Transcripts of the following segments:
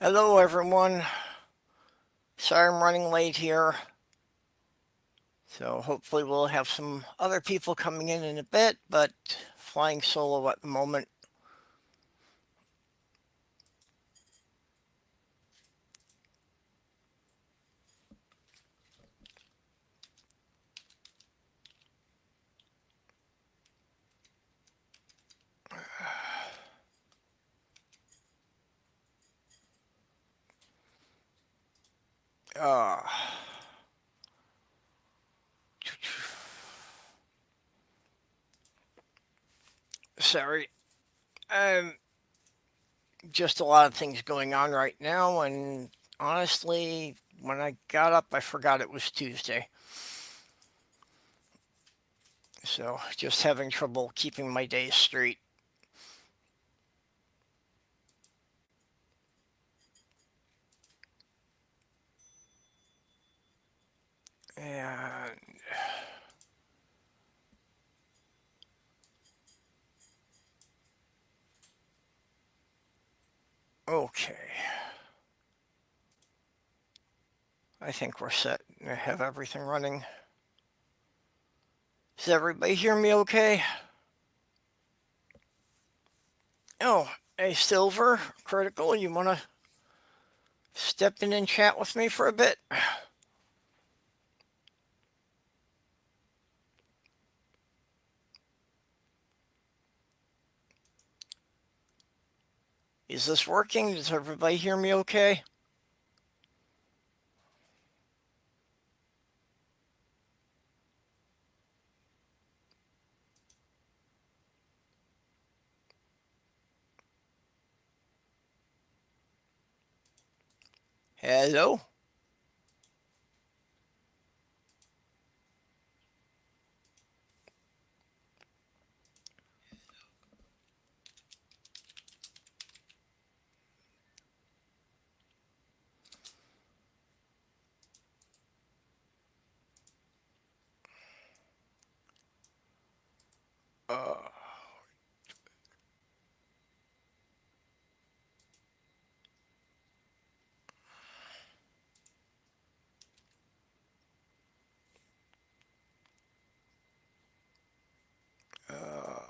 Hello, everyone. Sorry I'm running late here. So, hopefully, we'll have some other people coming in a bit, but flying solo at the moment. Uh, sorry. Um, just a lot of things going on right now, and honestly, when I got up, I forgot it was Tuesday. So, just having trouble keeping my days straight. And, okay. I think we're set. I have everything running. Does everybody hear me okay? Oh, hey, Silver, Critical, you want to step in and chat with me for a bit? Is this working? Does everybody hear me okay? Hello? Uh, uh,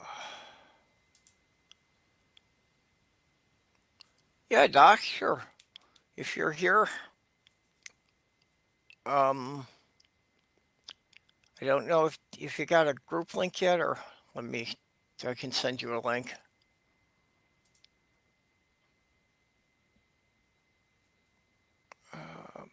yeah, Doc, sure. If you're here, um, I don't know if you got a group link yet, or let me, I can send you a link. Uh,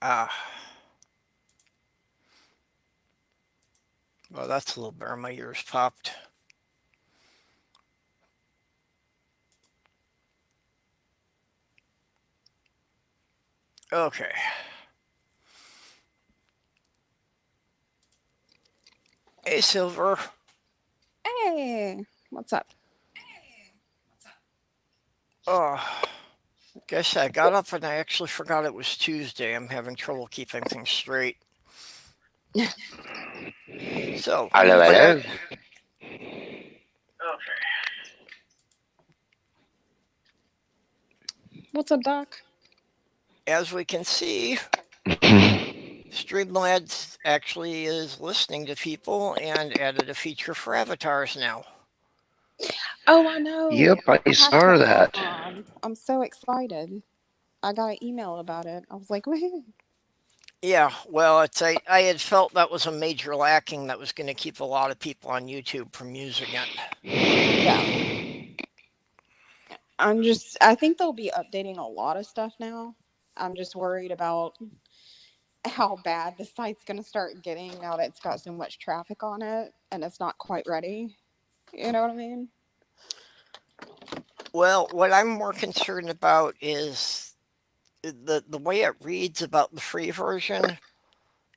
ah, well, that's a little better. My ears popped. Okay. Hey, Silver. Hey, what's up? Oh, guess I got up and I actually forgot it was Tuesday. I'm having trouble keeping things straight. So, Hello, but hello. What's up, Doc? as we can see, Streamlabs actually is listening to people and added a feature for avatars now. Oh, I know. Yep, I I have saw to. that. I'm so excited. I got an email about it. I was like, woohoo. Yeah, well, I had felt that was a major lacking that was going to keep a lot of people on YouTube from using it. Yeah. I think they'll be updating a lot of stuff now. I'm just worried about how bad the site's going to start getting now that it's got so much traffic on it and it's not quite ready. You know what I mean? Well, what I'm more concerned about is the way it reads about the free version.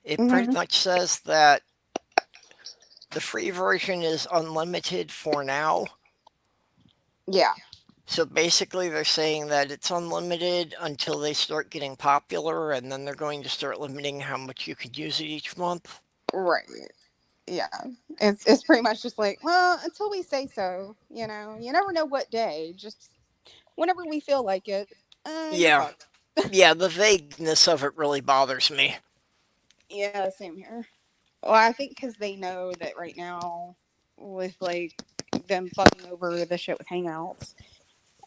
It pretty Hmm. much says that the free version is unlimited for now. Yeah, So basically, they're saying that it's unlimited until they start getting popular, and then they're going to start limiting how much you can use it each month. right. Yeah. It's pretty much just like, well, until we say so, you know. You never know what day. Just whenever we feel like it, you're Yeah, fucked. yeah, the vagueness of it really bothers me. Yeah, same here. Well, I think because they know that right now, with like them fucking over the shit with Hangouts,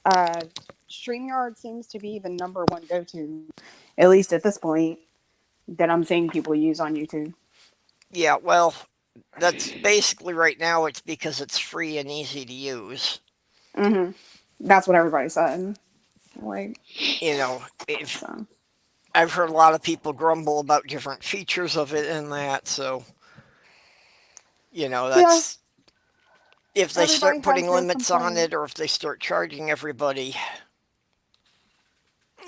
uh, StreamYard seems to be the number one go to, at least at this point, that I'm seeing people use on YouTube. Yeah, well, that's basically right now it's because it's free and easy to use. Hmm. That's what everybody said. Like, You know, if so. I've heard a lot of people grumble about different features of it and that, so Yeah, that's if they everybody start has putting their limits on it complaints. or if they start charging everybody,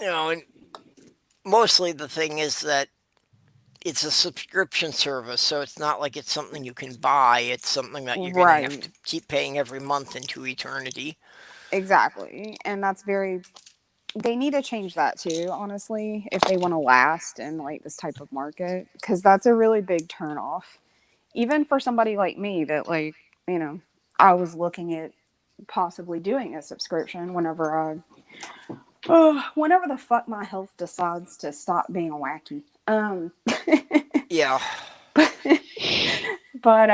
and mostly the thing is that it's a subscription service, so it's not like it's something you can buy. It's something that you're going to have Right. to keep paying every month into eternity. Exactly. And that's very they need to change that too, honestly, if they want to last in like this type of market because that's a really big turnoff. Even for somebody like me that like, you know, I was looking at possibly doing a subscription whenever the fuck my health decides to stop being wacky. Yeah, But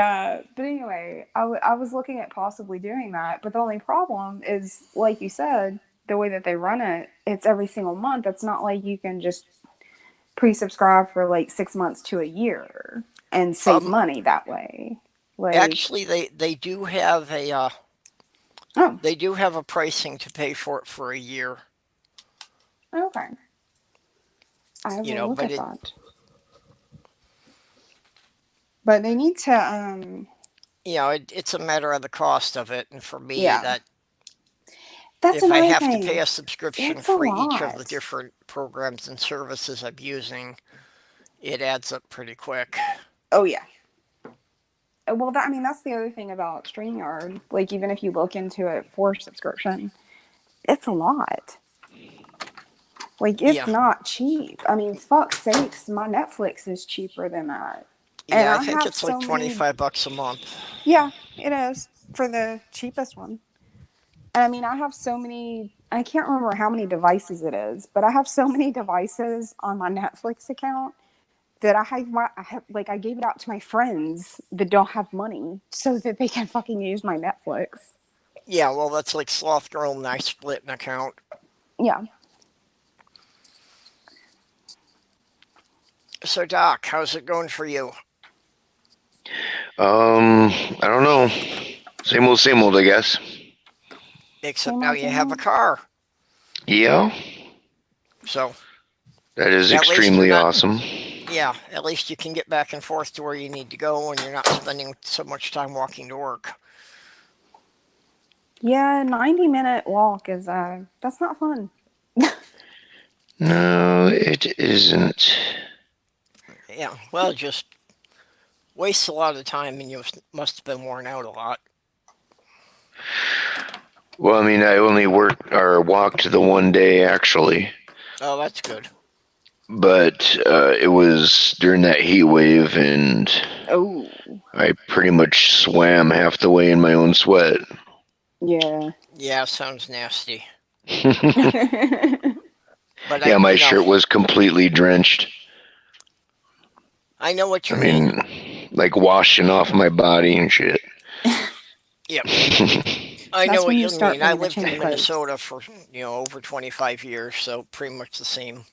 anyway, I was looking at possibly doing that, but the only problem is like you said, the way that they run it, it's every single month. It's not like you can just pre-subscribe for like 6 months to a year and save um, money that way. Like, actually, they do have oh, a pricing to pay for it for a year. okay. I will look But at that. But they need to it's a matter of the cost of it, and for me, yeah. that That's if I another have to pay thing. a subscription It's a for each of the lot. different programs and services I'm using, it adds up pretty quick. Oh yeah. Well, I mean, that's the other thing about StreamYard. Like, even if you look into it for subscription, it's a lot. Like, it's Yeah, not cheap. I mean, fuck sakes, my Netflix is cheaper than that. And yeah, I I think have it's like so many. $25 a month. Yeah, it is for the cheapest one. And I mean, I have so many. I can't remember how many devices it is, but I have so many devices on my Netflix account that I gave it out to my friends that don't have money so that they can fucking use my Netflix. Yeah, well, that's like Sloth Girl and I split an account. Yeah. So, Doc, how's it going for you? I don't know. Same old, I guess. Except Same now old, you same have a old. car. Yeah, So, that is at least you're extremely not, awesome. yeah, at least you can get back and forth to where you need to go and you're not spending so much time walking to work. Yeah, 90-minute walk is that's not fun. No, it isn't. Yeah, well, just wastes a lot of time and you must have been worn out a lot. Well, I mean, I only worked or walked the one day actually, Oh, that's good. but it was during that heat wave, and Oh, I pretty much swam half the way in my own sweat. yeah. Yeah, sounds nasty. But Yeah, my shirt was completely drenched. I know what I you mean. mean, like washing off my body and shit. Yep, I know That's what when you you start mean. I wanting to lived change in clothes. Minnesota for, over 25 years, so pretty much the same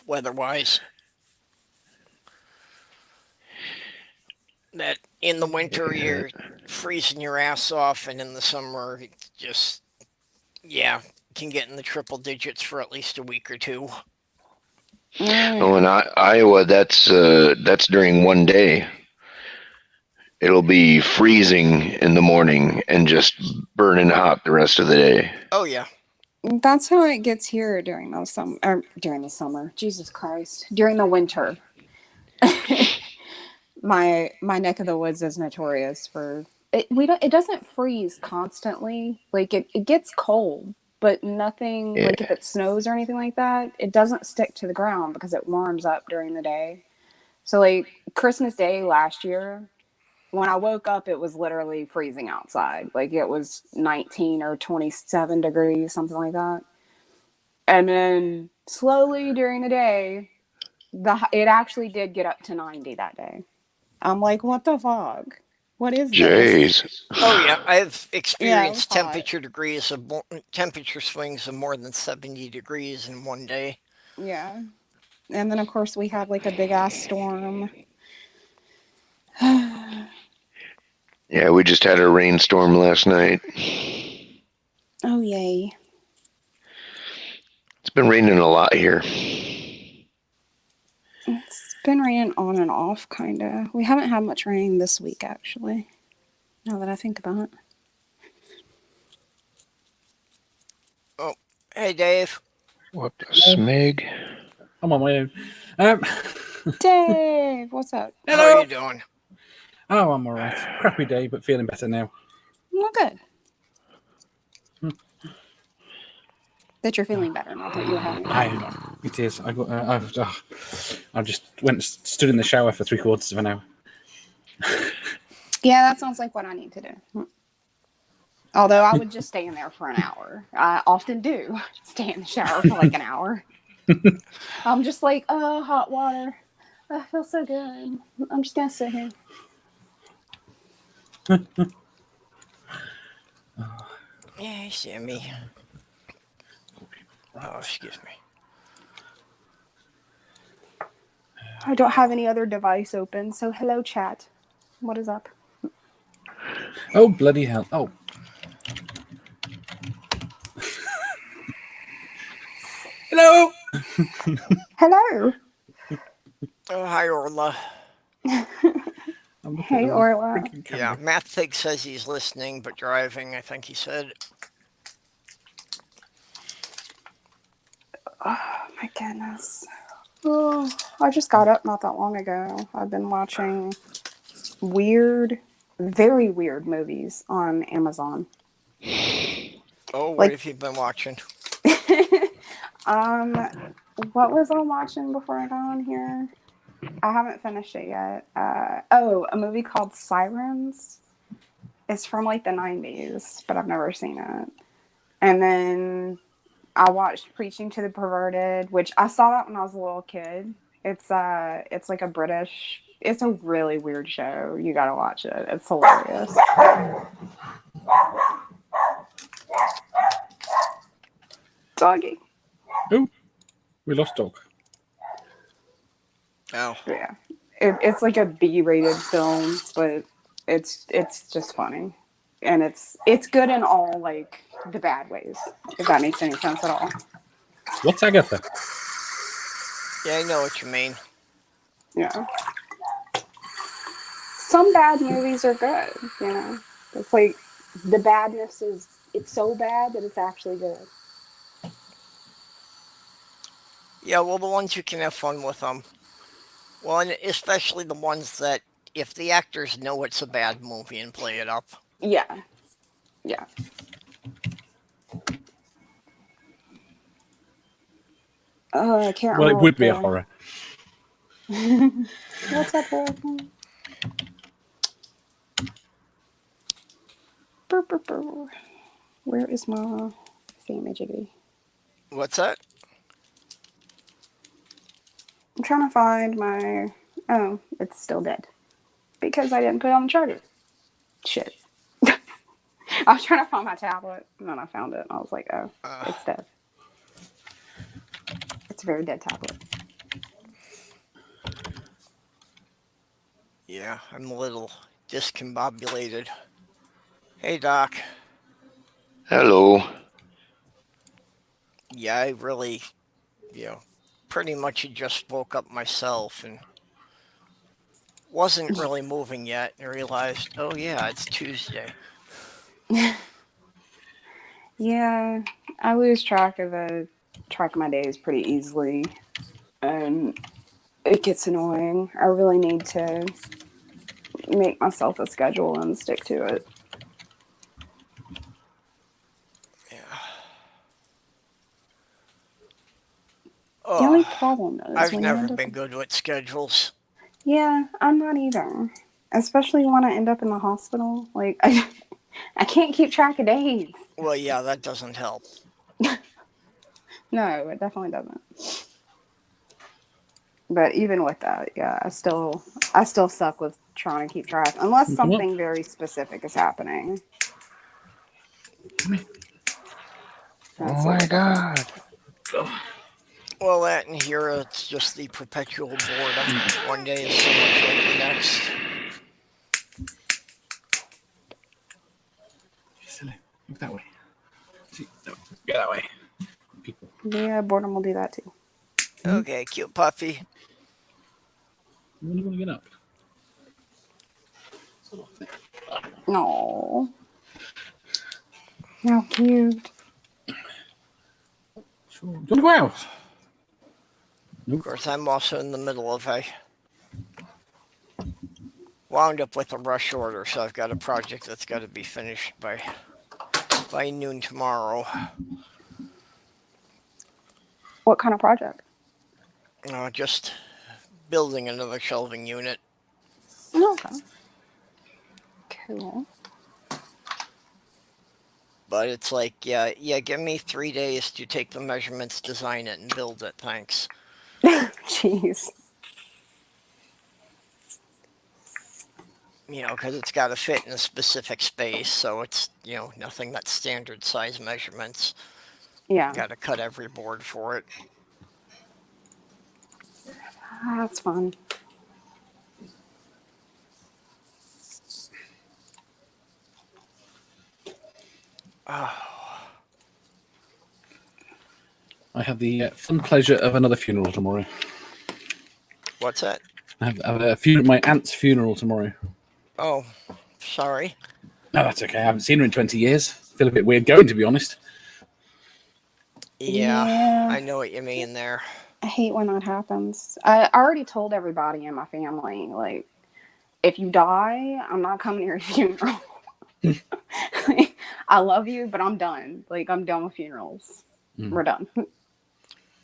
weather-wise. That in the winter you're freezing your ass off, and in the summer it's just Yeah, can get in the triple digits for at least a week or two. Oh Oh, yeah. in Iowa, that's during one day. It'll be freezing in the morning and just burning hot the rest of the day. Oh yeah. That's how it gets here during the summer. During the summer, Jesus Christ, during the winter. My neck of the woods is notorious for it. We don't. It doesn't freeze constantly. Like it gets cold, but nothing like if Yeah, it snows or anything like that. It doesn't stick to the ground because it warms up during the day. So like Christmas Day last year, when I woke up, it was literally freezing outside. Like it was 19 or 27 degrees, something like that. And then slowly during the day, it actually did get up to 90 that day. I'm like, what the fuck? What is this? jeez. Oh yeah. I've Yeah, it was experienced hot. temperature swings of more than 70 degrees in one day. Yeah. And then, of course, we had like a big ass storm. Yeah, we just had a rainstorm last night. Oh, yay. It's been raining a lot here. It's been raining on and off, kind of. We haven't had much rain this week, actually, now that I think about it. Oh, hey Dave. What the Hello. smeg? I'm on my own. Um, Dave, what's up? How are hello. you doing? Oh, I'm all right. Crappy day, but feeling better now. Well, good that you're feeling better. Not that you were having a bad day. It is. I just went and stood in the shower for 3/4 of an hour. Yeah, that sounds like what I need to do. Although I would just stay in there for an hour. I often do stay in the shower for like an hour. I'm just like, oh, hot water. I feel so good. I'm just gonna sit here. Yeah, Sammy. Oh, excuse me. I don't have any other device open, so hello, chat. What is up? Oh, bloody hell. Oh, hello. Hello. Oh, hi Orla. I'm looking Hey, at the Orla. freaking Yeah, camera. Matt Fig says he's listening but driving. I think he said. Oh my goodness. Oh, I just got up not that long ago. I've been watching weird, very weird movies on Amazon. Oh, what Like, have you been watching? um, what was I watching before I got on here? I haven't finished it yet. A movie called Sirens. It's from like the 90s, but I've never seen it. And then I watched Preaching to the Perverted, which I saw that when I was a little kid. It's like a British. It's a really weird show. You gotta watch it. It's hilarious. Doggy. Oh, we lost dog. Oh, Yeah, it's like a B-rated film, but it's just funny, and it's good in all like the bad ways, if that makes any sense at all. What's Agatha? yeah, I know what you mean. Yeah, some bad movies are good. You know, it's like the badness is it's so bad that it's actually good. Yeah, well, the ones you can have fun with them. Well, and especially the ones that if the actors know it's a bad movie and play it up. Yeah, yeah. Oh, I can't Well, it remember what would be a the. horror. What's up, Oracle? Burr, burr, burr. Where is my thingamajiggy? What's that? I'm trying to find my. Oh, it's still dead because I didn't put it on the charger. Shit. I was trying to find my tablet and then I found it and I was like, oh, Uh, it's dead. It's a very dead tablet. yeah, I'm a little discombobulated. Hey, Doc. Hello. yeah, I really, pretty much had just woke up myself and wasn't really moving yet and realized, oh yeah, it's Tuesday. Yeah, I lose track of my days pretty easily, and it gets annoying. I really need to make myself a schedule and stick to it. Yeah. The only Oh, problem is I've when you never end up. been good with schedules. Yeah, I'm not either. Especially when I end up in the hospital. Like, I can't keep track of days. Well, yeah, that doesn't help. No, it definitely doesn't. But even with that, yeah, I still suck with trying to keep track unless Come on. something very specific is happening. Oh That's a my little different. God. Well, that and here it's just the perpetual boredom. One day is so much like the next. Silly. Look that way. See, no, go that way. People. Yeah, boredom will do that too. Okay, cute puppy. When do you want to get up? No, how cute. Sure. Do you want to go out? Of course, I'm also in the middle of a wound up with a rush order, so I've got a project that's got to be finished by noon tomorrow. What kind of project? Just building another shelving unit. Oh, okay. Cool. But it's like, yeah, give me 3 days to take the measurements, design it, and build it. Thanks. Jeez. Because it's got to fit in a specific space, so it's, nothing that's standard size measurements. Yeah, Got to cut every board for it. that's fun. Oh, I have the fun pleasure of another funeral tomorrow. what's that? I have my aunt's funeral tomorrow. Oh, sorry. No, that's okay. I haven't seen her in 20 years. Feel a bit weird going, to be honest. Yeah, Yeah, I know what you mean there. I hate when that happens. I already told everybody in my family, like, if you die, I'm not coming to your funeral. I love you, but I'm done. Like, I'm done with funerals. We're done.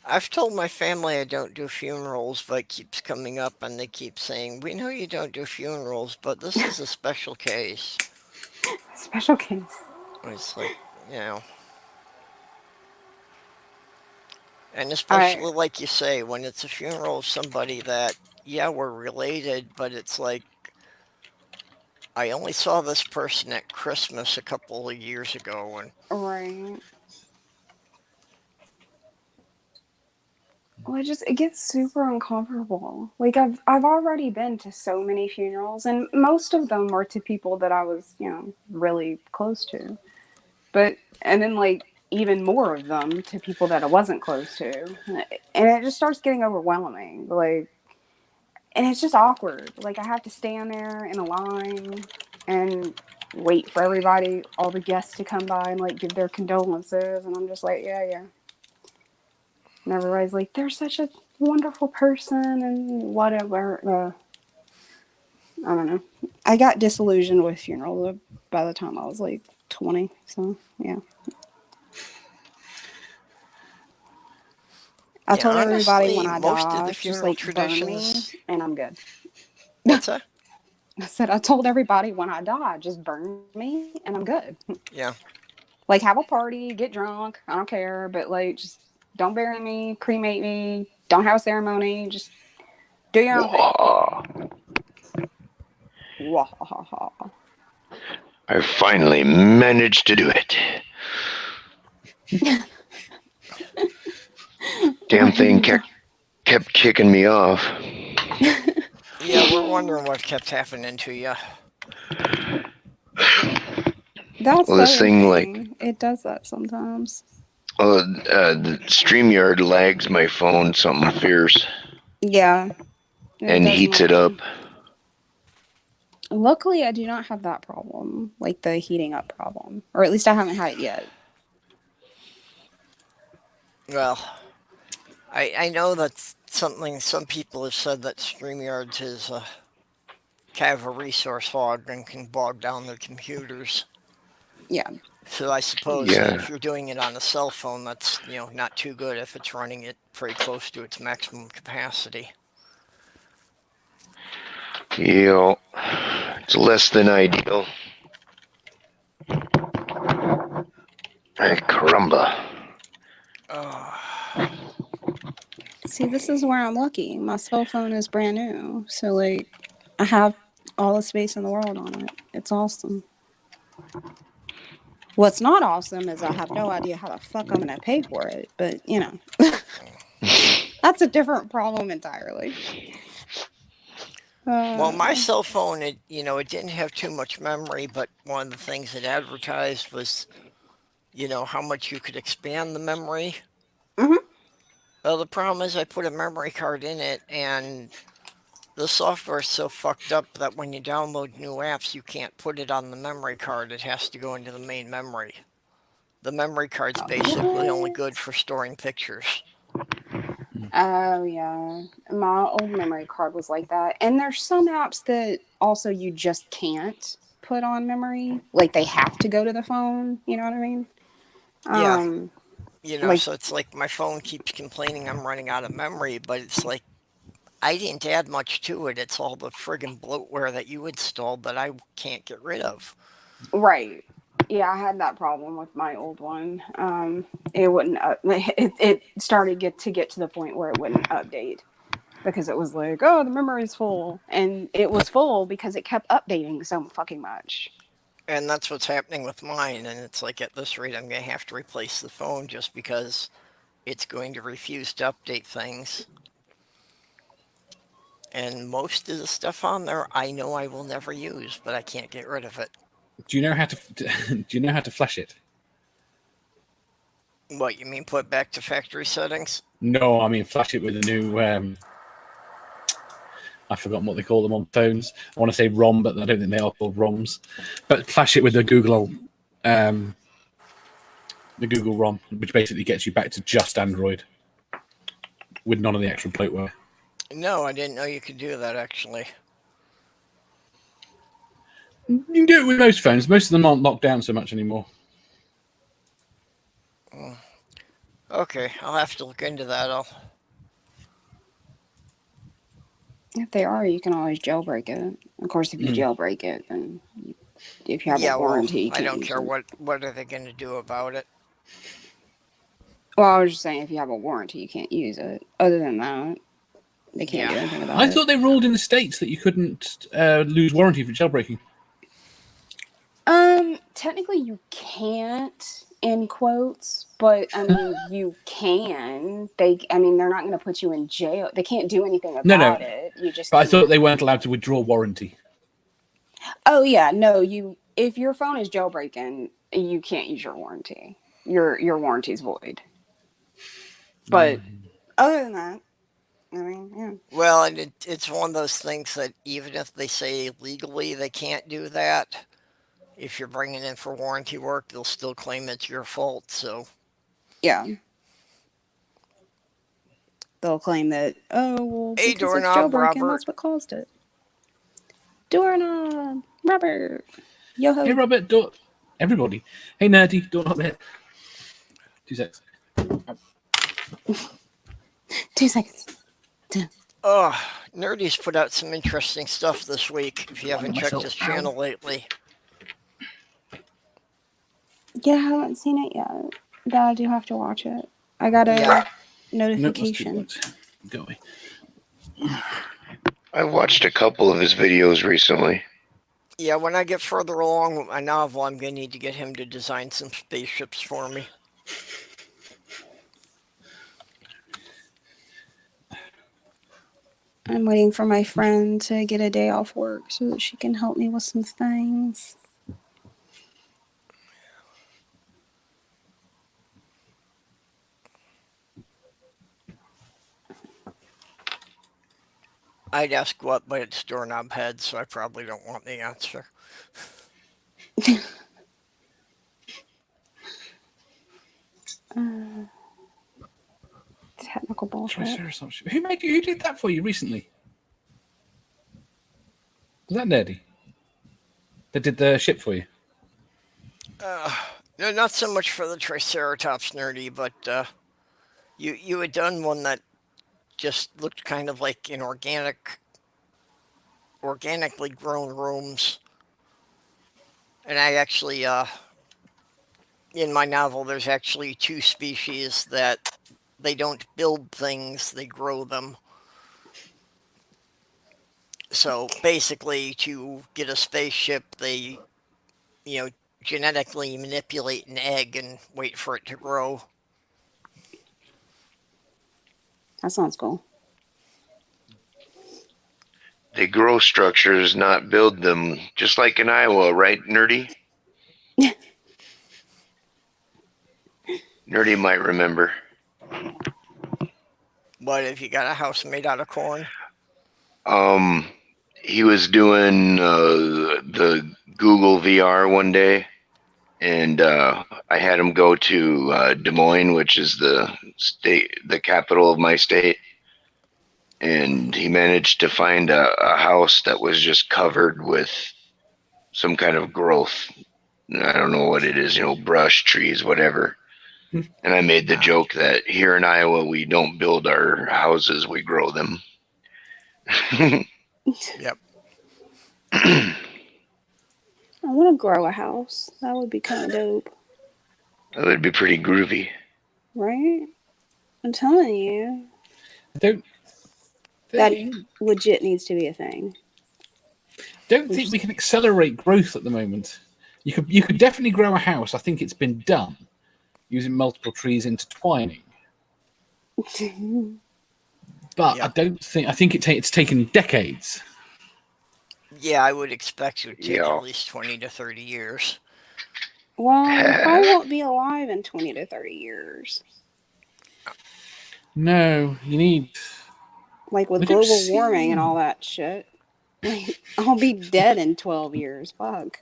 I've told my family I don't do funerals, but it keeps coming up and they keep saying, we know you don't do funerals, but this is a special case. Special case. It's like, and I especially like you say, when it's a funeral of somebody that, yeah, we're related, but it's like, I only saw this person at Christmas a couple of years ago, and right. Well, it gets super uncomfortable. Like I've already been to so many funerals, and most of them were to people that I was, really close to. But and then like even more of them to people that I wasn't close to, and it just starts getting overwhelming. Like, and it's just awkward. Like I have to stand there in a line and wait for everybody, all the guests to come by and like give their condolences, and I'm just like, yeah, yeah. And everybody's like, they're such a wonderful person and whatever. I don't know. I got disillusioned with funerals by the time I was like 20. So, yeah. I yeah, told everybody honestly, when I most of the die, just funeral like burn me traditions. and I'm good. What's that? I said, I told everybody when I die, just burn me and I'm good. Yeah. Like, have a party, get drunk. I don't care. But, like, just don't bury me, cremate me. Don't have a ceremony. Just do your own thing. Wahaha. I finally managed to do it. Damn thing kept kicking me off. Yeah, we're wondering what kept happening to you. That's Well, the this other thing, like, thing. It does that sometimes. The StreamYard lags my phone something fierce Yeah. It and does heats it up. mine. Luckily, I do not have that problem, like the heating up problem, or at least I haven't had it yet. Well, I know that's something some people have said that StreamYards is kind of a resource hog and can bog down their computers. Yeah. So I suppose that Yeah. if you're doing it on a cell phone, that's not too good if it's running it pretty close to its maximum capacity. Yeah. It's less than ideal. Ay, caramba. See, this is where I'm lucky. My cell phone is brand new, so like I have all the space in the world on it. It's awesome. What's not awesome is I have no idea how the fuck I'm gonna pay for it, but that's a different problem entirely. Well, my Uh, cell phone, it didn't have too much memory, but one of the things it advertised was, how much you could expand the memory. mhm. Well, the problem is I put a memory card in it, and the software's so fucked up that when you download new apps, you can't put it on the memory card. It has to go into the main memory. The memory card's basically only good What? for storing pictures. Oh yeah, my old memory card was like that. And there's some apps that also you just can't put on memory, like they have to go to the phone. You know what I mean? Yeah, Um, like so it's like my phone keeps complaining I'm running out of memory, but it's like I didn't add much to it. It's all the friggin' bloatware that you installed that I can't get rid of. right. Yeah, I had that problem with my old one. It wouldn't. It started get to the point where it wouldn't update because it was like, oh, the memory's full, and it was full because it kept updating so fucking much. And that's what's happening with mine. And it's like at this rate, I'm going to have to replace the phone just because it's going to refuse to update things. And most of the stuff on there I know I will never use, but I can't get rid of it. Do you know how to do you know how to flash it? What, you mean put back to factory settings? No, I mean flash it with a new. I've forgotten what they call them on phones. I want to say ROM, but I don't think they are called ROMs. But flash it with the Google ROM, which basically gets you back to just Android with none of the extra bloatware. No, I didn't know you could do that actually. You can do it with most phones. Most of them aren't locked down so much anymore. Okay, I'll have to look into that. If they are, you can always jailbreak it. Of course, if you jailbreak it, then if you have a Yeah, well, warranty, you I can't don't use care it. what are they going to do about it. Well, I was just saying, if you have a warranty, you can't use it. Other than that, they can't Yeah. do anything about I it. thought they ruled in the States that you couldn't lose warranty for jailbreaking. Technically, you can't in quotes, but I mean, you can. I mean, they're not going to put you in jail. They can't do anything No. about it. You just But I thought can't. they weren't allowed to withdraw warranty. Oh yeah, no. If your phone is jailbreaking, you can't use your warranty. Your warranty's void. But other than that, I mean, yeah. Well, and it's one of those things that even if they say legally they can't do that, if you're bringing in for warranty work, they'll still claim it's your fault. So, Yeah. They'll claim that, oh, well, hey, because it's doorknob jailbroken, Robert. that's what caused it. Doorknob, Robert, yo Hey, ho. Robert, everybody. Hey, Nerdy, door up there. 2 seconds. 2 seconds. Oh, Nerdy's put out some interesting stuff this week. If you haven't checked Myself. his channel lately, Yeah, I haven't seen it yet, but I do have to watch it. I got yeah, a No, that's too notification. much. Go away. I watched a couple of his videos recently. yeah. When I get further along with my novel, I'm gonna need to get him to design some spaceships for me. I'm waiting for my friend to get a day off work so that she can help me with some things. I'd ask what, but it's doorknob head, so I probably don't want the answer. Technical bullshit. Who did that for you recently? Was that Nerdy? That did the ship for you? No, not so much for the Triceratops nerdy, but you had done one that just looked kind of like an organically grown rooms. And I actually, in my novel, there's actually two species that they don't build things, they grow them. So basically, to get a spaceship, they, you know, genetically manipulate an egg and wait for it to grow. That sounds cool. They grow structures, not build them, just like in Iowa, right, Nerdy? Nerdy might remember. But if you got a house made out of corn, He was doing the Google VR one day, and I had him go to Des Moines, which is the capital of my state, and he managed to find a house that was just covered with some kind of growth. I don't know what it is, brush, trees, whatever. And I made the joke that here in Iowa, we don't build our houses, we grow them. yep. I want to grow a house. That would be kind of dope. That would be pretty groovy. Right? I'm telling you. Don't That legit needs to be a thing. Don't think we can accelerate growth at the moment. You could definitely grow a house. I think it's been done using multiple trees intertwining. But Yep. I think it's taken decades. Yeah, I would expect it would take Yeah. at least 20 to 30 years. Well, I won't be alive in 20 to 30 years. No, you need... Like with We don't global see- warming and all that shit. Like, I'll be dead in 12 years. Fuck.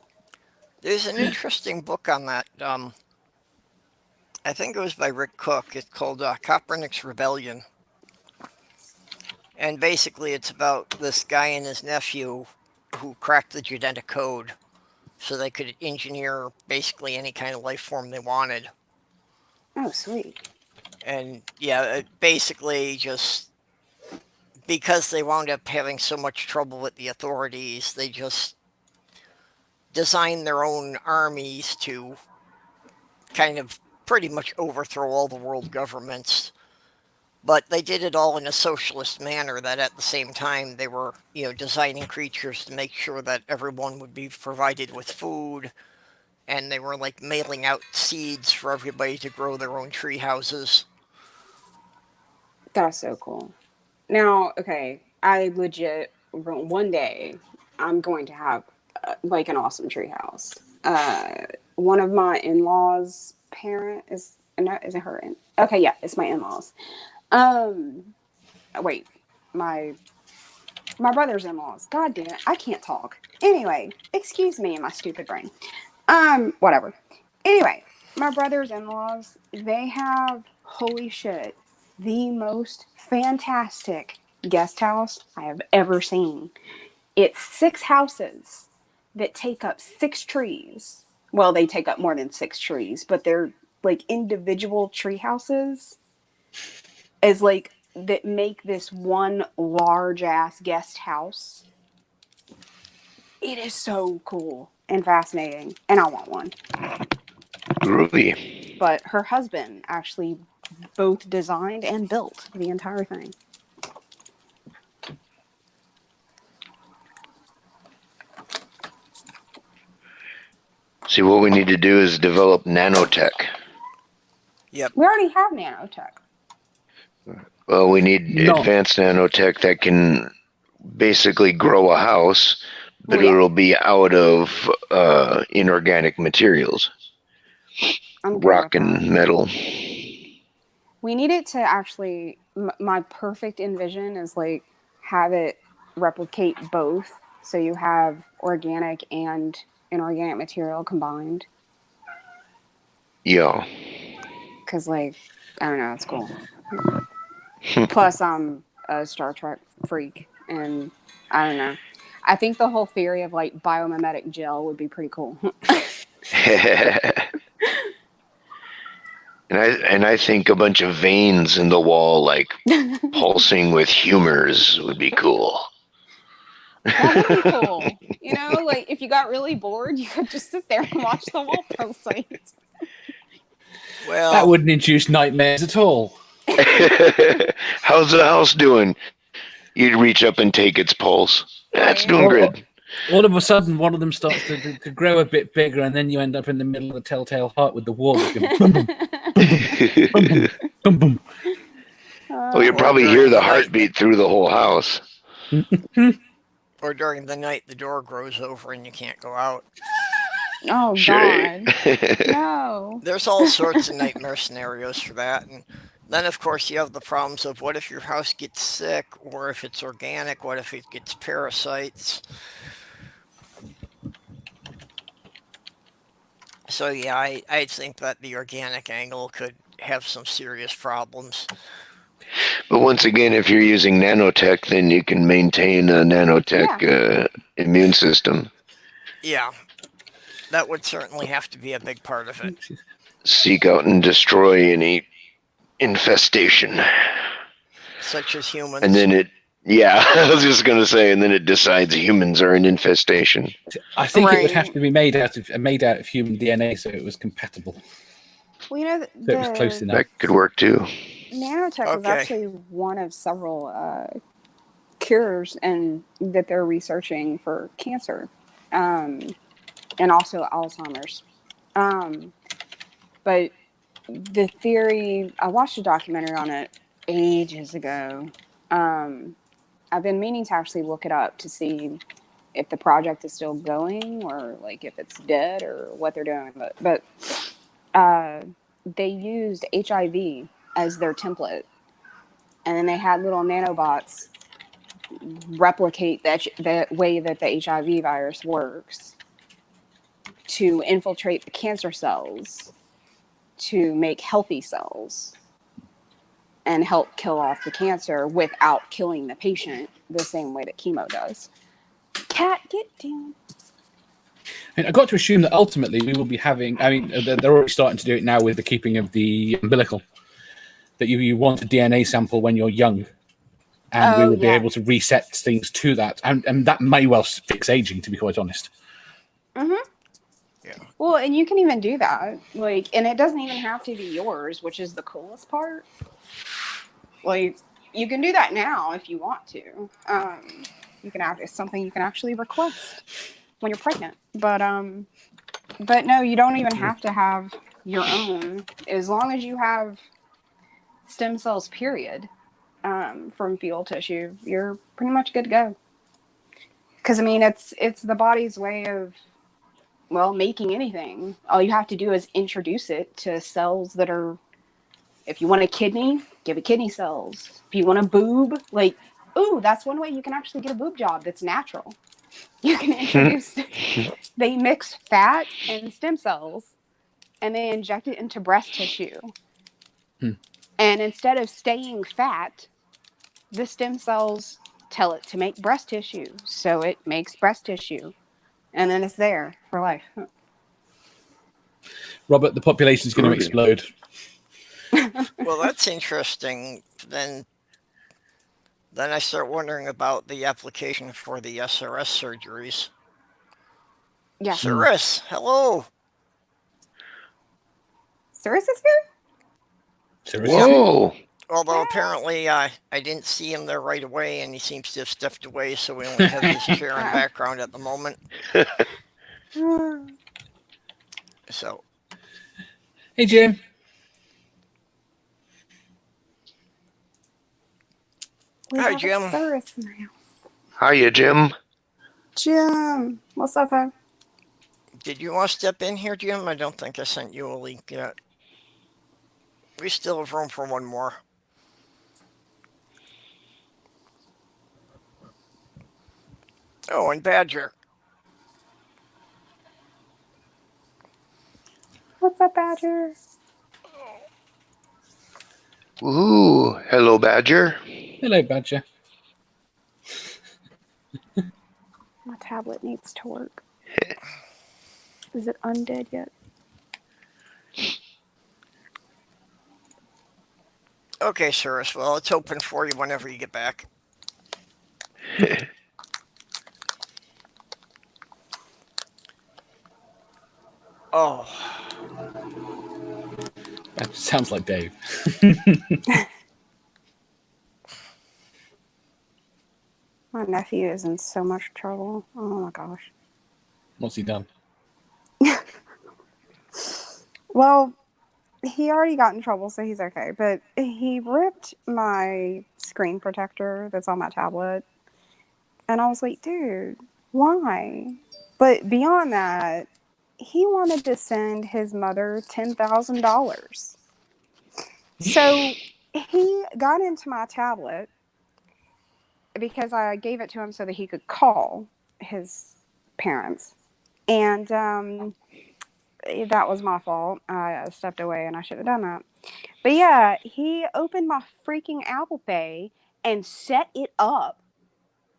There's an interesting book on that. I think it was by Rick Cook. It's called Copernicus Rebellion. And basically, it's about this guy and his nephew who cracked the genetic code so they could engineer basically any kind of life form they wanted. Oh, sweet. And yeah, it basically just because they wound up having so much trouble with the authorities, they just designed their own armies to kind of pretty much overthrow all the world governments. But they did it all in a socialist manner that at the same time they were, designing creatures to make sure that everyone would be provided with food. And they were like mailing out seeds for everybody to grow their own tree houses. That's so cool. Now, okay, I legit, one day, I'm going to have like an awesome treehouse. One of my in-laws' parent is it her? Okay, yeah, it's my in-laws. Wait, my brother's in-laws. God damn it, I can't talk. Anyway, excuse me and my stupid brain. Whatever. Anyway, my brother's in-laws, they have, holy shit, the most fantastic guest house I have ever seen. It's 6 houses that take up 6 trees. Well, they take up more than 6 trees, but they're like individual tree houses is like that make this one large ass guest house. It is so cool and fascinating, and I want one. Groovy. But her husband actually both designed and built the entire thing. See, what we need to do is develop nanotech. Yep. We already have nanotech. Well, we need advanced nanotech that can basically grow a house, but it'll be out of inorganic materials, rock and metal. We need it to actually, my perfect envision is like have it replicate both. So you have organic and inorganic material combined. Yeah. Because, like, I don't know, it's cool. Plus, I'm a Star Trek freak, and I don't know. I think the whole theory of like biomimetic gel would be pretty cool. And I think a bunch of veins in the wall, like pulsing with humors, would be cool. That would be cool. You know, like if you got really bored, you could just sit there and watch the wall pulsate. Well, That wouldn't induce nightmares at all. How's the house doing? You'd reach up and take its pulse. That's Right. doing good. All of a sudden, one of them starts to grow a bit bigger, and then you end up in the middle of the telltale heart with the wall just going boom, boom, boom, boom, boom, boom. Well, you Or probably during hear the the night. heartbeat through the whole house. or during the night, the door grows over and you can't go out. Oh Shay. God, no. There's all sorts of nightmare scenarios for that. And then, of course, you have the problems of what if your house gets sick, or if it's organic, what if it gets parasites? So, yeah, I think that the organic angle could have some serious problems. But once again, if you're using nanotech, then you can maintain a nanotech immune system. Yeah, that would certainly have to be a big part of it. Seek out and destroy any infestation. Such as humans. And then I was just going to say, and then it decides humans are an infestation. I think it would Right. have to be made out of human DNA, so it was compatible. Well, you know, So it was close enough. That could work too. nanotech was Okay. actually one of several cures and that they're researching for cancer, and also Alzheimer's. But the theory, I watched a documentary on it ages ago. I've been meaning to actually look it up to see if the project is still going or like if it's dead or what they're doing. But they used HIV as their template, and then they had little nanobots replicate that way that the HIV virus works to infiltrate the cancer cells to make healthy cells and help kill off the cancer without killing the patient the same way that chemo does. Cat, get down. And I got to assume that ultimately we will be having. I mean, they're already starting to do it now with the keeping of the umbilical. That you want a DNA sample when you're young, and we will be able to reset things to that, and that may well fix aging. To be quite honest. Mm-hmm. Yeah. Well, and you can even do that, like, and it doesn't even have to be yours, which is the coolest part. Like, you can do that now if you want to. You can it's something you can actually request when you're pregnant. But no, you don't even have to have your own, as long as you have stem cells. Period. From fetal tissue, you're pretty much good to go. Because I mean, it's the body's way of making anything. All you have to do is introduce it to cells that are. If you want a kidney, give it kidney cells. If you want a boob, that's one way you can actually get a boob job that's natural. You can introduce, they mix fat and stem cells and they inject it into breast tissue. And instead of staying fat, the stem cells tell it to make breast tissue. So it makes breast tissue. And then it's there for life. Robert, the population is going to explode. Well, that's interesting. Then I start wondering about the application for the SRS surgeries. Yeah. Suris, hello. Suris is here? Seriously? Whoa. Although apparently I didn't see him there right away, and he seems to have stepped away, so we only have his chair in background at the moment. So, Hey, Jim. hi, Jim. Suris in the house. Hiya, Jim. Jim, what's up, huh? Did you want to step in here, Jim? I don't think I sent you a link yet. We still have room for one more. Oh, and Badger. What's up, Badger? Ooh, hello, Badger. Hello, Badger. My tablet needs to work. Is it undead yet? Okay, Suris. Well, it's open for you whenever you get back. Oh, That sounds like Dave. My nephew is in so much trouble. Oh my gosh. What's he done? Well, he already got in trouble, so he's okay. But he ripped my screen protector that's on my tablet. And I was like, dude, why? But beyond that, he wanted to send his mother $10,000. So he got into my tablet because I gave it to him so that he could call his parents. And that was my fault. I stepped away and I should have done that. But yeah, he opened my freaking Apple Pay and set it up,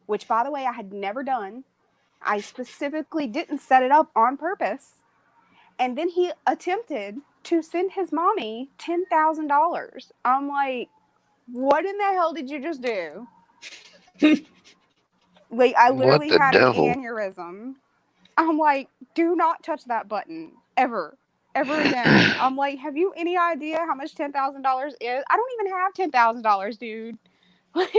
which, by the way, I had never done. I specifically didn't set it up on purpose. And then he attempted to send his mommy $10,000. I'm like, what in the hell did you just do? Like, I What literally the had an devil? aneurysm. I'm like, do not touch that button ever again. I'm like, have you any idea how much $10,000 is? I don't even have $10,000, dude. Like,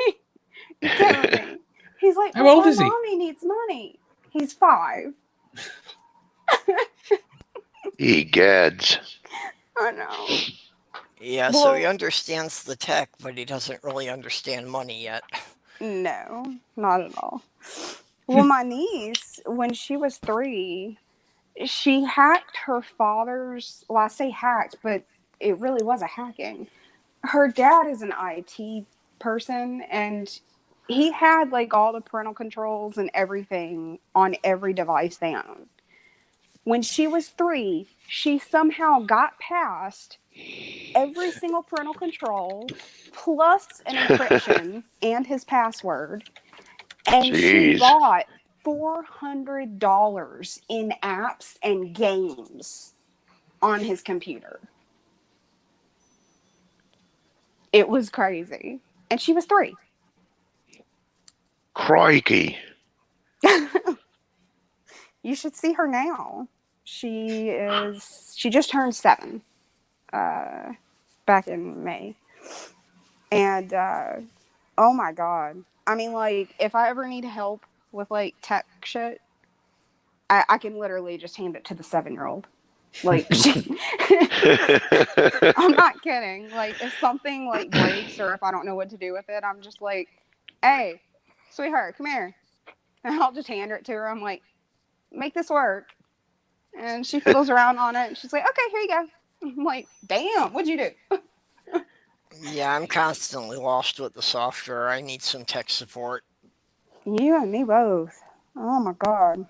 you're killing me. He's like, How but old my is he? mommy needs money. He's 5. Egads. I know. yeah. So he Well, understands the tech, but he doesn't really understand money yet. no, not at all. Well, my niece, when she was 3, she hacked her father's. Well, I say hacked, but it really was a hacking. Her dad is an IT person, and he had like all the parental controls and everything on every device they own. When she was 3, she somehow got past every single parental control plus an encryption and his password, and she Jeez. bought $400 in apps and games on his computer. It was crazy. And she was 3. Crikey. You should see her now. She just turned 7 back in May. And oh my god. I mean, like, if I ever need help with like tech shit, I can literally just hand it to the 7-year-old. Like, I'm not kidding. Like, if something like breaks or if I don't know what to do with it, I'm just like, hey, sweetheart, come here. And I'll just hand it to her. I'm like, make this work. And she fiddles around on it and she's like, okay, here you go. I'm like, damn, what'd you do? Yeah, I'm constantly lost with the software. I need some tech support. You and me both. Oh my god.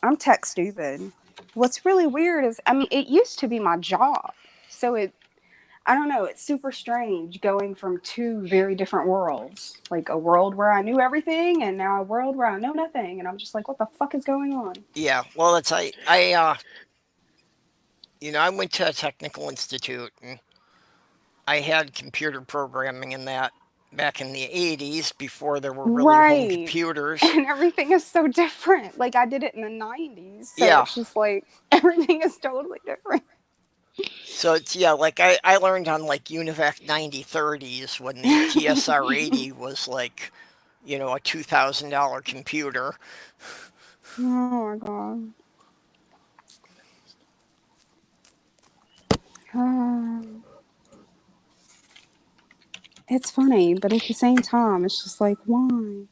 I'm tech stupid. What's really weird is, I mean, it used to be my job. So I don't know, it's super strange going from 2 very different worlds. Like a world where I knew everything and now a world where I know nothing. And I'm just like, what the fuck is going on? Yeah, well, it's I went to a technical institute and I had computer programming in that back in the 80s before there were really home Right. computers. And everything is so different. Like I did it in the 90s. So Yeah, it's just like everything is totally different. so it's, yeah, like I learned on like UNIVAC 9030s when the TSR 80 was like, a $2,000 computer. Oh my god. It's funny, but at the same time, it's just like, why?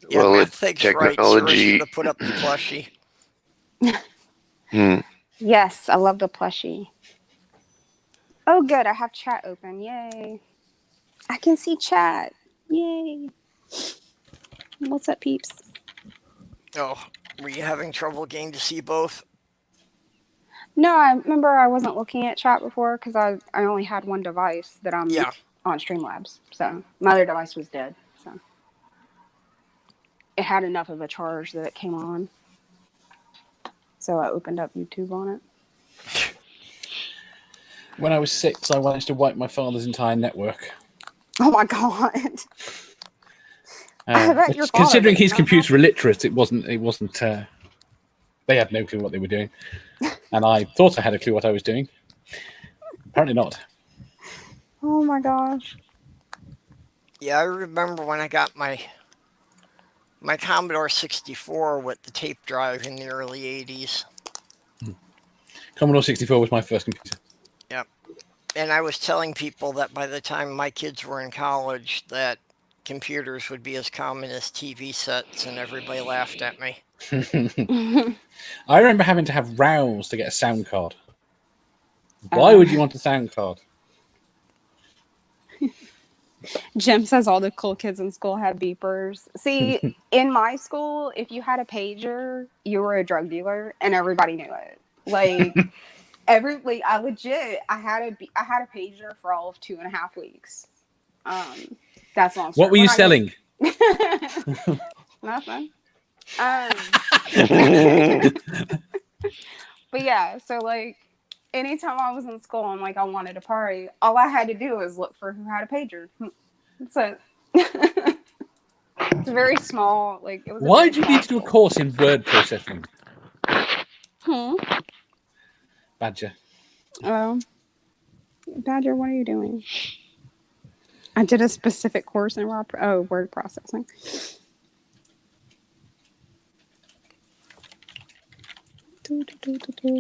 Yeah, Well, math thinks right. Sura should technology. have put up the plushie. Hmm. Yes, I love the plushie. Oh, good. I have chat open. Yay. I can see chat. Yay. What's up, peeps? Oh, were you having trouble getting to see both? No, I remember I wasn't looking at chat before because I only had one device that I'm Yeah. on Streamlabs. So my other device was dead. So it had enough of a charge that it came on. So I opened up YouTube on it. When I was 6, I managed to wipe my father's entire network. Oh my god. I bet your father Considering was he's not computer happy. illiterate, it wasn't. They had no clue what they were doing, and I thought I had a clue what I was doing. Apparently not. Oh my gosh. Yeah, I remember when I got my Commodore 64 with the tape drive in the early 80s. Commodore 64 was my first computer. Yep. And I was telling people that by the time my kids were in college that computers would be as common as TV sets, and everybody laughed at me. I remember having to have rows to get a sound card. Why would you want a sound card? Jim says all the cool kids in school had beepers. See, in my school, if you had a pager, you were a drug dealer, and everybody knew it. Like I legit, I had a pager for all of 2.5 weeks. That's long. What were you selling? Nothing. But yeah, so like anytime I was in school and like I wanted to party, all I had to do was look for who had a pager. That's it. It's very small. Like it was. Why did you need to do a course in word processing? Badger. Badger, what are you doing? I did a specific course in word processing.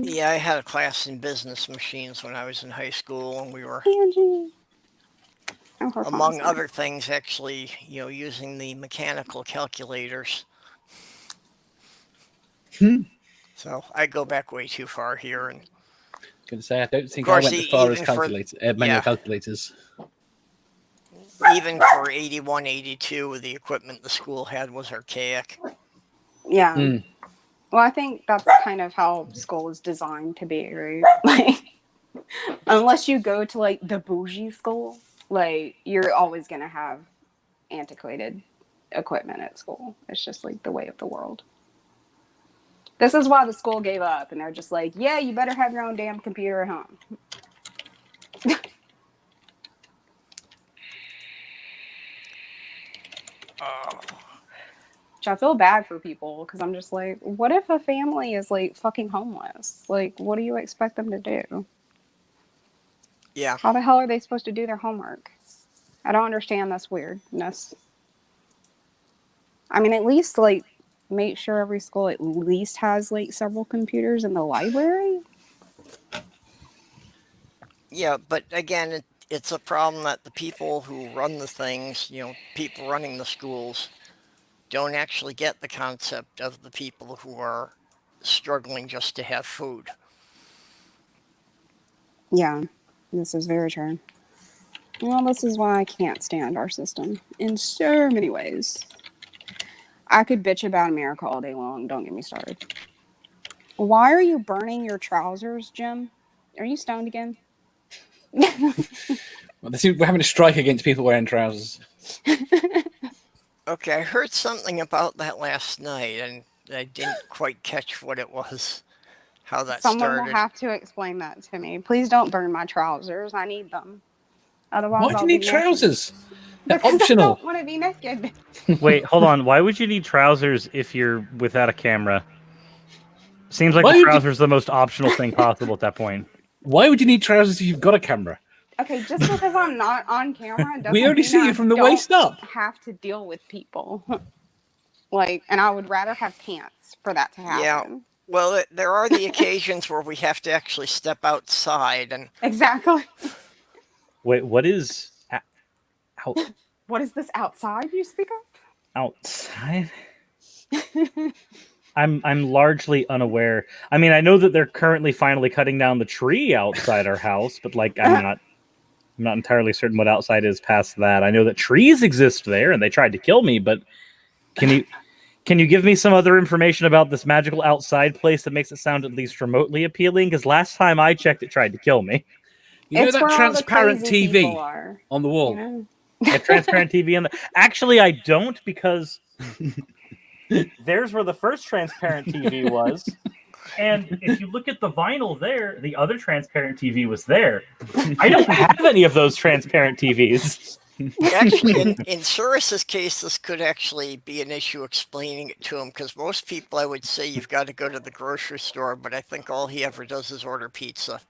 Yeah, I had a class in business machines when I was in high school, and we were, Angie. among other things, actually, using the mechanical calculators. So I go back way too far here, and Going to say, I don't think Of I course, went as far as manual yeah. calculators. even for 81, 82, the equipment the school had was archaic. Yeah. Well, I think that's kind of how school is designed to be, right? Like, unless you go to like the bougie school, like you're always gonna have antiquated equipment at school. It's just like the way of the world. This is why the school gave up, and they're just like, yeah, you better have your own damn computer at home. Which I feel bad for people because I'm just like, what if a family is like fucking homeless? Like, what do you expect them to do? Yeah. How the hell are they supposed to do their homework? I don't understand this weirdness. I mean, at least like make sure every school at least has like several computers in the library. Yeah, but again, it's a problem that the people who run the things, people running the schools, don't actually get the concept of the people who are struggling just to have food. Yeah, this is very true. Well, this is why I can't stand our system in so many ways. I could bitch about America all day long. Don't get me started. Why are you burning your trousers, Jim? Are you stoned again? Well, we're having a strike against people wearing trousers. Okay, I heard something about that last night, and I didn't quite catch what it was, how that Someone started. will have to explain that to me. Please don't burn my trousers. I need them. Otherwise, Why do you need trousers? They're because optional. I don't want to be naked. Wait, hold on. Why would you need trousers if you're without a camera? Seems like Why the would you- trousers are the most optional thing possible at that point. Why would you need trousers if you've got a camera? Okay, just because I'm not on camera doesn't We only mean see I you from the don't waist up. have to deal with people. Like, and I would rather have pants for that to happen. Yeah. Well, there are the occasions where we have to actually step outside, and Exactly. Wait, what is What is this outside you speak of? outside? I'm largely unaware. I mean, I know that they're currently finally cutting down the tree outside our house, but like I'm not I'm not entirely certain what outside is past that. I know that trees exist there, and they tried to kill me. But can you give me some other information about this magical outside place that makes it sound at least remotely appealing? Because last time I checked, it tried to kill me. You know It's that where all the transparent crazy people TV are. on the wall? You know? A transparent TV on the. Actually, I don't, because there's where the first transparent TV was. And if you look at the vinyl there, the other transparent TV was there. I don't have any of those transparent TVs. Actually, in Suris's case, this could actually be an issue explaining it to him, because most people, I would say, you've got to go to the grocery store, but I think all he ever does is order pizza.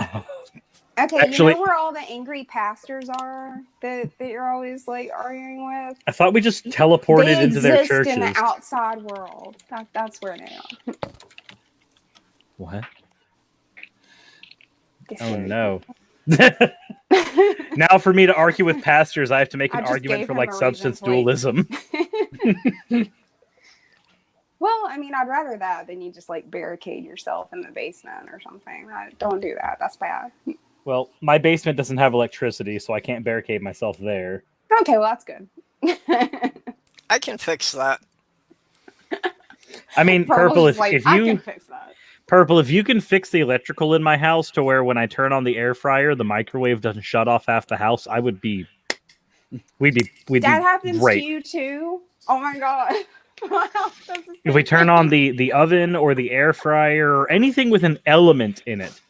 Okay, Actually- you know where all the angry pastors are that you're always like arguing with? I thought we just teleported They into their exist churches. in the outside world. That's where they are. What? It's Oh very no. cool. Now for me to argue with pastors, I have to make I an just argument gave for him like a substance reason, like- dualism. Well, I mean, I'd rather that than you just like barricade yourself in the basement or something. Don't do that. That's bad. Well, my basement doesn't have electricity, so I can't barricade myself there. Okay, well, that's good. I can fix that. I mean, Purple's Purple, just like, if I you can fix that. Purple, if you can fix the electrical in my house to where when I turn on the air fryer, the microwave doesn't shut off half the house, I would be. We'd That be happens great. to you too? Oh my god. My house does the If we same turn on thing. the oven or the air fryer or anything with an element in it,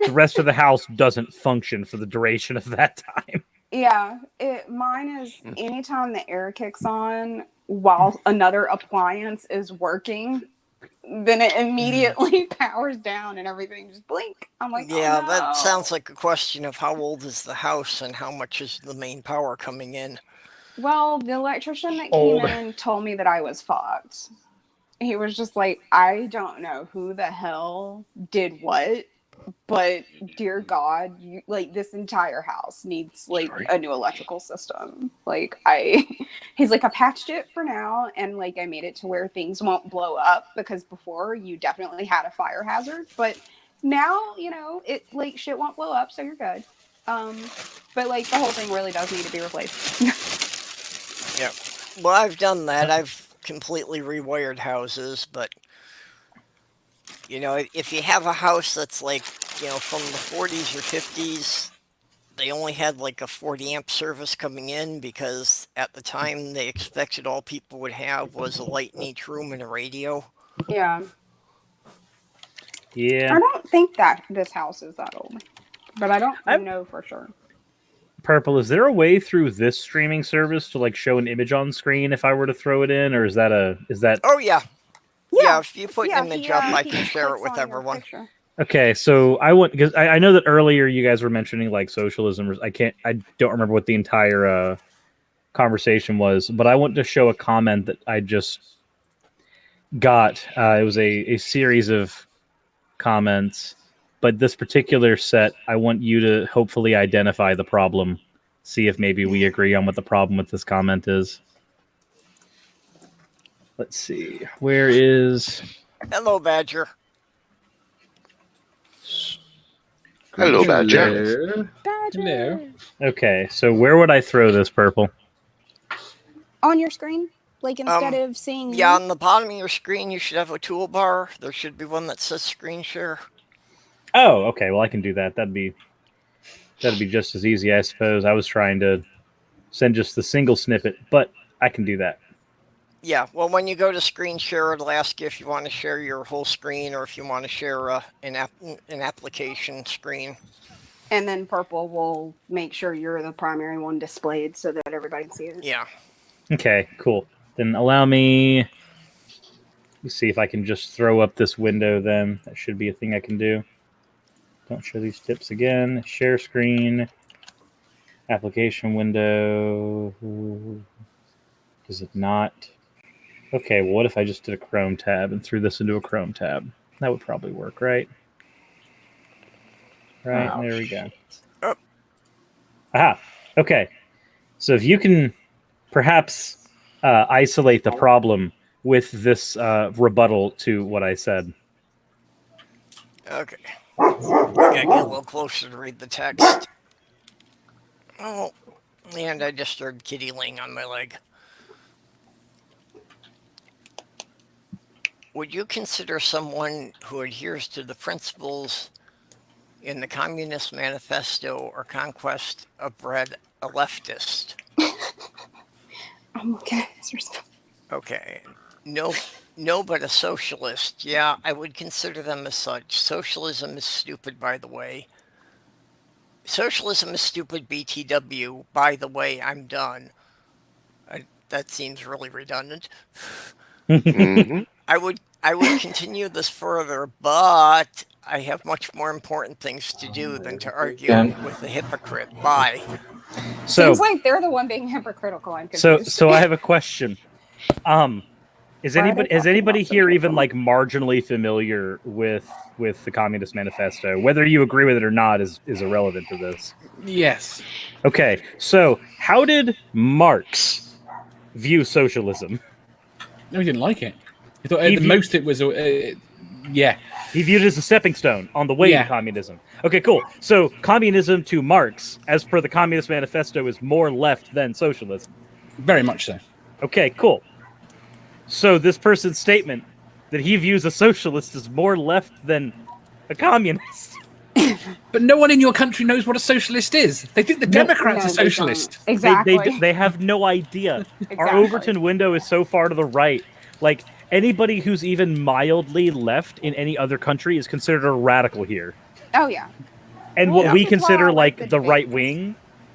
the rest of the house doesn't function for the duration of that time. Yeah, mine is anytime the air kicks on while another appliance is working, then it immediately powers down and everything just blink. I'm like, Yeah, oh, no. that sounds like a question of how old is the house and how much is the main power coming in. Well, the electrician that Old. came in told me that I was fucked. He was just like, I don't know who the hell did what, but dear God, like this entire house needs like a new electrical system. Like he's like, I patched it for now, and like I made it to where things won't blow up, because before you definitely had a fire hazard, but now it like shit won't blow up, so you're good. But like the whole thing really does need to be replaced. Yeah. Well, I've done that. I've completely rewired houses, but if you have a house that's like, from the 40s or 50s, they only had like a 40 amp service coming in, because at the time they expected all people would have was a light in each room and a radio. Yeah. Yeah. I don't think that this house is that old, but I don't know for sure. Purple, is there a way through this streaming service to like show an image on screen if I were to throw it in, or is that Oh yeah. Yeah, if you put Yeah, an image he, up, I he can share it clicks with on your everyone. picture. Okay, so I want, because I know that earlier you guys were mentioning like socialism. I don't remember what the entire conversation was, but I want to show a comment that I just got. It was a series of comments, but this particular set, I want you to hopefully identify the problem. See if maybe we agree on what the problem with this comment is. Let's see. Where is... Hello, Badger. Hello, Badger. Hello. Hello. Okay, so where would I throw this, Purple? On your screen, like instead of seeing. Yeah, on the bottom of your screen, you should have a toolbar. There should be one that says screen share. Oh, okay. Well, I can do that. That'd be just as easy, I suppose. I was trying to send just the single snippet, but I can do that. Yeah, well, when you go to screen share, it'll ask you if you want to share your whole screen or if you want to share an application screen. And then Purple will make sure you're the primary one displayed so that everybody can see it. Yeah. Okay, cool. Then allow me... Let's see if I can just throw up this window then. That should be a thing I can do. Don't show these tips again. Share screen. Application window. Is it not? Okay, well, what if I just did a Chrome tab and threw this into a Chrome tab? That would probably work, right? Right, Oh, there we go. Oh. Aha, okay. So if you can perhaps isolate the problem with this rebuttal to what I said. Okay. I gotta get a little closer to read the text. Oh, and I just heard Kitty laying on my leg. Would you consider someone who adheres to the principles in the Communist Manifesto or Conquest of Bread a leftist? I'm looking at his response. Okay. No, no, but a socialist. Yeah, I would consider them as such. Socialism is stupid, by the way. Socialism is stupid, BTW. By the way, I'm done. That seems really redundant. Hmm. I would continue this further, but I have much more important things to do than to argue with the hypocrite. Bye. So, Seems like they're the one being hypocritical. I'm so, confused. so I have a question. Is Why are they anybody talking about here even socialism? like marginally familiar with the Communist Manifesto? Whether you agree with it or not is irrelevant to this. Yes. Okay, so how did Marx view socialism? No, he didn't like it. He thought He at the viewed- most it was yeah. He viewed it as a stepping stone on the way Yeah. to communism. Okay, cool. So communism to Marx, as per the Communist Manifesto, is more left than socialism. Very much so. Okay, cool. So this person's statement that he views a socialist as more left than a communist. But no one in your country knows what a socialist is. They think the Democrats are No, they don't. socialist. Exactly. They have no idea. Our Exactly. Overton window is so far to the right. Like, anybody who's even mildly left in any other country is considered a radical here. Oh yeah. And Well, what we this is why I consider like like the the right debates. wing,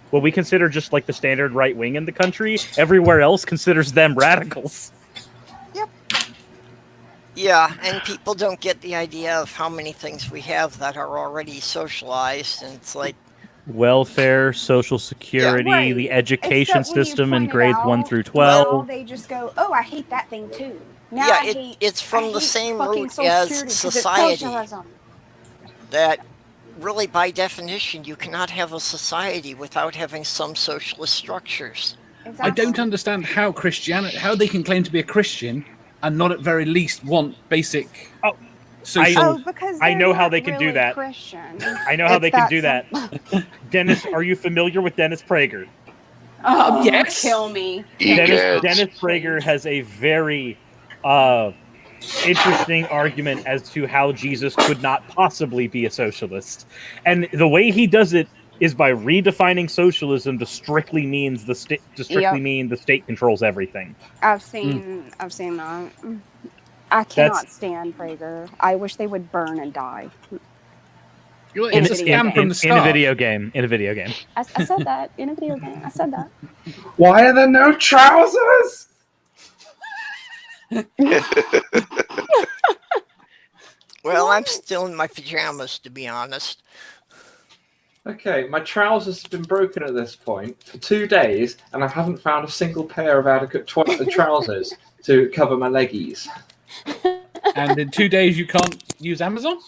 what we consider just like the standard right wing in the country, everywhere else considers them radicals. Yeah, and people don't get the idea of how many things we have that are already socialized, and it's like, Welfare, social security, Right. the education Except when you system in point it grades 1 out, through 12. Well, they just go, "Oh, I hate that thing too." Now yeah, I hate. it's I from the hate same fucking root Social as Security 'cause it's society. socialism. That really, by definition, you cannot have a society without having some socialist structures. Exactly. I don't understand how how they can claim to be a Christian and not at very least want basic Oh, social. Oh, because I they're know how not they can do really that. Christian. I know how It's they can that do that. simple. Dennis, are you familiar with Dennis Prager? Oh, Yes. kill me. Egads. Dennis Prager has a very interesting argument as to how Jesus could not possibly be a socialist. And the way he does it is by redefining socialism to strictly means the state mean the state controls everything. I've seen that. I cannot stand Prager. I wish they would burn and die. It's a video scam game. from the In a start. video game. In a video game. I said that in a video game. I said that. Why are there no trousers? Well, I'm still in my pajamas, to be honest. Okay, my trousers have been broken at this point for 2 days, and I haven't found a single pair of adequate trousers to cover my leggies. And in 2 days you can't use Amazon?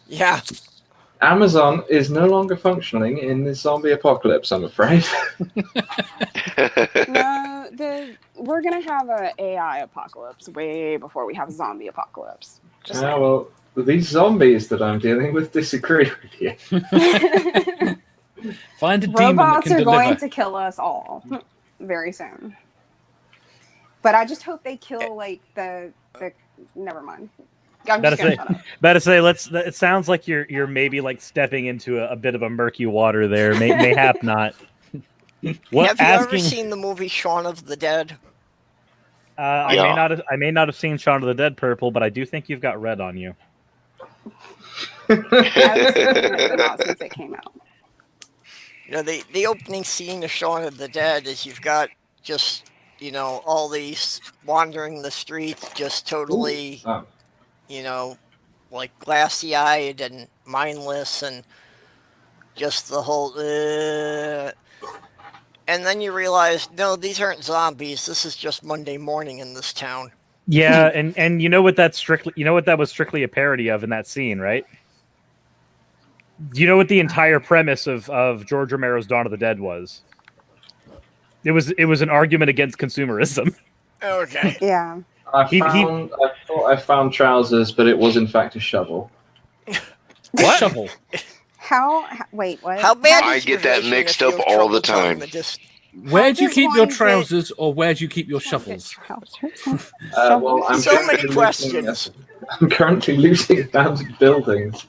Yeah, Amazon is no longer functioning in this zombie apocalypse, I'm afraid. No, we're gonna have an AI apocalypse way before we have a zombie apocalypse. Just Ah, well, these zombies that I'm dealing with disagree with you. Find a demon that robots can are deliver. going to kill us all very soon. But I just hope they kill like the. Never mind. I'm just gonna shut up. Better say, it sounds like you're maybe like stepping into a bit of a murky water there. Mayhap not. What have you asking? ever seen the movie Shaun of the Dead? I Yeah. may not have seen Shaun of the Dead Purple, but I do think you've got red on you. I've seen it, but not since it came out. You know, the opening scene of Shaun of the Dead is you've got just, you know, all these wandering the streets, just totally, Oh. you know, like glassy-eyed and mindless, and just the whole. And then you realize, no, these aren't zombies. This is just Monday morning in this town. Yeah, and you know what that was strictly a parody of in that scene, right? You know what the entire premise of George Romero's Dawn of the Dead was? It was an argument against consumerism. Okay. Yeah. I He- thought I found trousers, but it was in fact a shovel. What? Shovel. Wait, what? How bad I is your get that vision mixed if you up have all the trouble telling time. Where do you does keep your one get- trousers, or where do you keep your shuffles? Trousers. Well, I'm So many currently questions. I'm currently looting abandoned buildings,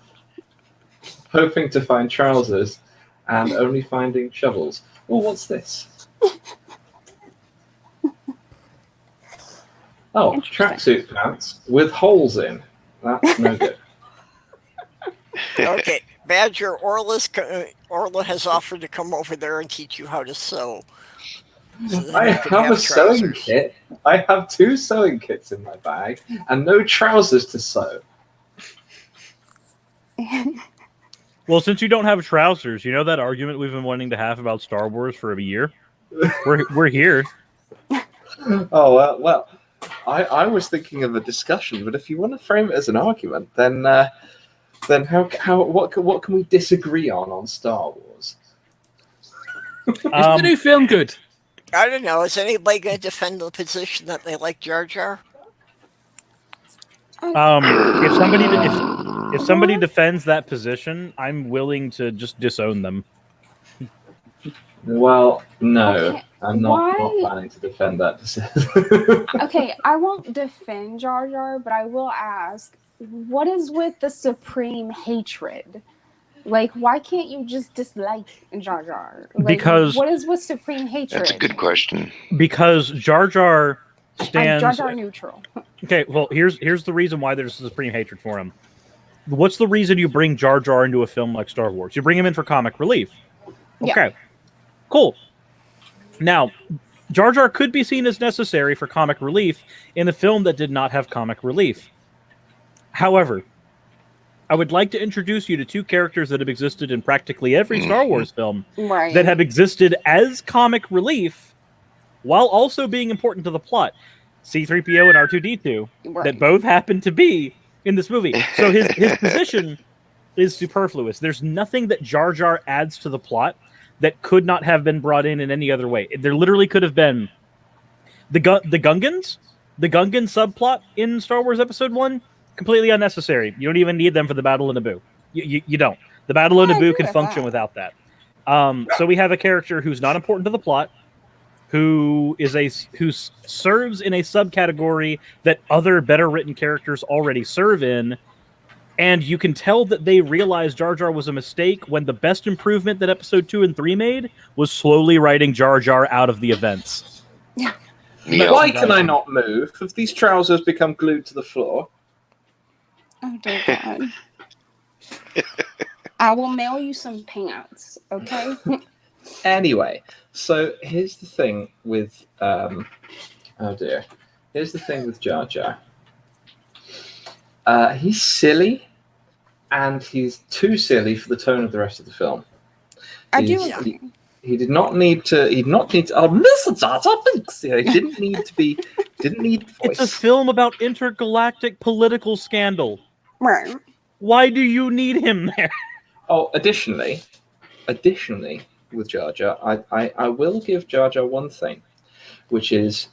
hoping to find trousers, and only finding shovels. Oh, what's this? Oh, Interesting. tracksuit pants with holes in. That's no good. Okay, Badger, Orla has offered to come over there and teach you how to sew. So then I you could have a sewing trousers. kit. I have 2 sewing kits in my bag and no trousers to sew. Well, since you don't have trousers, you know that argument we've been wanting to have about Star Wars for a year? We're here. Oh, well, I was thinking of a discussion, but if you want to frame it as an argument, then what can we disagree on Star Wars? Is the new film good? I don't know. Is anybody going to defend the position that they like Jar Jar? If somebody What? defends that position, I'm willing to just disown them. Well, no, Okay, I'm not why- planning to defend that decision. Okay, I won't defend Jar Jar, but I will ask, what is with the supreme hatred? Like, why can't you just dislike Jar Jar? Like, Because- what is with supreme hatred? That's a good question. Because Jar Jar I'm stands. Jar Jar neutral. Okay, well, here's the reason why there's supreme hatred for him. What's the reason you bring Jar Jar into a film like Star Wars? You bring him in for comic relief. Yeah. Okay, cool. Now, Jar Jar could be seen as necessary for comic relief in a film that did not have comic relief. However, I would like to introduce you to 2 characters that have existed in practically every Star Wars film Right. that have existed as comic relief while also being important to the plot. C-3PO and R2-D2 Right. that both happen to be in this movie. So his position is superfluous. There's nothing that Jar Jar adds to the plot that could not have been brought in any other way. There literally could have been the Gungans subplot in Star Wars Episode 1, completely unnecessary. You don't even need them for the Battle of Naboo. You don't. The Battle of I Naboo agree can with function that. without that. So we have a character who's not important to the plot, who serves in a subcategory that other better written characters already serve in, and you can tell that they realized Jar Jar was a mistake when the best improvement that Episode 2 and 3 made was slowly writing Jar Jar out of the events. Yeah. Why can I not move? Have these trousers become glued to the floor? Oh dear God. I will mail you some pants, okay? Anyway, so here's the thing with oh dear. Here's the thing with Jar Jar. He's silly, and he's too silly for the tone of the rest of the film. I do He's- agree. He did not need to. He did not need to. Oh, Mr. Jar Jar Binks. He didn't need to be. Didn't need voice. It's a film about intergalactic political scandal. Right. Why do you need him there? Oh, additionally, with Jar Jar, I will give Jar Jar one thing, which is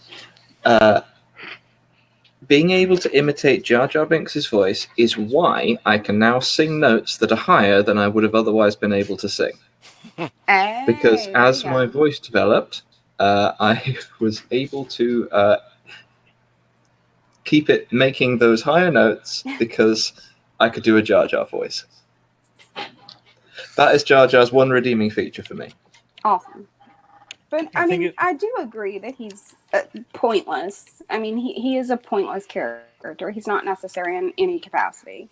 being able to imitate Jar Jar Binks' voice is why I can now sing notes that are higher than I would have otherwise been able to sing. Because Hey, as there my you go. voice developed, I was able to keep it making those higher notes because I could do a Jar Jar voice. That is Jar Jar's one redeeming feature for me. Awesome. But I I think mean, I do agree that he's pointless. I mean, he is a pointless character. He's not necessary in any capacity.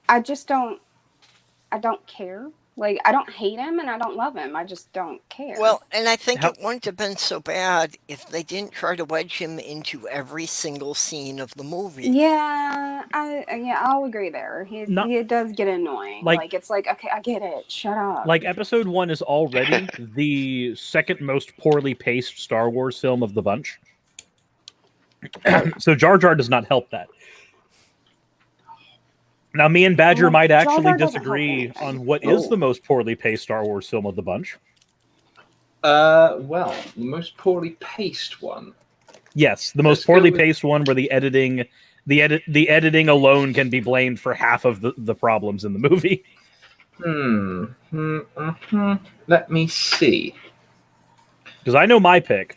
I just don't. I don't care. Like, I don't hate him and I don't love him. I just don't care. Well, and I think How- it wouldn't have been so bad if they didn't try to wedge him into every single scene of the movie. yeah, I'll agree there. He does get annoying. Like, it's like, okay, I get it. Shut up. Like, Episode 1 is already the second most poorly paced Star Wars film of the bunch. So Jar Jar does not help that. Now, me and Badger Well, might Jar actually Jar doesn't help disagree anything. on what is the most poorly paced Star Wars film of the bunch. Well, the most poorly paced one. Yes, the most Let's go poorly with- paced one where the editing alone can be blamed for half of the problems in the movie. Let me see. Because I know my pick.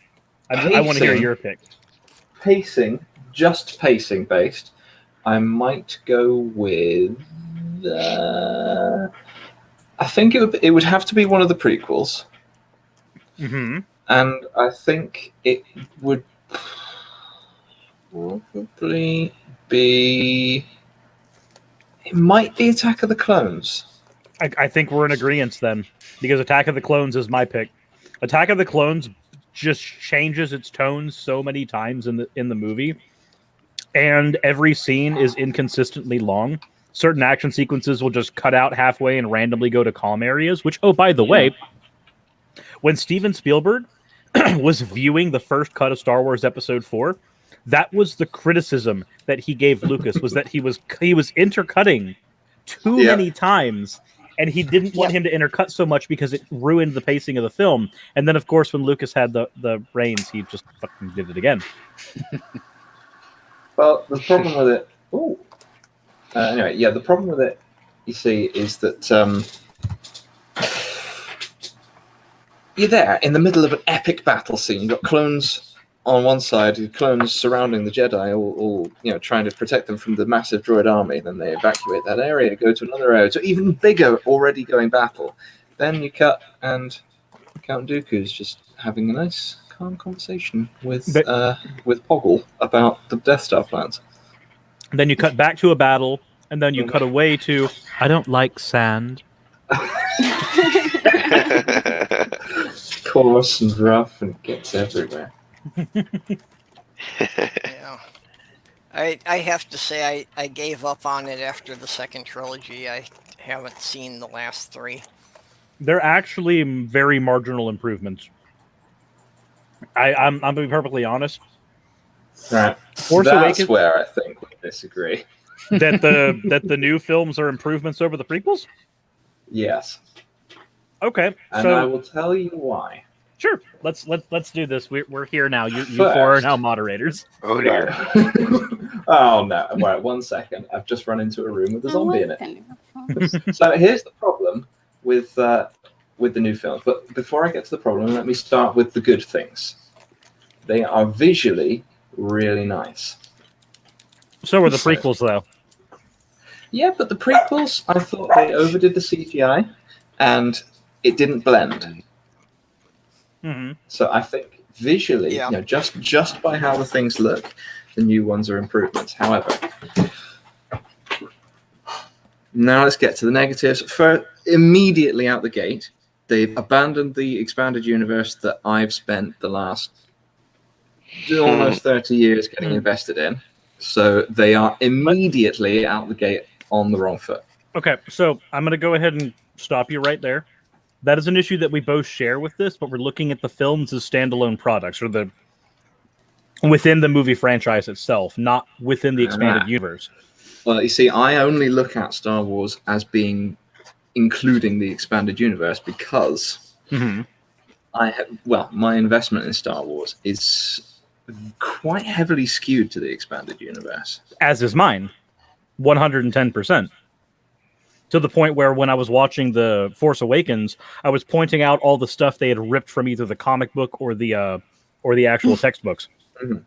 I want to hear Pacing. your pick. Pacing, just pacing based, I might go with. I think it would have to be one of the prequels, Mm-hmm. and I think it would probably be. It might be Attack of the Clones. I think we're in agreement then, because Attack of the Clones is my pick. Attack of the Clones just changes its tone so many times in the movie, and every scene is inconsistently long. Certain action sequences will just cut out halfway and randomly go to calm areas. Which, oh, by the way, when Steven Spielberg was viewing the first cut of Star Wars Episode 4, that was the criticism that he gave Lucas, was that he was intercutting too many times, and he didn't want him to intercut so much because it ruined the pacing of the film. And then, of course, when Lucas had the reins, he just fucking did it again. Well, the problem with it. Anyway, the problem with it, you see, is that you're there in the middle of an epic battle scene. You've got clones on one side, clones surrounding the Jedi, all trying to protect them from the massive droid army. Then they evacuate that area, go to another area, to even bigger, already going battle. Then you cut, and Count Dooku's just having a nice, calm conversation with Poggle about the Death Star plans. Then you cut back to a battle, and then you cut away to, I don't like sand. Coarse and rough, and it gets everywhere. Yeah. I have to say I gave up on it after the second trilogy. I haven't seen the last three. They're actually very marginal improvements. I'm being perfectly honest. Right. Force That's Awakens, where I think we disagree. that the new films are improvements over the prequels? Yes. Okay. And so I will tell you why. Sure. Let's do this. We're here now. You First. four are now moderators. Oh dear. Oh no! Right, 1 second. I've just run into a room with a zombie in it. So here's the problem with the new film. But before I get to the problem, let me start with the good things. They are visually really nice. So are the prequels, though. Yeah, but the prequels, I thought they overdid the CGI, and it didn't blend. Mm-hmm. So I think visually, just by how the things look, the new ones are improvements. However, now let's get to the negatives. For immediately out the gate, they've abandoned the expanded universe that I've spent the last almost 30 years getting invested in. So they are immediately out the gate on the wrong foot. Okay, so I'm going to go ahead and stop you right there. That is an issue that we both share with this, but we're looking at the films as standalone products, or within the movie franchise itself, not within the expanded universe. Well, you see, I only look at Star Wars as being including the expanded universe because my investment in Star Wars is quite heavily skewed to the expanded universe. As is mine, 110%. To the point where when I was watching The Force Awakens, I was pointing out all the stuff they had ripped from either the comic book or the actual textbooks. Mm-hmm.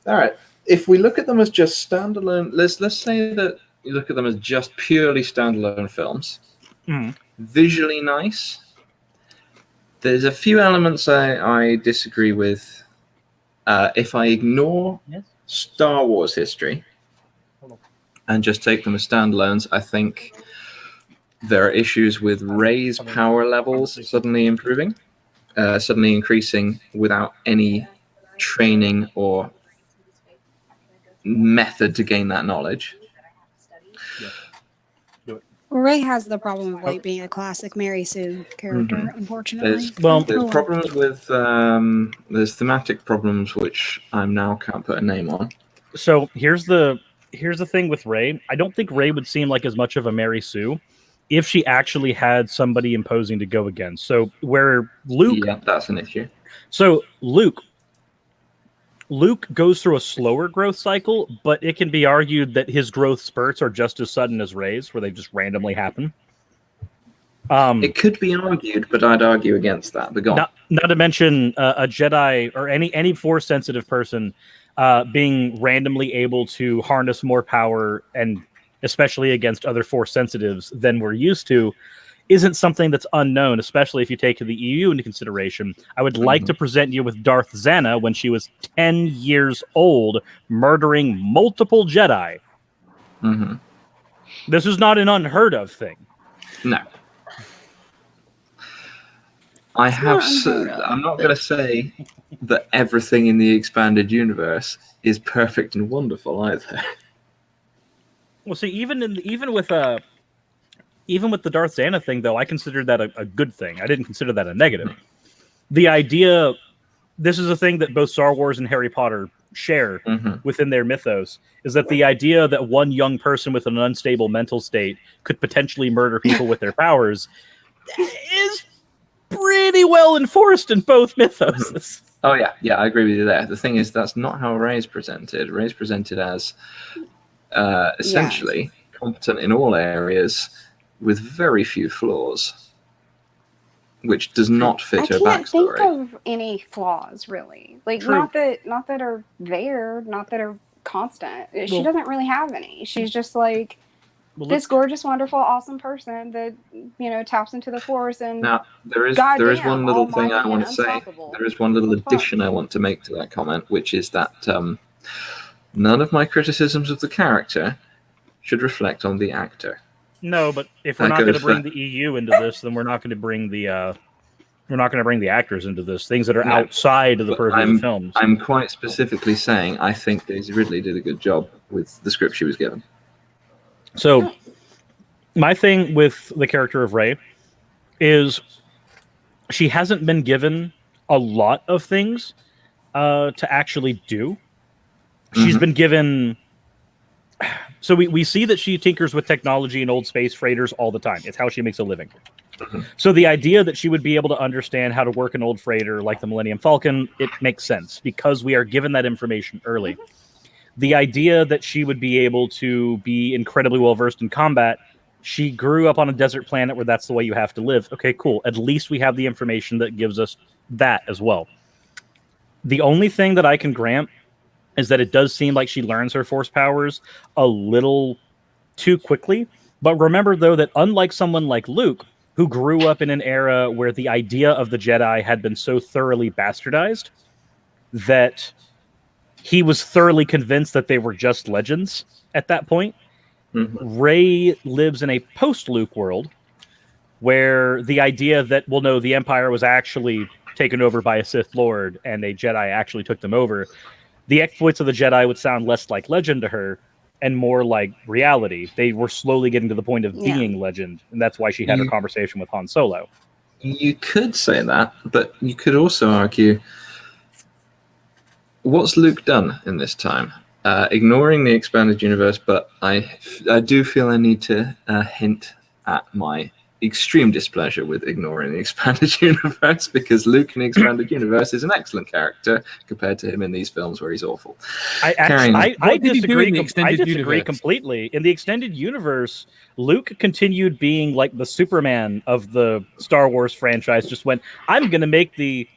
All right. If we look at them as just standalone, let's say that you look at them as just purely standalone films. Visually nice. There's a few elements I disagree with. If I ignore Star Wars history and just take them as standalones, I think there are issues with Rey's power levels suddenly increasing without any training or method to gain that knowledge. Rey has the problem of like being a classic Mary Sue character, unfortunately. There's problems with there's thematic problems which I now can't put a name on. So here's the thing with Rey. I don't think Rey would seem like as much of a Mary Sue if she actually had somebody imposing to go against. So where Luke, that's an issue. So Luke goes through a slower growth cycle, but it can be argued that his growth spurts are just as sudden as Rey's, where they just randomly happen. It could be argued, but I'd argue against that. But go on. Not to mention a Jedi or any Force sensitive person being randomly able to harness more power, and especially against other Force sensitives than we're used to, isn't something that's unknown, especially if you take the EU into consideration. I would like to present you with Darth Zana when she was 10 years old, murdering multiple Jedi. Mm-hmm. This is not an unheard of thing. No. I'm not going to say that everything in the expanded universe is perfect and wonderful either. Well, see, even with the Darth Zana thing, though, I considered that a good thing. I didn't consider that a negative. The idea, this is a thing that both Star Wars and Harry Potter share within their mythos, is that the idea that one young person with an unstable mental state could potentially murder people with their powers is pretty well enforced in both mythos. Oh, yeah, I agree with you there. The thing is, that's not how Rey's presented. Rey's presented as essentially competent in all areas with very few flaws, which does not fit her I can't backstory. think of any flaws, really. Like, True. not that are there, not that are constant. She doesn't really have any. She's just like this gorgeous, wonderful, awesome person that, you know, taps into the Force. And now there is one little thing I want to say. There is one little addition I want to make to that comment, which is that none of my criticisms of the character should reflect on the actor. No, but if we're not going to bring the EU into this, then we're not going to bring the actors into this. Things that are outside of the purview of the films. I'm quite specifically saying I think Daisy Ridley did a good job with the script she was given. So, my thing with the character of Rey is she hasn't been given a lot of things to actually do. She's been given... So we see that she tinkers with technology and old space freighters all the time. It's how she makes a living. So the idea that she would be able to understand how to work an old freighter like the Millennium Falcon, it makes sense because we are given that information early. The idea that she would be able to be incredibly well-versed in combat, she grew up on a desert planet where that's the way you have to live. Okay, cool. At least we have the information that gives us that as well. The only thing that I can grant is that it does seem like she learns her Force powers a little too quickly. But remember, though, that unlike someone like Luke, who grew up in an era where the idea of the Jedi had been so thoroughly bastardized that he was thoroughly convinced that they were just legends at that point, Rey lives in a post-Luke world where the idea that, well, no, the Empire was actually taken over by a Sith Lord and a Jedi actually took them over. The exploits of the Jedi would sound less like legend to her and more like reality. They were slowly getting to the point of being legend, and that's why she had her conversation with Han Solo. You could say that, but you could also argue, what's Luke done in this time? Ignoring the expanded universe, but I do feel I need to hint at my extreme displeasure with ignoring the expanded universe, because Luke in the expanded universe is an excellent character compared to him in these films where he's awful. I disagree completely. In the extended universe, Luke continued being like the Superman of the Star Wars franchise. Just went, I'm going to make the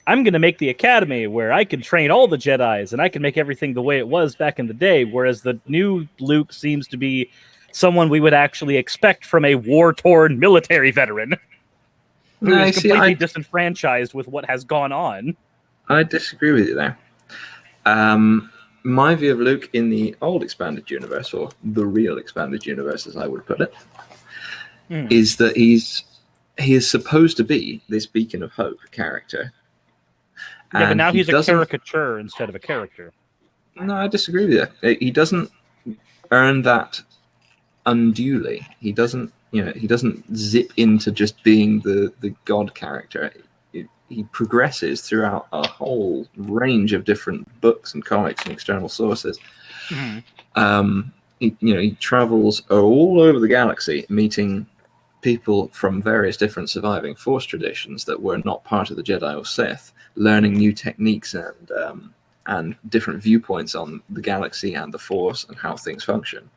academy where I can train all the Jedis and I can make everything the way it was back in the day. Whereas the new Luke seems to be someone we would actually expect from a war-torn military veteran who is completely disenfranchised with what has gone on. I disagree with you there. My view of Luke in the old expanded universe, or the real expanded universe as I would put it, is that he is supposed to be this beacon of hope character. Yeah, but now he's a caricature instead of a character. No, I disagree with you. He doesn't earn that unduly. He doesn't zip into just being the god character. He progresses throughout a whole range of different books and comics and external sources. He travels all over the galaxy, meeting people from various different surviving Force traditions that were not part of the Jedi or Sith, learning new techniques and different viewpoints on the galaxy and the Force and how things function.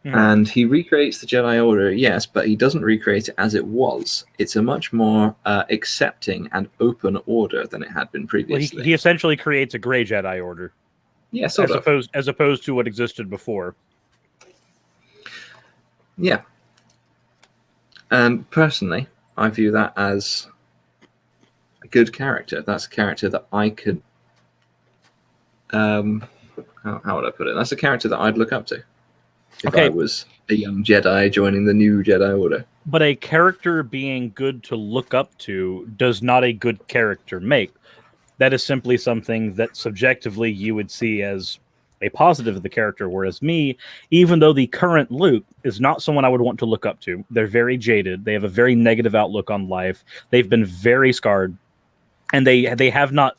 And he recreates the Jedi Order, yes, but he doesn't recreate it as it was. It's a much more accepting and open order than it had been Well, previously. he essentially creates a gray Jedi Order, Yeah, sort of. as opposed to what existed before. Yeah. And personally, I view that as a good character. That's a character that I could... how would I put it? That's a character that I'd look up to if Okay. I was a young Jedi joining the new Jedi Order. But a character being good to look up to does not a good character make. That is simply something that subjectively you would see as a positive of the character, whereas me, even though the current Luke is not someone I would want to look up to, they're very jaded, they have a very negative outlook on life, they've been very scarred, and they have not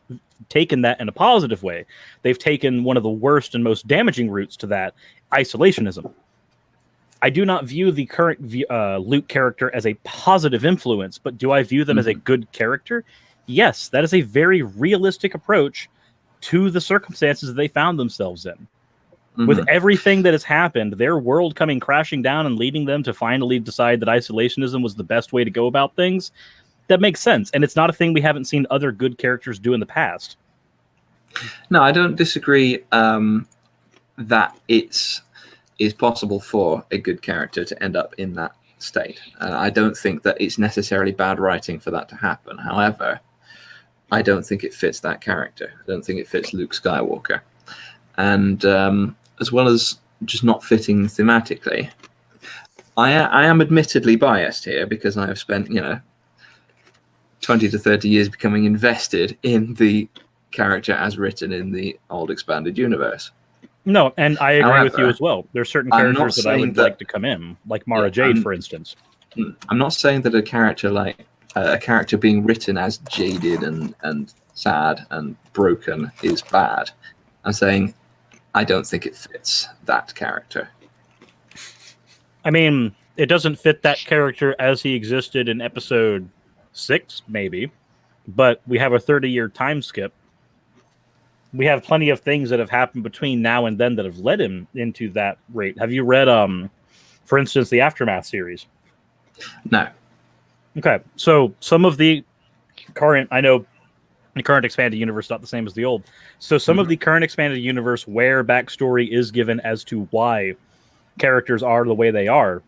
taken that in a positive way. They've taken one of the worst and most damaging routes to that, isolationism. I do not view the current Luke character as a positive influence, but do I view them as a good character? Yes, that is a very realistic approach to the circumstances that they found themselves in. With everything that has happened, their world coming crashing down and leading them to finally decide that isolationism was the best way to go about things, that makes sense. And it's not a thing we haven't seen other good characters do in the past. No, I don't disagree that it's possible for a good character to end up in that state. I don't think that it's necessarily bad writing for that to happen. However, I don't think it fits that character. I don't think it fits Luke Skywalker. And as well as just not fitting thematically, I am admittedly biased here because I have spent, 20 to 30 years becoming invested in the character as written in the old expanded universe. No, and I agree with you However, as well. There's certain I'm not characters that I saying would that- like to come in, like Mara Jade, for instance. I'm not saying that a character like a character being written as jaded and sad and broken is bad. I'm saying I don't think it fits that character. I mean, it doesn't fit that character as he existed in episode 6, maybe, but we have a 30-year time skip. We have plenty of things that have happened between now and then that have led him into that rate. Have you read, for instance, the Aftermath series? No. Okay, so some of the current, I know the current expanded universe is not the same as the old. So some of the current expanded universe where backstory is given as to why characters are the way they are,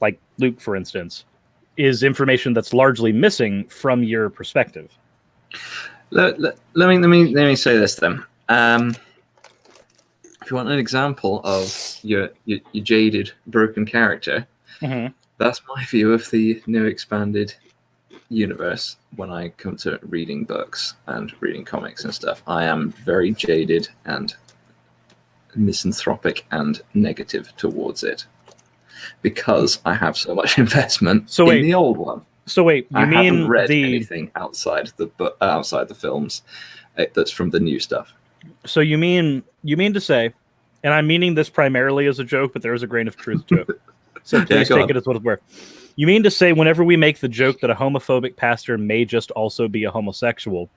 like Luke, for instance, is information that's largely missing from your perspective. Let me say this then. If you want an example of your jaded, broken character, that's my view of the new expanded universe. When I come to reading books and reading comics and stuff, I am very jaded and misanthropic and negative towards it because I have so much investment in the old one. So wait, you mean haven't read anything outside the films that's from the new stuff? So you mean to say, and I'm meaning this primarily as a joke, but there is a grain of truth to it. So please take it as what it's worth. You mean to say whenever we make the joke that a homophobic pastor may just also be a homosexual,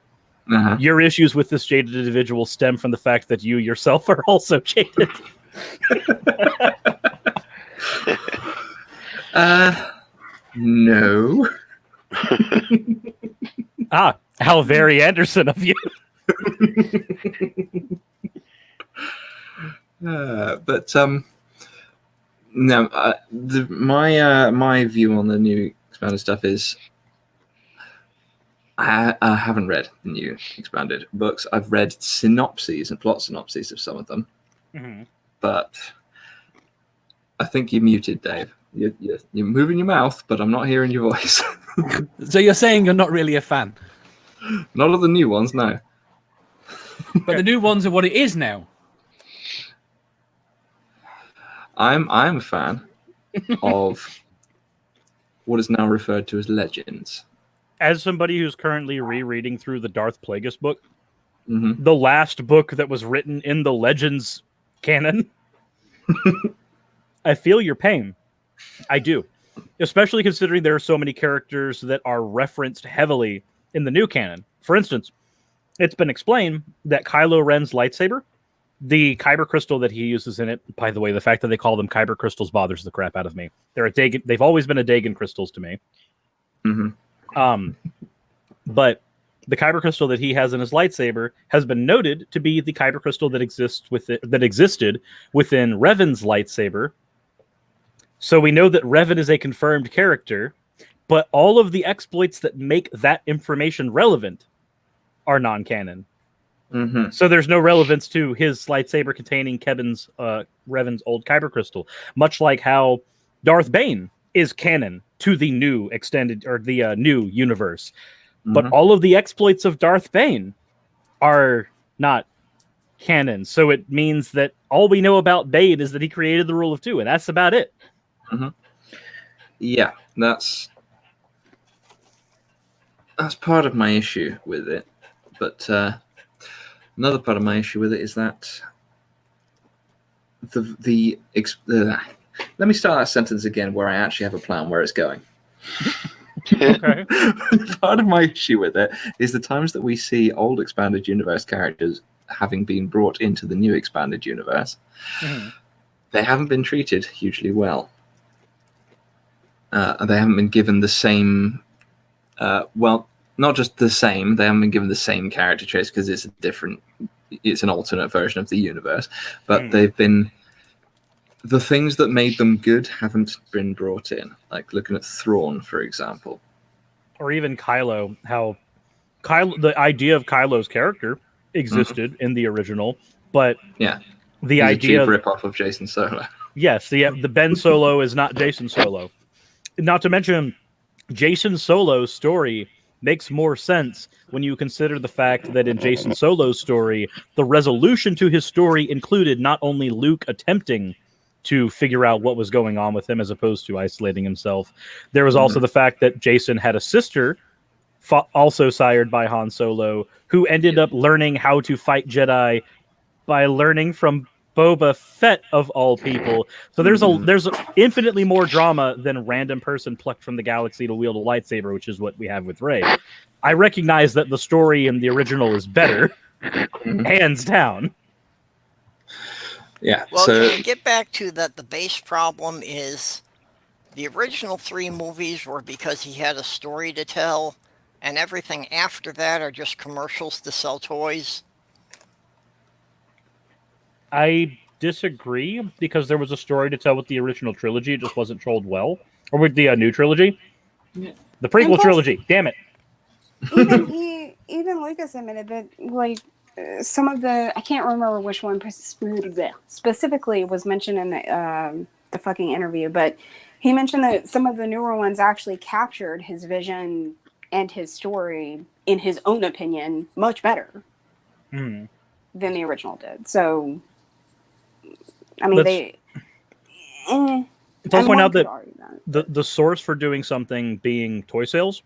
your issues with this jaded individual stem from the fact that you yourself are also jaded? No. How very Anderson of you. No. My view on the new expanded stuff is I haven't read the new expanded books. I've read synopses and plot synopses of some of them, but I think you're muted, Dave. You're moving your mouth, but I'm not hearing your voice. So you're saying you're not really a fan? Not of the new ones, no. But the new ones are what it is now. I'm a fan of what is now referred to as legends. As somebody who's currently rereading through the Darth Plagueis book, the last book that was written in the Legends canon, I feel your pain. I do. Especially considering there are so many characters that are referenced heavily in the new canon. For instance, it's been explained that Kylo Ren's lightsaber the kyber crystal that he uses in it, by the way, the fact that they call them kyber crystals bothers the crap out of me. They've always been Dagon crystals to me. Mm-hmm. But the kyber crystal that he has in his lightsaber has been noted to be the kyber crystal that existed within Revan's lightsaber. So we know that Revan is a confirmed character, but all of the exploits that make that information relevant are non-canon. Mm-hmm. So there's no relevance to his lightsaber containing Revan's old kyber crystal, much like how Darth Bane is canon to the new new universe. But all of the exploits of Darth Bane are not canon. So it means that all we know about Bane is that he created the rule of two, and that's about it. Mm-hmm. Yeah, that's part of my issue with it. But another part of my issue with it is that let me start that sentence again where I actually have a plan where it's going. Okay. Part of my issue with it is the times that we see old expanded universe characters having been brought into the new expanded universe, they haven't been treated hugely well. They haven't been given the same, not just the same, they haven't been given the same character traits because it's an alternate version of the universe, but they've been, the things that made them good haven't been brought in. Like looking at Thrawn, for example. Or even Kylo, the idea of Kylo's character existed in the original, but yeah, the idea rip off of Jason Solo. Yes, the Ben Solo is not Jason Solo. Not to mention, Jason Solo's story makes more sense when you consider the fact that in Jason Solo's story, the resolution to his story included not only Luke attempting to figure out what was going on with him as opposed to isolating himself. There was also the fact that Jason had a sister, also sired by Han Solo, who ended up learning how to fight Jedi by learning from Boba Fett of all people. So there's infinitely more drama than random person plucked from the galaxy to wield a lightsaber, which is what we have with Rey. I recognize that the story in the original is better, hands down. Yeah. Well, so can we get back to that? The base problem is the original 3 movies were because he had a story to tell, and everything after that are just commercials to sell toys. I disagree, because there was a story to tell with the original trilogy. It just wasn't told well. Or with the new trilogy. The prequel trilogy. Damn it. Even Lucas admitted that, like, some of the, I can't remember which one specifically was mentioned in the fucking interview, but he mentioned that some of the newer ones actually captured his vision and his story, in his own opinion, much better than the original did. So, I mean, I'll point out that the source for doing something being toy sales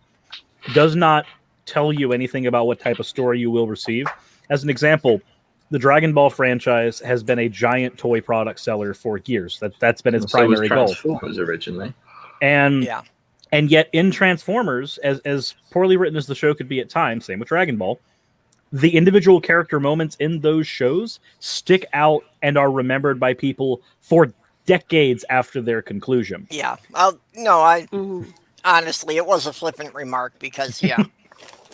does not tell you anything about what type of story you will receive. As an example, the Dragon Ball franchise has been a giant toy product seller for years. That's been its primary goal. Transformers originally. And yet in Transformers, as poorly written as the show could be at times, same with Dragon Ball, the individual character moments in those shows stick out and are remembered by people for decades after their conclusion. Yeah. Honestly, it was a flippant remark because,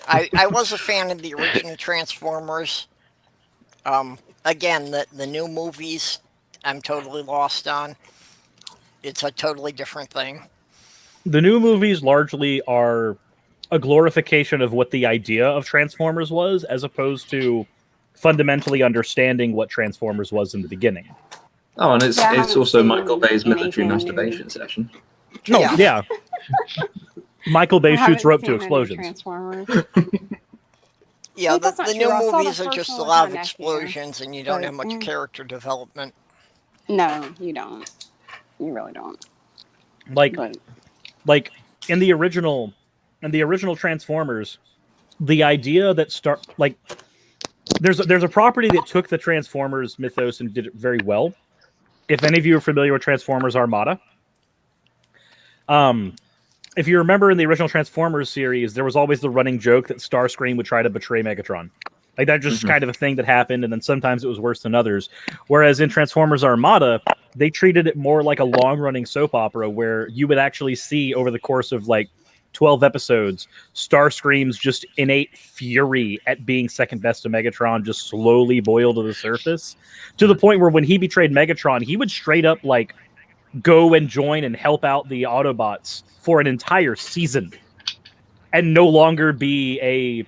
I was a fan of the original Transformers. Again, the new movies, I'm totally lost on. It's a totally different thing. The new movies largely are a glorification of what the idea of Transformers was, as opposed to fundamentally understanding what Transformers was in the beginning. Oh, and it's also Michael Bay's military masturbation session. No, yeah. Michael Bay shoots rope to explosions. Yeah, the new movies are just a lot of explosions, and you don't have much character development. No, you don't. You really don't. Like in the original Transformers, the idea that there's a property that took the Transformers mythos and did it very well. If any of you are familiar with Transformers Armada, if you remember in the original Transformers series, there was always the running joke that Starscream would try to betray Megatron. Like that just kind of a thing that happened, and then sometimes it was worse than others. Whereas in Transformers Armada, they treated it more like a long-running soap opera where you would actually see over the course of like 12 episodes, Starscream's just innate fury at being second best to Megatron just slowly boil to the surface, to the point where when he betrayed Megatron, he would straight up like go and join and help out the Autobots for an entire season and no longer be a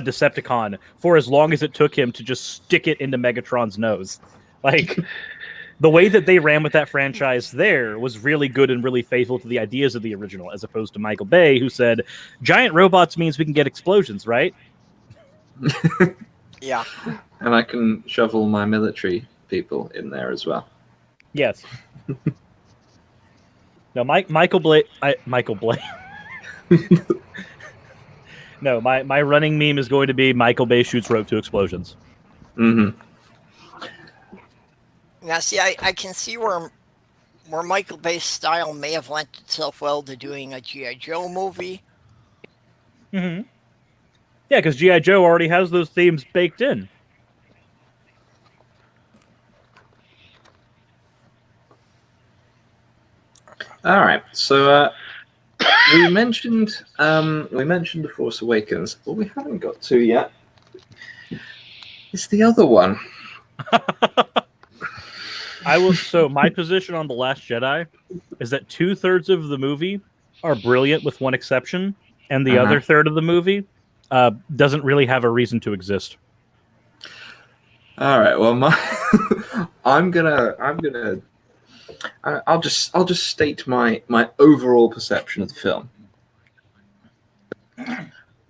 Decepticon for as long as it took him to just stick it into Megatron's nose. Like, the way that they ran with that franchise there was really good and really faithful to the ideas of the original, as opposed to Michael Bay, who said, giant robots means we can get explosions, right? Yeah. And I can shovel my military people in there as well. Yes. No, Michael Blay. No, my running meme is going to be Michael Bay shoots rope to explosions. Mm-hmm. Now, see, I can see where Michael Bay's style may have lent itself well to doing a G.I. Joe movie. Mm-hmm. Yeah, because G.I. Joe already has those themes baked in. All right, so we mentioned The Force Awakens. What we haven't got to yet is the other one. So my position on The Last Jedi is that 2/3 of the movie are brilliant with one exception, and the other third of the movie doesn't really have a reason to exist. All right, well, I'll just state my overall perception of the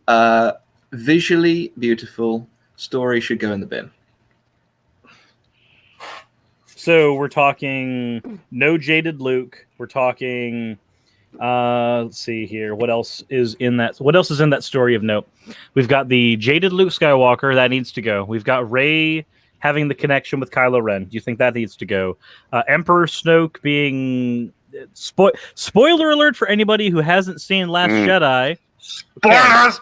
film. Visually beautiful, story should go in the bin. So we're talking no jaded Luke. We're talking. Let's see here. What else is in that? What else is in that story of note? We've got the jaded Luke Skywalker that needs to go. We've got Rey having the connection with Kylo Ren. Do you think that needs to go? Emperor Snoke being spoiler alert for anybody who hasn't seen Last Jedi. Spoilers!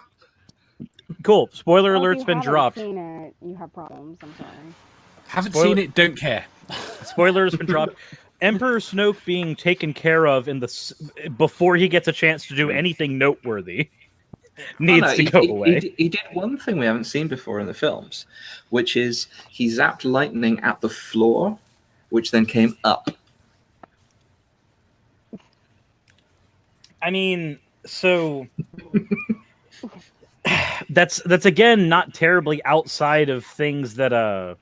Cool. Spoiler Well, if alert's you been haven't dropped. seen it, you have problems. I'm sorry. Haven't seen it, don't care. Spoiler has been dropped. Emperor Snoke being taken care of before he gets a chance to do anything noteworthy needs to go away. He did one thing we haven't seen before in the films, which is he zapped lightning at the floor, which then came up. I mean, so that's again not terribly outside of things that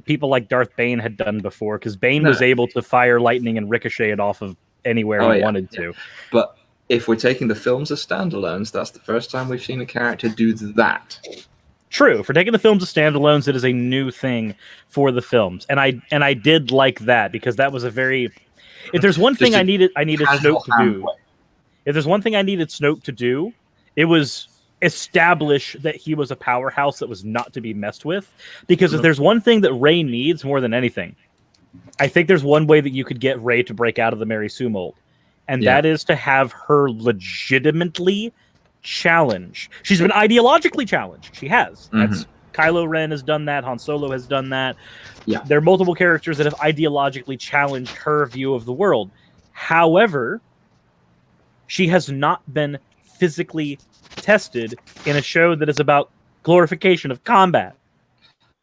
people like Darth Bane had done before, because Bane was able to fire lightning and ricochet it off of anywhere he wanted to. But if we're taking the films as standalones, that's the first time we've seen a character do that. True. For taking the films as standalones, it is a new thing for the films, and I did like that, because that was a very. If there's one thing I needed Snoke to do. If there's one thing I needed Snoke to do, it was establish that he was a powerhouse that was not to be messed with. Because if there's one thing that Rey needs more than anything, I think there's one way that you could get Rey to break out of the Mary Sue mold. And that is to have her legitimately challenge. She's been ideologically challenged. She has. That's Kylo Ren has done that. Han Solo has done that. Yeah. There are multiple characters that have ideologically challenged her view of the world. However, she has not been physically tested in a show that is about glorification of combat.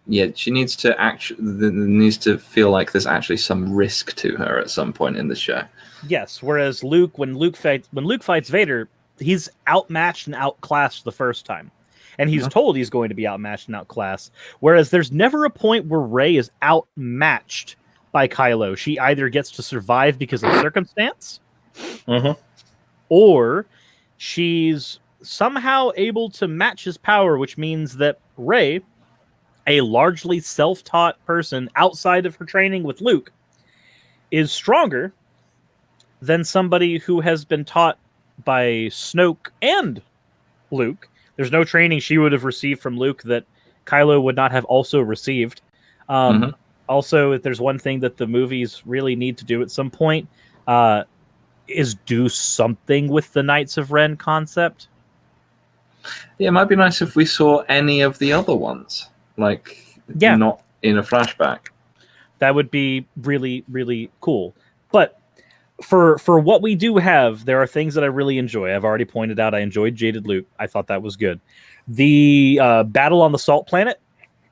Yeah, she needs to feel like there's actually some risk to her at some point in the show. Yes, whereas Luke, when Luke fights Vader, he's outmatched and outclassed the first time. And he's told he's going to be outmatched and outclassed. Whereas there's never a point where Rey is outmatched by Kylo. She either gets to survive because of circumstance, or she's somehow able to match his power, which means that Rey, a largely self-taught person outside of her training with Luke, is stronger than somebody who has been taught by Snoke and Luke. There's no training she would have received from Luke that Kylo would not have also received. Also, if there's one thing that the movies really need to do at some point, is do something with the Knights of Ren concept. Yeah, it might be nice if we saw any of the other ones, like Yeah. not in a flashback. That would be really, really cool. But for what we do have, there are things that I really enjoy. I've already pointed out I enjoyed Jaded Luke. I thought that was good. The battle on the Salt Planet,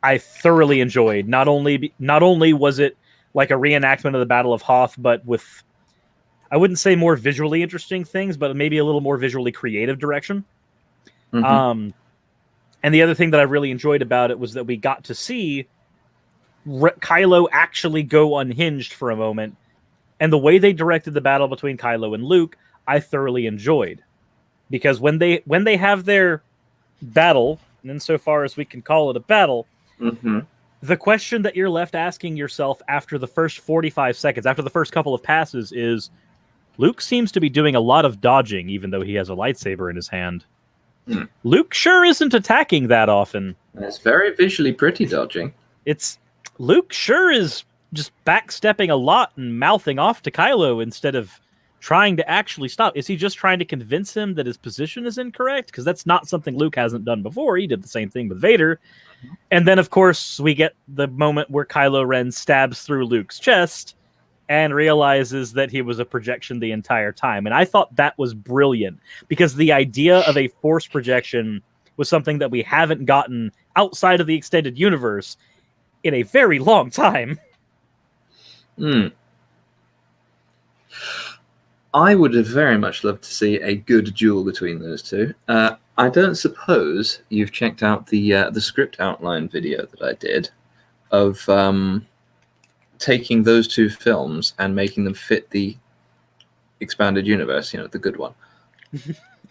I thoroughly enjoyed. Not only was it like a reenactment of the Battle of Hoth, but with, I wouldn't say more visually interesting things, but maybe a little more visually creative direction. Mhm. And the other thing that I really enjoyed about it was that we got to see Kylo actually go unhinged for a moment. And the way they directed the battle between Kylo and Luke, I thoroughly enjoyed. Because when they have their battle, and insofar as we can call it a battle, the question that you're left asking yourself after the first 45 seconds, after the first couple of passes, is Luke seems to be doing a lot of dodging, even though he has a lightsaber in his hand. Luke sure isn't attacking that often. It's very visually pretty dodging. Luke sure is just backstepping a lot and mouthing off to Kylo instead of trying to actually stop. Is he just trying to convince him that his position is incorrect? Because that's not something Luke hasn't done before. He did the same thing with Vader. And then, of course, we get the moment where Kylo Ren stabs through Luke's chest and realizes that he was a projection the entire time. And I thought that was brilliant, because the idea of a force projection was something that we haven't gotten outside of the extended universe in a very long time. I would have very much loved to see a good duel between those two. I don't suppose you've checked out the script outline video that I did of taking those two films and making them fit the expanded universe, the good one.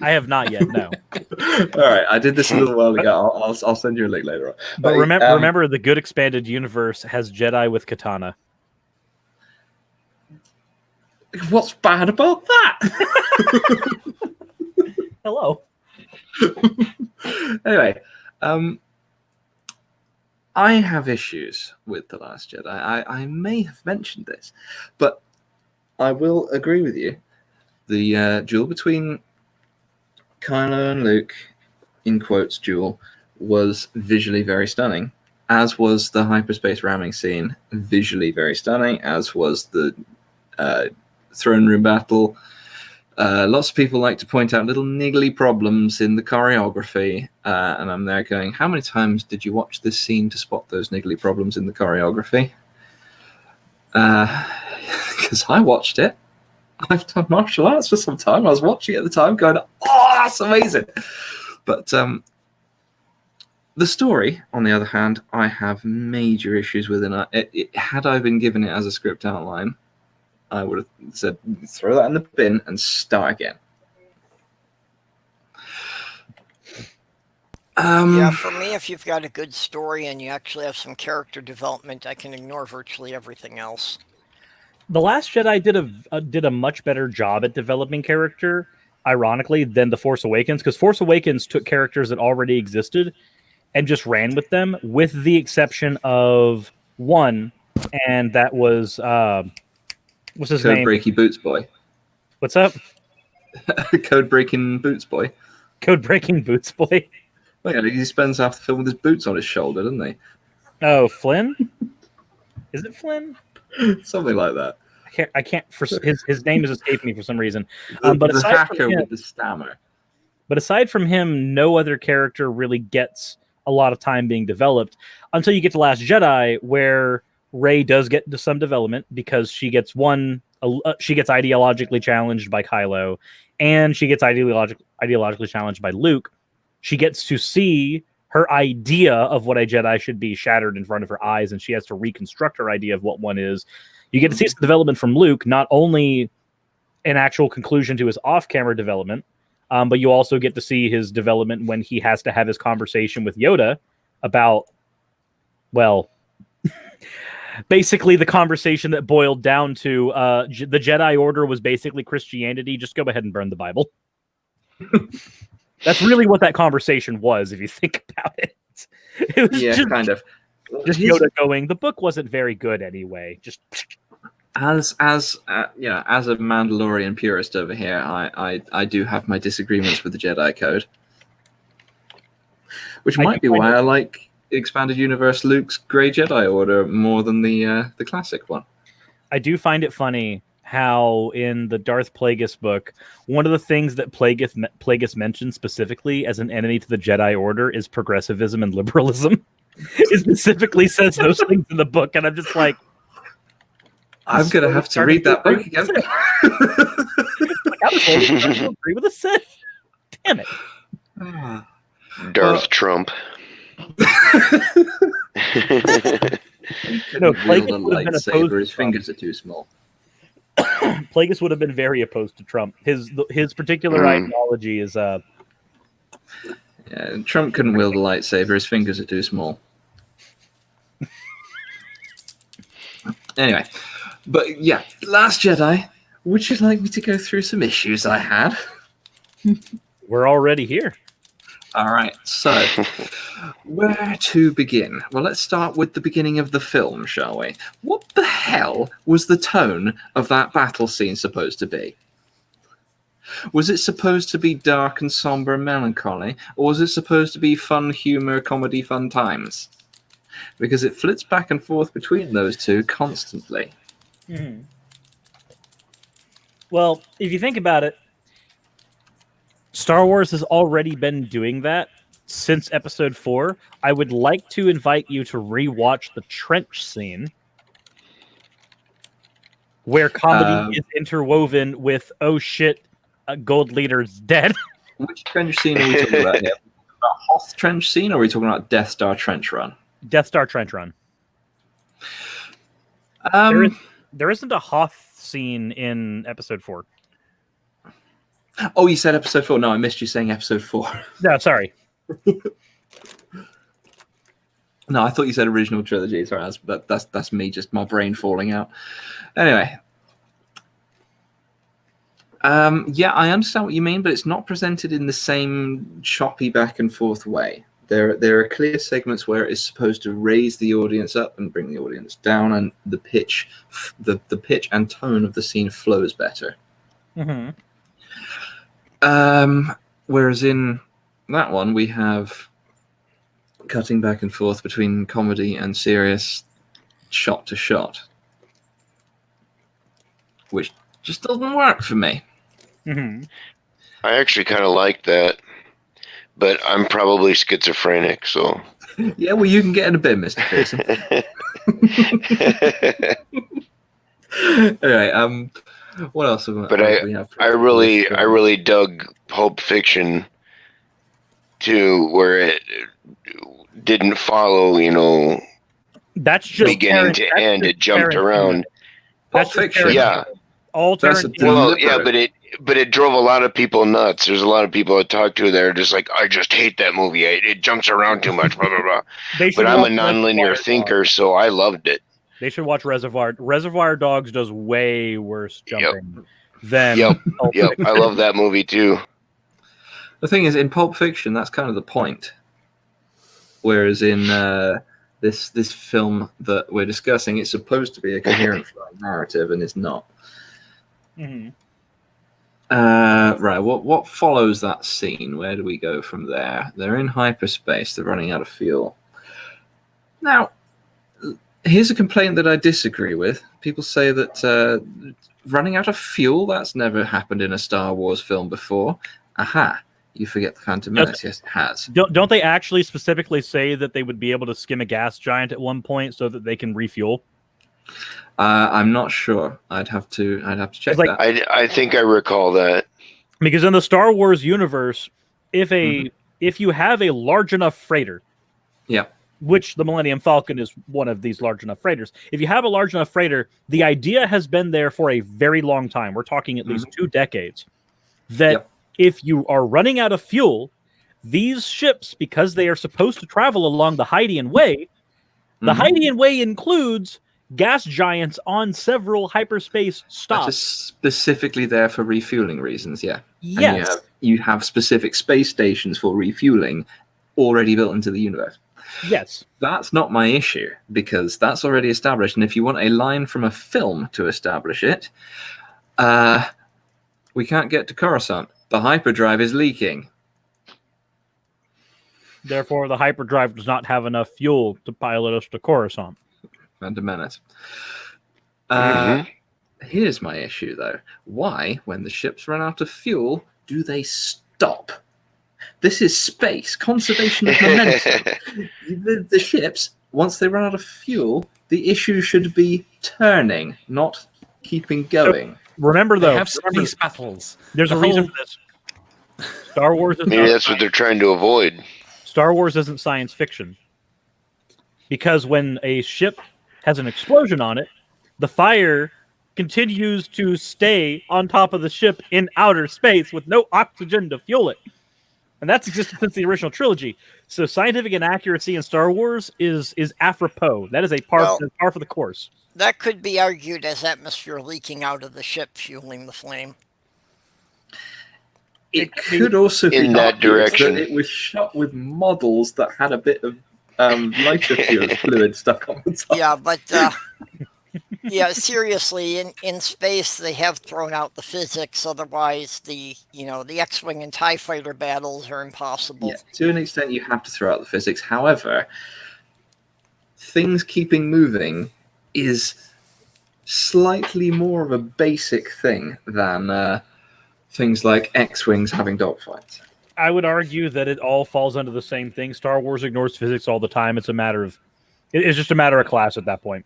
I have not yet, no. All right, I did this a little while ago. I'll send you a link later on. But remember, the good expanded universe has Jedi with katana. What's bad about that? Hello. Anyway, I have issues with The Last Jedi. I may have mentioned this, but I will agree with you. The duel between Kylo and Luke, in quotes, duel, was visually very stunning, as was the hyperspace ramming scene, visually very stunning, as was the throne room battle. Lots of people like to point out little niggly problems in the choreography, and I'm there going, how many times did you watch this scene to spot those niggly problems in the choreography? Because I watched it. I've done martial arts for some time. I was watching it at the time going, oh, that's amazing. But the story, on the other hand, I have major issues with. And had I been given it as a script outline, I would have said, throw that in the bin and start again. Yeah, for me, if you've got a good story and you actually have some character development, I can ignore virtually everything else. The Last Jedi did a much better job at developing character, ironically, than The Force Awakens, because Force Awakens took characters that already existed and just ran with them, with the exception of one, and that was what's his name? Code Breaking Boots Boy. What's up? Code Breaking Boots Boy. Code Breaking Boots Boy. Well, yeah, he spends half the film with his boots on his shoulder, doesn't he? Oh, Flynn? Is it Flynn? Something like that. I can't. For his name is escaping me for some reason. But But the aside hacker from him, with the stammer. But aside from him, no other character really gets a lot of time being developed until you get to Last Jedi, where Rey does get to some development, because she gets ideologically challenged by Kylo, and she gets ideologically challenged by Luke. She gets to see her idea of what a Jedi should be shattered in front of her eyes, and she has to reconstruct her idea of what one is. You get to see some development from Luke, not only an actual conclusion to his off-camera development, but you also get to see his development when he has to have his conversation with Yoda about, well, basically the conversation that boiled down to the Jedi Order was basically Christianity. Just go ahead and burn the Bible. That's really what that conversation was, if you think about it. It was just kind of. Just Yoda going, the book wasn't very good anyway. Just as a Mandalorian purist over here, I do have my disagreements with the Jedi Code. Which I might do be find why it- I like expanded universe Luke's Grey Jedi Order more than the classic one. I do find it funny how in the Darth Plagueis book, one of the things that Plagueis mentions specifically as an enemy to the Jedi Order is progressivism and liberalism. It specifically says those things in the book, and I'm just like, I'm going to have to read that book again. like, I'm slowly starting to agree with the Sith. Damn it. Darth Trump. He No, couldn't wield a Plagueis would have been opposed lightsaber. to His Trump. fingers are too small. Plagueis would have been very opposed to Trump. His particular ideology is Yeah, Trump couldn't wield a lightsaber. His fingers are too small. Anyway, but yeah, Last Jedi. Would you like me to go through some issues I had? we're already here. All right, so where to begin? Well, let's start with the beginning of the film, shall we? What the hell was the tone of that battle scene supposed to be? Was it supposed to be dark and somber and melancholy, or was it supposed to be fun, humor, comedy, fun times? Because it flits back and forth between those two constantly. Mm-hmm. Well, if you think about it, Star Wars has already been doing that since Episode 4. I would like to invite you to rewatch the trench scene where comedy is interwoven with, oh shit, Gold Leader's dead. Which trench scene are we talking about here? About Hoth trench scene, or are we talking about Death Star trench run? Death Star trench run. There isn't a Hoth scene in Episode 4. Oh, you said Episode 4. No, I missed you saying Episode 4. No, sorry. No, I thought you said original trilogy. Sorry, that's me, just my brain falling out. Anyway. Yeah, I understand what you mean, but it's not presented in the same choppy back and forth way. There are clear segments where it is supposed to raise the audience up and bring the audience down, and the pitch and tone of the scene flows better. Mm-hmm. Whereas in that one, we have cutting back and forth between comedy and serious shot to shot, which just doesn't work for me. Mm-hmm. I actually kind of like that, but I'm probably schizophrenic, so. Yeah, well, you can get in a bit, Mr. Pearson. Anyway, what else? But I really dug Pulp Fiction too, where it didn't follow, That's just beginning to end. It jumped around. That's Pulp Fiction. Yeah. All That's a Tarantino. Well, yeah, but it drove a lot of people nuts. There's a lot of people I talk to that are just like, I just hate that movie. It jumps around too much, blah blah blah. But I'm a nonlinear thinker, so I loved it. They should watch Reservoir. Reservoir Dogs does way worse jumping than. Yep. Pulp Yep, Fiction. I love that movie too. The thing is, in Pulp Fiction, that's kind of the point. Whereas in this film that we're discussing, it's supposed to be a coherent flowing narrative, and it's not. Mm-hmm. Right. What follows that scene? Where do we go from there? They're in hyperspace. They're running out of fuel. Now, here's a complaint that I disagree with. People say that running out of fuel, that's never happened in a Star Wars film before. Aha. You forget the Phantom Menace. Yes, it has. Don't they actually specifically say that they would be able to skim a gas giant at one point so that they can refuel? I'm not sure. I'd have to check Like, that. I think I recall that. Because in the Star Wars universe, if you have a large enough freighter, Yeah. which the Millennium Falcon is one of these large enough freighters, if you have a large enough freighter, the idea has been there for a very long time. We're talking at least 2 decades. That if you are running out of fuel, these ships, because they are supposed to travel along the Hydian Way, the Hydian Way includes gas giants on several hyperspace stops. That is specifically there for refueling reasons, yeah. Yes. And you have specific space stations for refueling already built into the universe. Yes. That's not my issue, because that's already established. And if you want a line from a film to establish it, we can't get to Coruscant. The hyperdrive is leaking. Therefore, the hyperdrive does not have enough fuel to pilot us to Coruscant. And a minute. Mhm. Here's my issue, though. Why, when the ships run out of fuel, do they stop? This is space, conservation of momentum. The ships, once they run out of fuel, the issue should be turning, not keeping going. Remember, They though, have space battles. there's a The reason whole- for this. Star Wars is Maybe not that's what they're trying to avoid. Star Wars isn't science fiction. Because when a ship has an explosion on it, the fire continues to stay on top of the ship in outer space with no oxygen to fuel it. And that's existed since the original trilogy. So scientific inaccuracy in Star Wars is apropos. That is a par for the course. That could be argued as atmosphere leaking out of the ship fueling the flame. It could also be in that argued direction. that it was shot with models that had a bit of lighter fluid stuck on the top. Yeah, but yeah, seriously, in space they have thrown out the physics. Otherwise, the X-wing and TIE fighter battles are impossible. Yeah, to an extent, you have to throw out the physics. However, things keeping moving is slightly more of a basic thing than things like X-wings having dogfights. I would argue that it all falls under the same thing. Star Wars ignores physics all the time. It's just a matter of class at that point.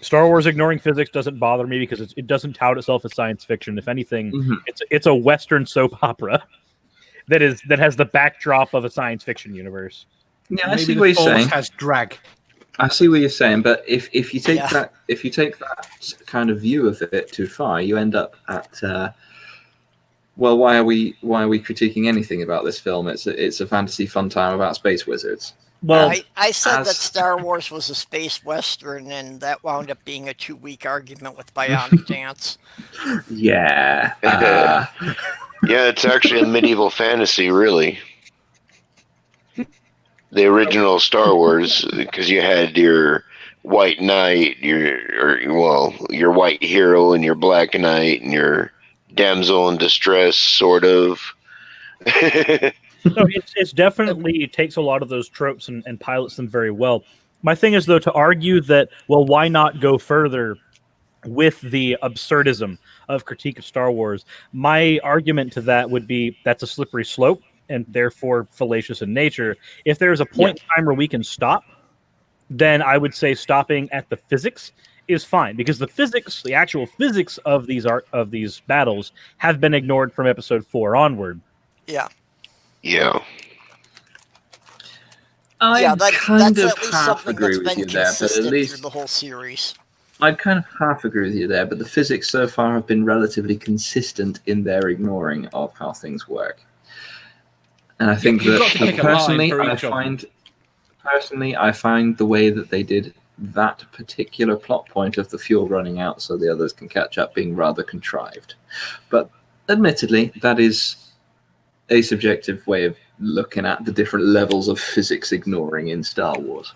Star Wars ignoring physics doesn't bother me because it doesn't tout itself as science fiction. If anything, it's a Western soap opera that has the backdrop of a science fiction universe. Yeah, I Maybe see the what you're Force saying. has drag. I see what you're saying, but if you take Yeah. that kind of view of it too far, you end up at well, why are we critiquing anything about this film? It's a fantasy fun time about space wizards. Well, I said that as- Star Wars was a space western, and that wound up being a 2-week argument with Bionic Dance. Yeah. Yeah, it's actually a medieval fantasy, really. The original Star Wars, because you had your white knight, your white hero, and your black knight, and your damsel in distress, sort of. no, it's definitely takes a lot of those tropes and pilots them very well. My thing is, though, to argue that, well, why not go further with the absurdism of critique of Star Wars? My argument to that would be that's a slippery slope and therefore fallacious in nature. If there's a point in time where we can stop, then I would say stopping at the physics is fine, because the actual physics of these battles have been ignored from episode 4 onward. Yeah. Yeah. I That's kind at of least half something agree that's with been you there, but at consistent through least the whole series. I'd kind of half agree with you there, but the physics so far have been relatively consistent in their ignoring of how things work. And I think You've got that to pick a line personally, for each of them. I find the way that they did that particular plot point of the fuel running out so the others can catch up being rather contrived. But admittedly, that is a subjective way of looking at the different levels of physics ignoring in Star Wars.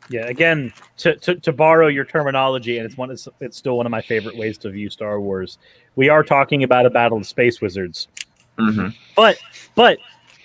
Yeah, again, to borrow your terminology, and it's still one of my favorite ways to view Star Wars. We are talking about a battle of space wizards, but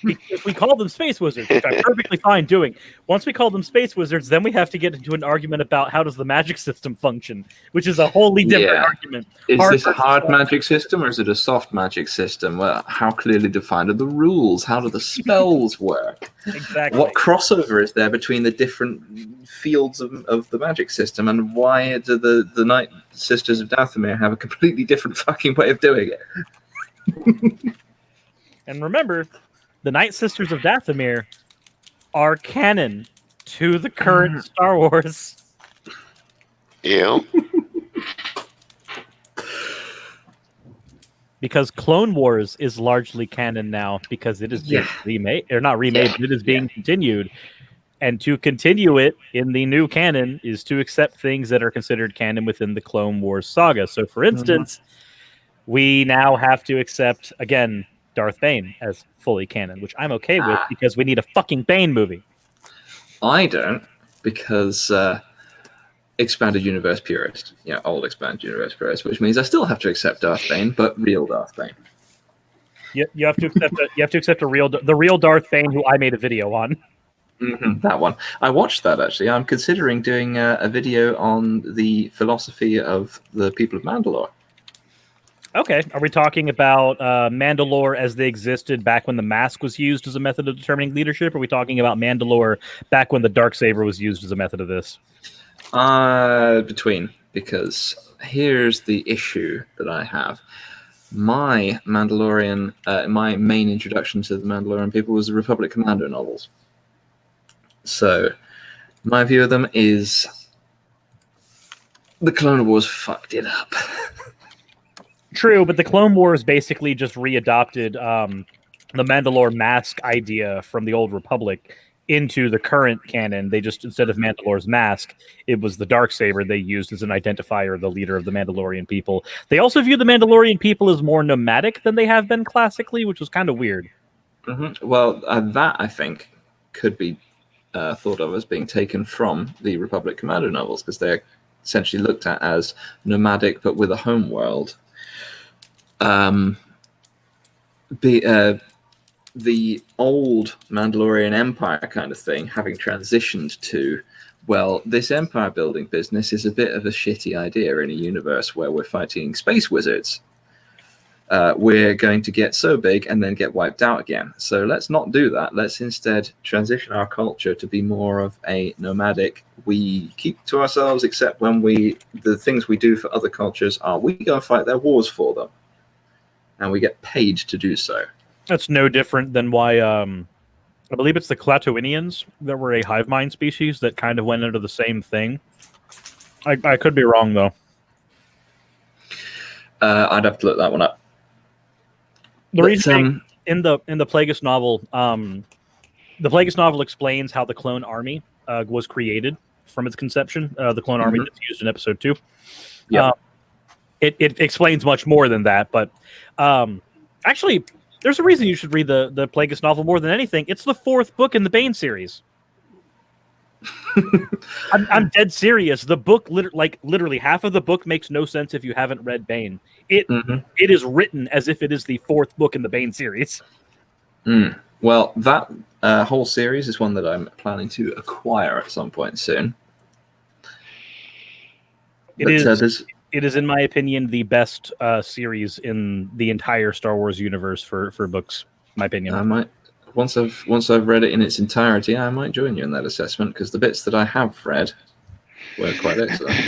if we call them space wizards, which I'm perfectly fine doing, once we call them space wizards, then we have to get into an argument about how does the magic system function, which is a wholly different argument. Is this a versus hard soft. magic system or is it a soft magic system? Well, how clearly defined are the rules? How do the spells work? Exactly. What crossover is there between the different fields of the magic system, and why do the Night Sisters of Dathomir have a completely different fucking way of doing it? And remember, the Night Sisters of Dathomir are canon to the current Star Wars. Yeah. Because Clone Wars is largely canon now because it is being remade, or not remade, but it is being continued. And to continue it in the new canon is to accept things that are considered canon within the Clone Wars saga. So, for instance, we now have to accept, again, Darth Bane as fully canon, which I'm okay with because we need a fucking Bane movie. I don't, because expanded universe purist, old expanded universe purist, which means I still have to accept Darth Bane, but real Darth Bane. You have to accept the real Darth Bane, who I made a video on. That one. I watched that, actually. I'm considering doing a video on the philosophy of the people of Mandalore. Okay. Are we talking about Mandalore as they existed back when the mask was used as a method of determining leadership? Or are we talking about Mandalore back when the Darksaber was used as a method of this? Between, because here's the issue that I have. My Mandalorian, my main introduction to the Mandalorian people was the Republic Commando novels. So, my view of them is the Clone Wars fucked it up. True, but the Clone Wars basically just readopted the Mandalore mask idea from the old Republic into the current canon. They just, instead of Mandalore's mask, it was the Darksaber they used as an identifier of the leader of the Mandalorian people. They also view the Mandalorian people as more nomadic than they have been classically, which was kind of weird. Well, that, I think, could be thought of as being taken from the Republic Commando novels, because they're essentially looked at as nomadic but with a home world. The old Mandalorian Empire kind of thing, having transitioned to, well, this empire building business is a bit of a shitty idea in a universe where we're fighting space wizards. We're going to get so big and then get wiped out again. So let's not do that. Let's instead transition our culture to be more of a nomadic. We keep to ourselves, except when the things we do for other cultures are we go and fight their wars for them. And we get paid to do so. That's no different than why I believe it's the Klatooinians that were a hive mind species that kind of went into the same thing. I could be wrong, though. I'd have to look that one up. The reason in the Plagueis novel, the Plagueis novel explains how the clone army was created from its conception. The clone army that's used in episode 2. Yeah. It explains much more than that, but actually, there's a reason you should read the Plagueis novel more than anything. It's the 4th book in the Bane series. I'm dead serious. The book, literally half of the book makes no sense if you haven't read Bane. It is written as if it is the 4th book in the Bane series. Well, that whole series is one that I'm planning to acquire at some point soon. It is, in my opinion, the best series in the entire Star Wars universe for books. My opinion. I might once I've read it in its entirety, I might join you in that assessment, because the bits that I have read were quite excellent.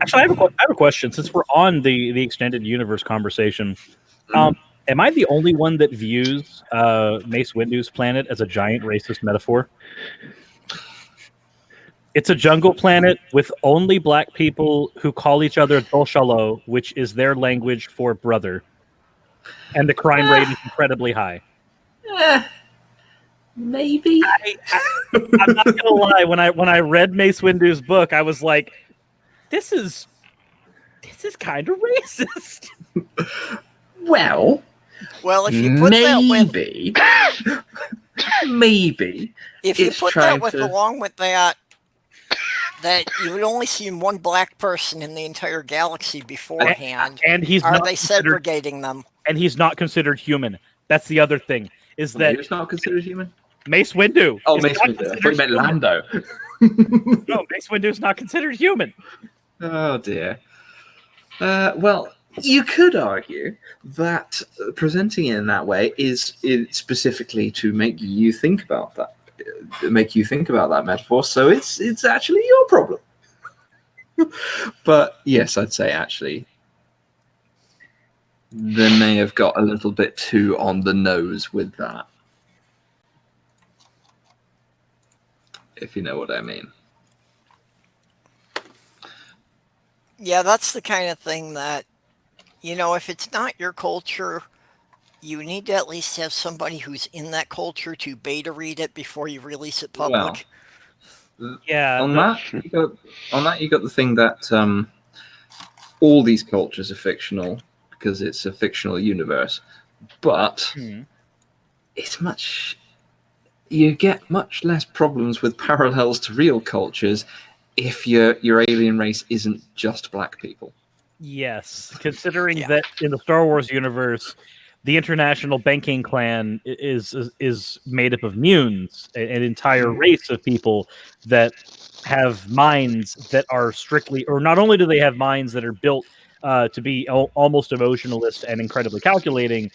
Actually, I have a question. Since we're on the extended universe conversation, am I the only one that views Mace Windu's planet as a giant racist metaphor? It's a jungle planet with only black people who call each other Dolshalo, which is their language for brother. And the crime rate is incredibly high. Maybe. I'm not gonna lie. When I read Mace Windu's book, I was like, "This is kind of racist." Well, if you put maybe, maybe if you put that with along with that you would only see one black person in the entire galaxy beforehand, and are they segregating them? And he's not considered human. That's the other thing. Is that he's not considered human? Mace Windu. Oh, Mace Windu. I thought you meant Lando. No, Mace Windu is not considered human. Oh dear. Well, you could argue that presenting it in that way is specifically to make you think about that. Make you think about that metaphor, so it's actually your problem. But yes, I'd say actually they may have got a little bit too on the nose with that, if you know what I mean. Yeah, that's the kind of thing that, if it's not your culture, you need to at least have somebody who's in that culture to beta read it before you release it public. Well, on that you got the thing that all these cultures are fictional because it's a fictional universe, but you get much less problems with parallels to real cultures if your alien race isn't just black people. Yes, considering that in the Star Wars universe, the international banking clan is made up of munes, an entire race of people that have minds that are strictly, or not only do they have minds that are built to be almost emotionalist and incredibly calculating,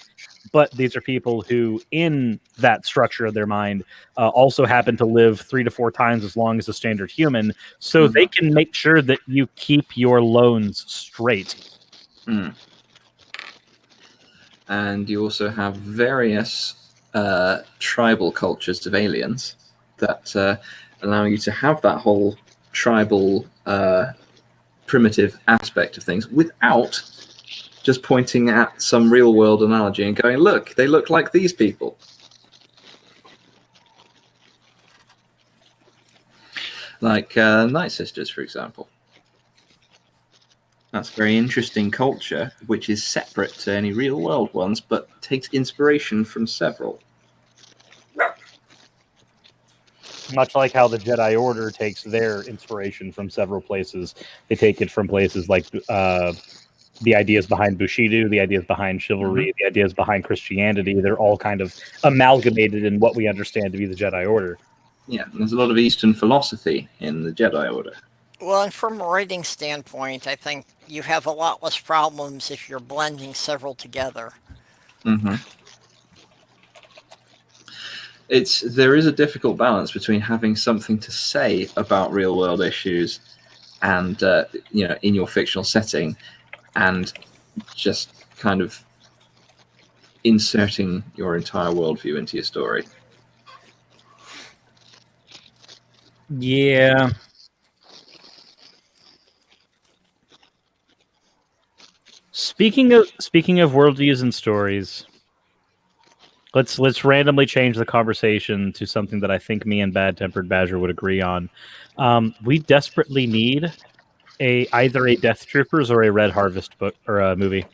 but these are people who, in that structure of their mind, also happen to live 3 to 4 times as long as a standard human, so they can make sure that you keep your loans straight. And you also have various tribal cultures of aliens that allow you to have that whole tribal primitive aspect of things without just pointing at some real world analogy and going, look, they look like these people. Like Night Sisters, for example. That's a very interesting culture, which is separate to any real world ones, but takes inspiration from several. Much like how the Jedi Order takes their inspiration from several places. They take it from places like the ideas behind Bushido, the ideas behind chivalry, the ideas behind Christianity. They're all kind of amalgamated in what we understand to be the Jedi Order. Yeah, there's a lot of Eastern philosophy in the Jedi Order. Well, and from a writing standpoint, I think you have a lot less problems if you're blending several together. There is a difficult balance between having something to say about real world issues and in your fictional setting, and just kind of inserting your entire worldview into your story. Yeah. Speaking of worldviews and stories, let's randomly change the conversation to something that I think me and Bad Tempered Badger would agree on. We desperately need either a Death Troopers or a Red Harvest book or a movie.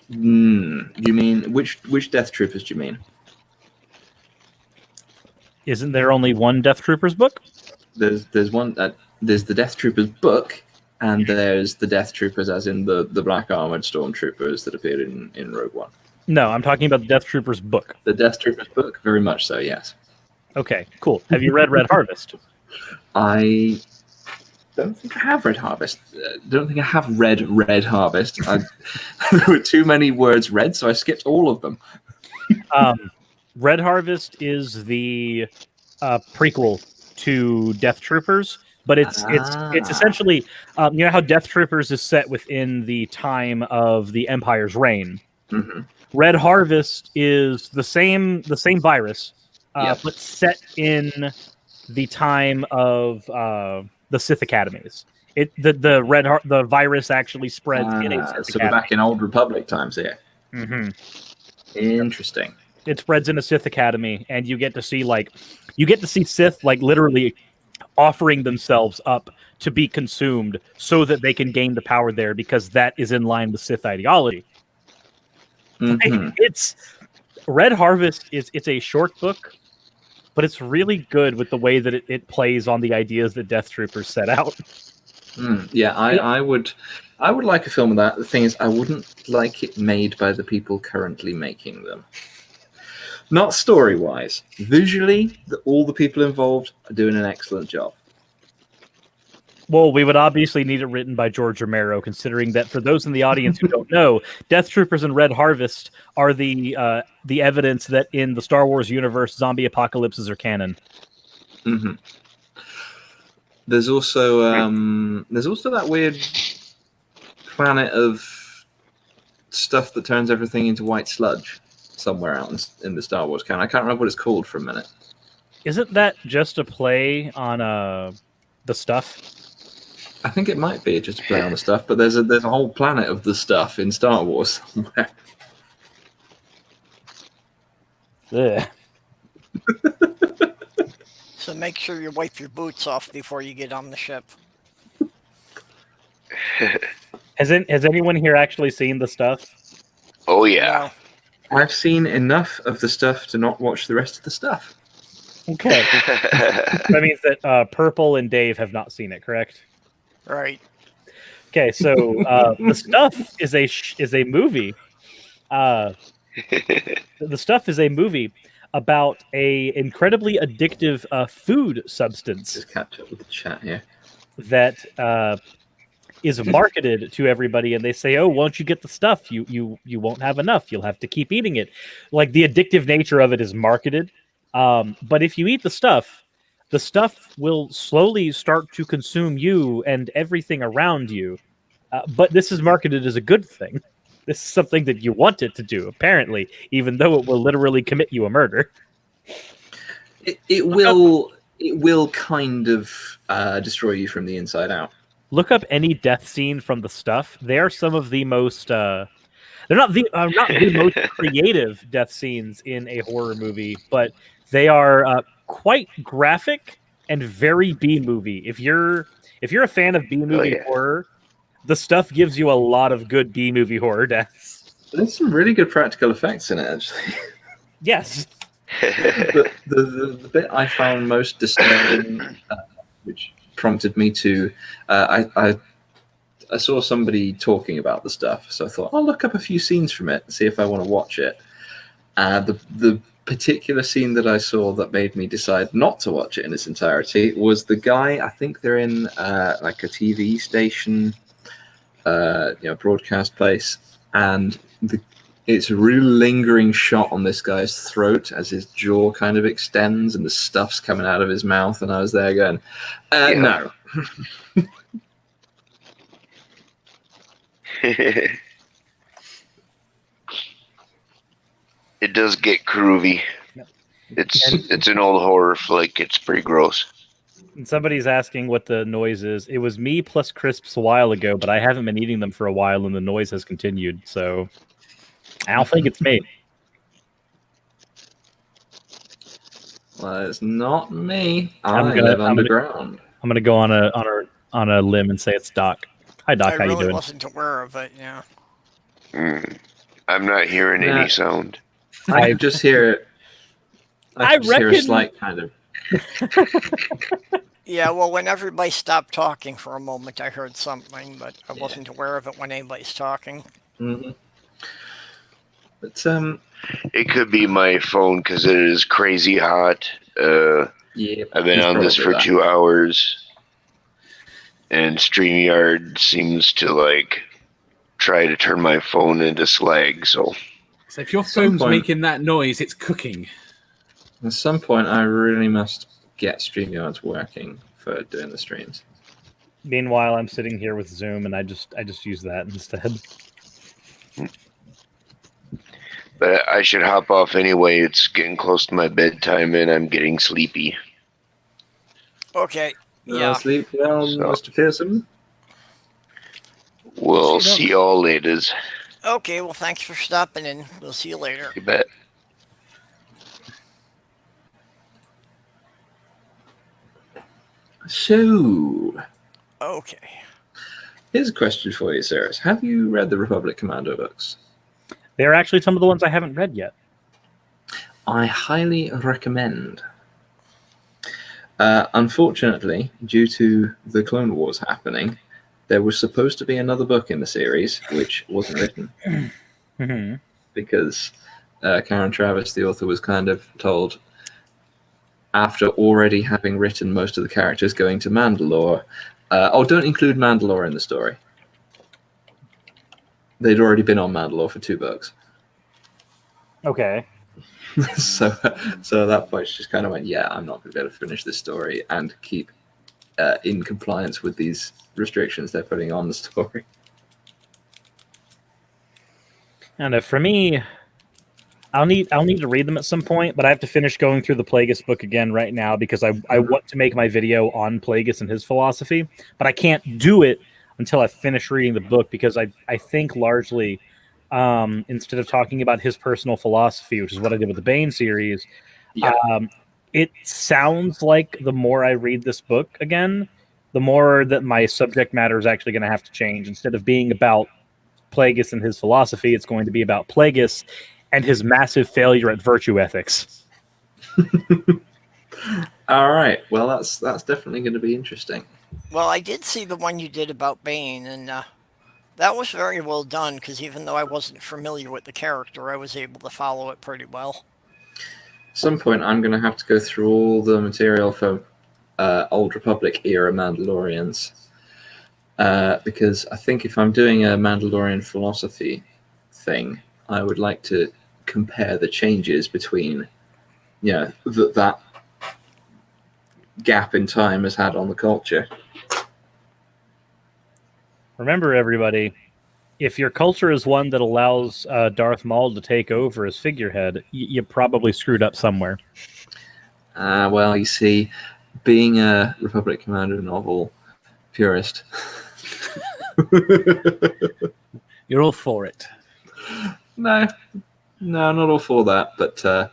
You mean which Death Troopers do you mean? Isn't there only one Death Troopers book? There's one. There's the Death Troopers book, and there's the Death Troopers, as in the black armored stormtroopers that appeared in Rogue One. No, I'm talking about the Death Troopers book. The Death Troopers book, very much so. Yes. Okay, cool. Have you read Red Harvest? I don't think I have read Harvest. Don't think I have read Red Harvest. There were too many words read, so I skipped all of them. Red Harvest is the prequel to Death Troopers, but it's essentially you know how Death Troopers is set within the time of the Empire's reign. Red Harvest is the same virus, but set in the time of the Sith Academies. The virus actually spreads in a Sith so we're back in Old Republic times here. Interesting. It spreads in a Sith Academy, and you get to see Sith like literally offering themselves up to be consumed so that they can gain the power there, because that is in line with Sith ideology. It's Red Harvest it's a short book, but it's really good with the way that it plays on the ideas that Death Troopers set out. I would like a film of that. The thing is, I wouldn't like it made by the people currently making them. Not story-wise. Visually, all the people involved are doing an excellent job. Well, we would obviously need it written by George Romero, considering that for those in the audience who don't know, Death Troopers and Red Harvest are the evidence that in the Star Wars universe, zombie apocalypses are canon. There's also that weird planet of stuff that turns everything into white sludge somewhere out in the Star Wars canon. I can't remember what it's called for a minute. Isn't that just a play on the stuff? I think it might be just a play on the stuff, but there's a whole planet of the stuff in Star Wars somewhere. Ugh. So make sure you wipe your boots off before you get on the ship. Has anyone here actually seen the stuff? Oh yeah. No. I've seen enough of the stuff to not watch the rest of the stuff. Okay. That means that Purple and Dave have not seen it, correct? Right. Okay, so The Stuff is a movie. The Stuff is a movie about a incredibly addictive food substance Just catch up with the chat here. that is marketed to everybody, and they say, "Oh, once you get the stuff, you won't have enough. You'll have to keep eating it." Like the addictive nature of it is marketed, but if you eat the stuff will slowly start to consume you and everything around you. But this is marketed as a good thing. This is something that you want it to do, apparently, even though it will literally commit you a murder. It will kind of destroy you from the inside out. Look up any death scene from The Stuff. They are some of the most. They're not the most creative death scenes in a horror movie, but they are quite graphic and very B movie. If you're a fan of B movie horror, The Stuff gives you a lot of good B movie horror deaths. There's some really good practical effects in it, actually. Yes. The bit I found most disturbing, which prompted me to, I saw somebody talking about The Stuff, so I thought I'll look up a few scenes from it and see if I want to watch it. The particular scene that I saw that made me decide not to watch it in its entirety was the guy. I think they're in like a TV station, broadcast place, and it's a really lingering shot on this guy's throat as his jaw kind of extends and the stuff's coming out of his mouth. And I was there going, no. It does get groovy. Yep. It's an old horror flick. It's pretty gross. And somebody's asking what the noise is. It was me plus crisps a while ago, but I haven't been eating them for a while, and the noise has continued. So I don't think it's me. Well, it's not me. I live underground. I'm gonna go on a limb and say it's Doc. Hi, Doc. I How you really doing? wasn't aware of it. Yeah. I'm not hearing any sound. I can just hear it. I just hear a slight kind of. Yeah, well, when everybody stopped talking for a moment, I heard something, but I wasn't aware of it when anybody's talking. Mm-hmm. But it could be my phone because it is crazy hot. I've been on this for 2 hours, and StreamYard seems to try to turn my phone into slag. So if your phone's making that noise, it's cooking. At some point, I really must get StreamYards working for doing the streams. Meanwhile, I'm sitting here with Zoom, and I just use that instead. But I should hop off anyway. It's getting close to my bedtime, and I'm getting sleepy. Okay. Yeah. Sleep well, Mr. Pearson. We'll see y'all later. Okay, well, thanks for stopping in. We'll see you later. You bet. So, okay. Here's a question for you, Cyrus. Have you read the Republic Commando books? They're actually some of the ones I haven't read yet. I highly recommend. Unfortunately, due to the Clone Wars happening, there was supposed to be another book in the series, which wasn't written. Because Karen Travis, the author, was kind of told, after already having written most of the characters going to Mandalore, don't include Mandalore in the story. They'd already been on Mandalore for 2 books. Okay. So at that point, she just kind of went, yeah, I'm not going to be able to finish this story and keep in compliance with these restrictions they're putting on the story. And for me, I'll need to read them at some point, but I have to finish going through the Plagueis book again right now because I want to make my video on Plagueis and his philosophy, but I can't do it until I finish reading the book because I think largely instead of talking about his personal philosophy, which is what I did with the Bane series, it sounds like the more I read this book again, the more that my subject matter is actually going to have to change. Instead of being about Plagueis and his philosophy, it's going to be about Plagueis and his massive failure at virtue ethics. All right. Well, that's definitely going to be interesting. Well, I did see the one you did about Bane, and that was very well done because even though I wasn't familiar with the character, I was able to follow it pretty well. At some point, I'm going to have to go through all the material for Old Republic era Mandalorians. Because I think if I'm doing a Mandalorian philosophy thing, I would like to compare the changes between, that gap in time has had on the culture. Remember, everybody, if your culture is one that allows Darth Maul to take over as figurehead, you probably screwed up somewhere. Well, you see, being a Republic Commander novel purist. You're all for it. No, not all for that, but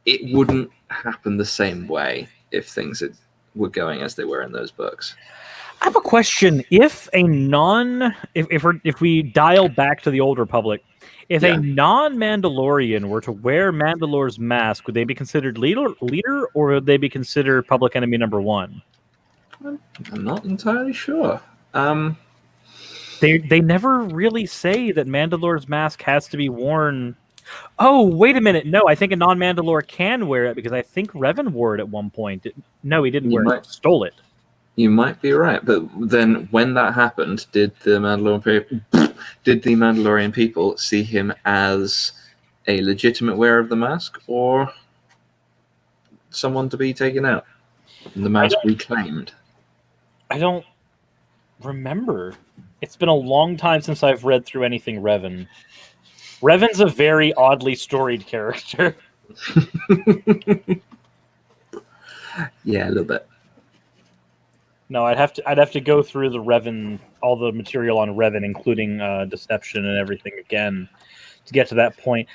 it wouldn't happen the same way if things were going as they were in those books. I have a question. If we dial back to the Old Republic, if a non-Mandalorian were to wear Mandalore's mask, would they be considered leader, or would they be considered public enemy number one? I'm not entirely sure. They never really say that Mandalore's mask has to be worn. Oh, wait a minute. No, I think a non-Mandalore can wear it because I think Revan wore it at one point. No, he didn't wear it. He stole it. You might be right, but then when that happened, did the Mandalorian people see him as a legitimate wearer of the mask, or someone to be taken out and the mask reclaimed? I don't remember. It's been a long time since I've read through anything Revan. Revan's a very oddly storied character. Yeah, a little bit. No, I'd have to go through the Revan, all the material on Revan, including Deception and everything again, to get to that point.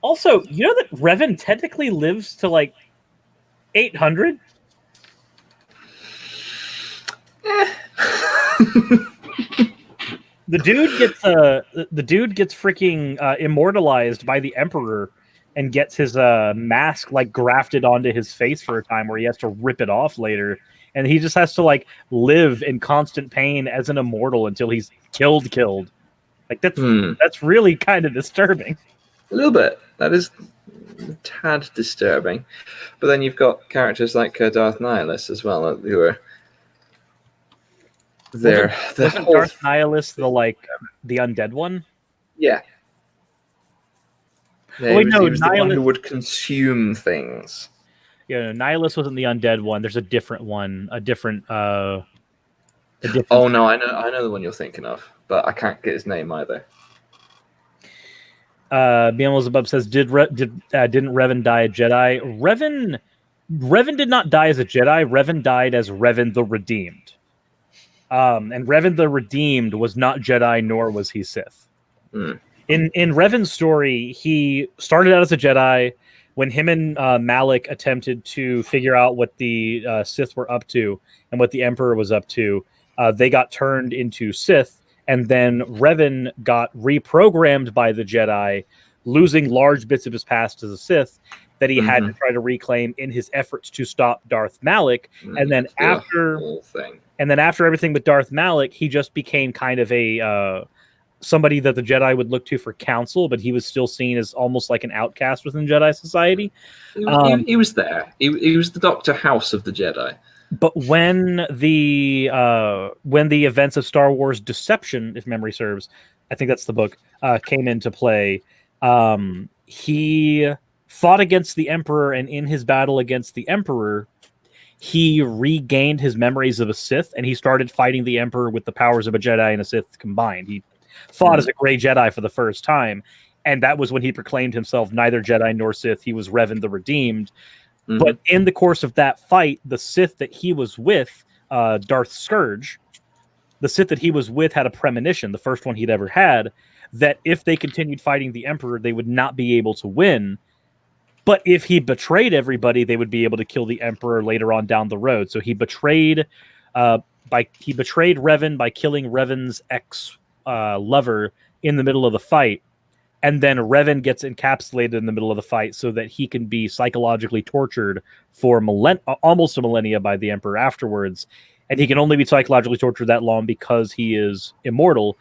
Also, you know that Revan technically lives to like 800? The dude gets freaking immortalized by the Emperor and gets his mask like grafted onto his face for a time, where he has to rip it off later. And he just has to like live in constant pain as an immortal until he's killed. Like that's really kind of disturbing. A little bit. That is a tad disturbing. But then you've got characters like Darth Nihilus as well, who are there. Wasn't Darth Nihilus the undead one? Yeah. Oh, wait, no, he was the one who would consume things. Yeah, Nihilus wasn't the undead one. There's a different one. A different. Oh no, I know the one you're thinking of, but I can't get his name either. Beelzebub says, didn't Revan die a Jedi? Revan did not die as a Jedi. Revan died as Revan the Redeemed. And Revan the Redeemed was not Jedi, nor was he Sith. In Revan's story, he started out as a Jedi. When him and Malik attempted to figure out what the Sith were up to and what the Emperor was up to, they got turned into Sith, and then Revan got reprogrammed by the Jedi, losing large bits of his past as a Sith that he had to try to reclaim in his efforts to stop Darth Malik. And then after everything with Darth Malik, he just became kind of a somebody that the Jedi would look to for counsel, but he was still seen as almost like an outcast within Jedi society. He was there. He was the Dr. House of the Jedi. But when the events of Star Wars Deception, if memory serves, I think that's the book, came into play, he fought against the Emperor, and in his battle against the Emperor, he regained his memories of a Sith, and he started fighting the Emperor with the powers of a Jedi and a Sith combined. He fought as a Grey Jedi for the first time, and that was when he proclaimed himself neither Jedi nor Sith. He was Revan the Redeemed. But in the course of that fight, the Sith that he was with, Darth Scourge, the Sith that he was with had a premonition, the first one he'd ever had, that if they continued fighting the Emperor, they would not be able to win. But if he betrayed everybody, they would be able to kill the Emperor later on down the road. So he betrayed Revan by killing Revan's ex-lover in the middle of the fight. And then Revan gets encapsulated in the middle of the fight so that he can be psychologically tortured for almost a millennia by the Emperor afterwards. and he can only be psychologically tortured that long because he is immortal.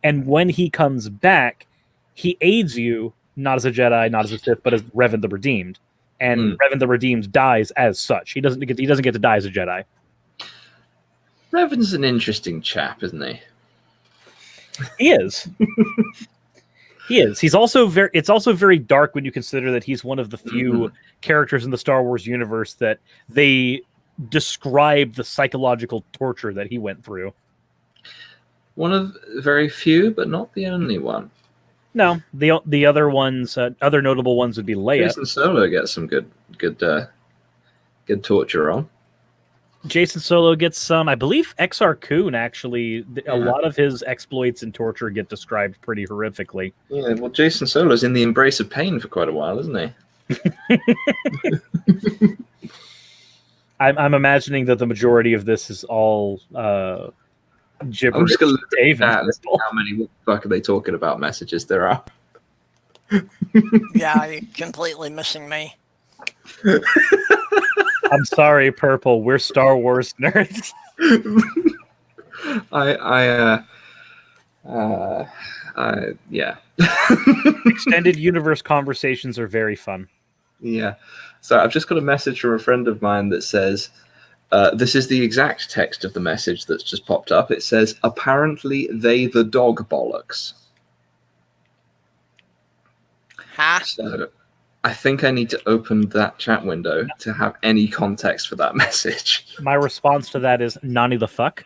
And when he comes back, he aids you not as a Jedi, not as a Sith, but as Revan the Redeemed. And Revan the Redeemed dies as such. He doesn't get to die as a Jedi. Revan's an interesting chap, isn't he? He is. He is. He's also very. It's also very dark when you consider that he's one of the few characters in the Star Wars universe that they describe the psychological torture that he went through. One of very few, but not the only one. No, the other ones, other notable ones would be Leia. Jason Solo gets some good torture on. Jason Solo gets some. I believe Exar Kun actually. A lot of his exploits and torture get described pretty horrifically. Yeah, well, Jason Solo's in the embrace of pain for quite a while, isn't he? I'm imagining that the majority of this is all gibberish. I'm just going to look Dave at how many what the fuck are they talking about messages there are. Yeah, you're completely missing me. I'm sorry, Purple. We're Star Wars nerds. Yeah. Extended universe conversations are very fun. Yeah. So I've just got a message from a friend of mine that says, this is the exact text of the message that's just popped up. It says, apparently they the dog bollocks. Huh? So I think I need to open that chat window to have any context for that message. My response to that is, Nani the fuck?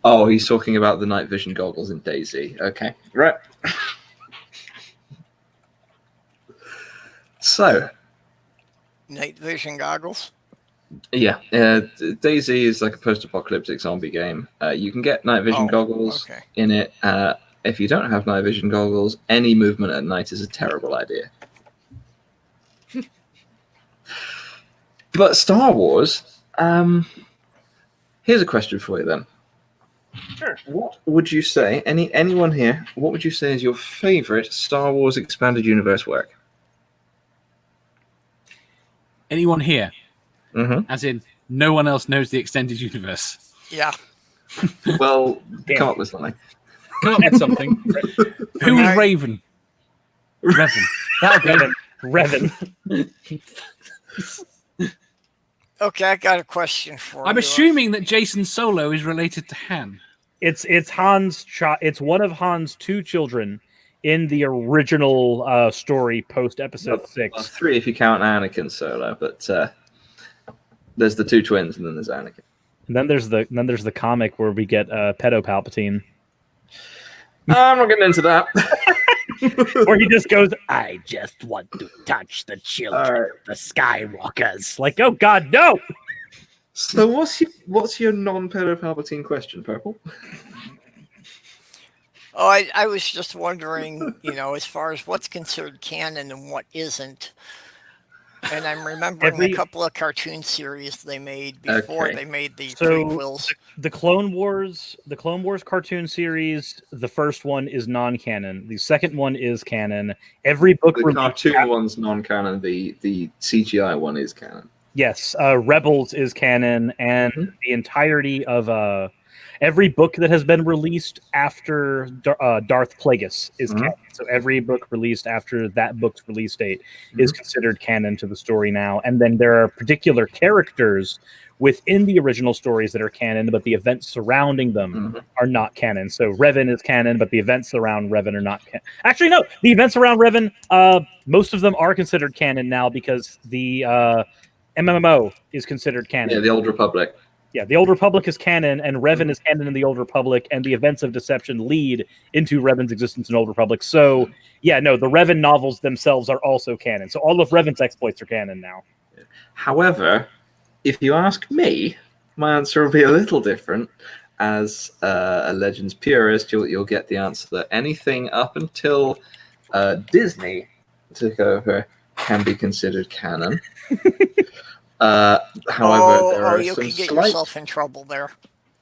Oh, he's talking about the night vision goggles in DayZ. Okay, right. So, Night vision goggles? yeah, DayZ is like a post-apocalyptic zombie game. You can get night vision goggles in it. If you don't have night vision goggles, any movement at night is a terrible idea. But Star Wars, here's a question for you then. Sure. What would you say, anyone here, what would you say is your favorite Star Wars Expanded Universe work? Anyone here? Mm-hmm. As in, no one else knows the extended universe. Yeah. Well, come up with something. Come up with something. Who is Raven? Revan. That'll go. Revan. Okay, I got a question for you. I'm assuming that Jason Solo is related to Han. It's Han's. It's one of Han's two children in the original story post Episode 6. Well, 3 if you count Anakin Solo, but there's the 2 twins, and then there's Anakin. And then there's the comic where we get Pedo Palpatine. I'm not getting into that. Where he just goes, I just want to touch the children of the Skywalkers. Like, oh God, no! So what's your non-Pedo Palpatine question, Purple? Oh, I was just wondering, as far as what's considered canon and what isn't. And I'm remembering a couple of cartoon series they made before they made the prequels. The Clone Wars cartoon series, the first one is non-canon. The second one is canon. Every book the cartoon one's non-canon. The CGI one is canon. Yes, Rebels is canon, and the entirety of every book that has been released after Darth Plagueis is canon. So every book released after that book's release date is considered canon to the story now. And then there are particular characters within the original stories that are canon, but the events surrounding them are not canon. So Revan is canon, but the events around Revan are not canon. Actually, no, the events around Revan, most of them are considered canon now because the MMO is considered canon. Yeah, the Old Republic. Yeah, the Old Republic is canon, and Revan is canon in the Old Republic, and the events of Deception lead into Revan's existence in Old Republic. So, yeah, no, the Revan novels themselves are also canon. So all of Revan's exploits are canon now. However, if you ask me, my answer will be a little different. As a Legends purist, you'll get the answer that anything up until Disney took over can be considered canon. However, you could get yourself in trouble there.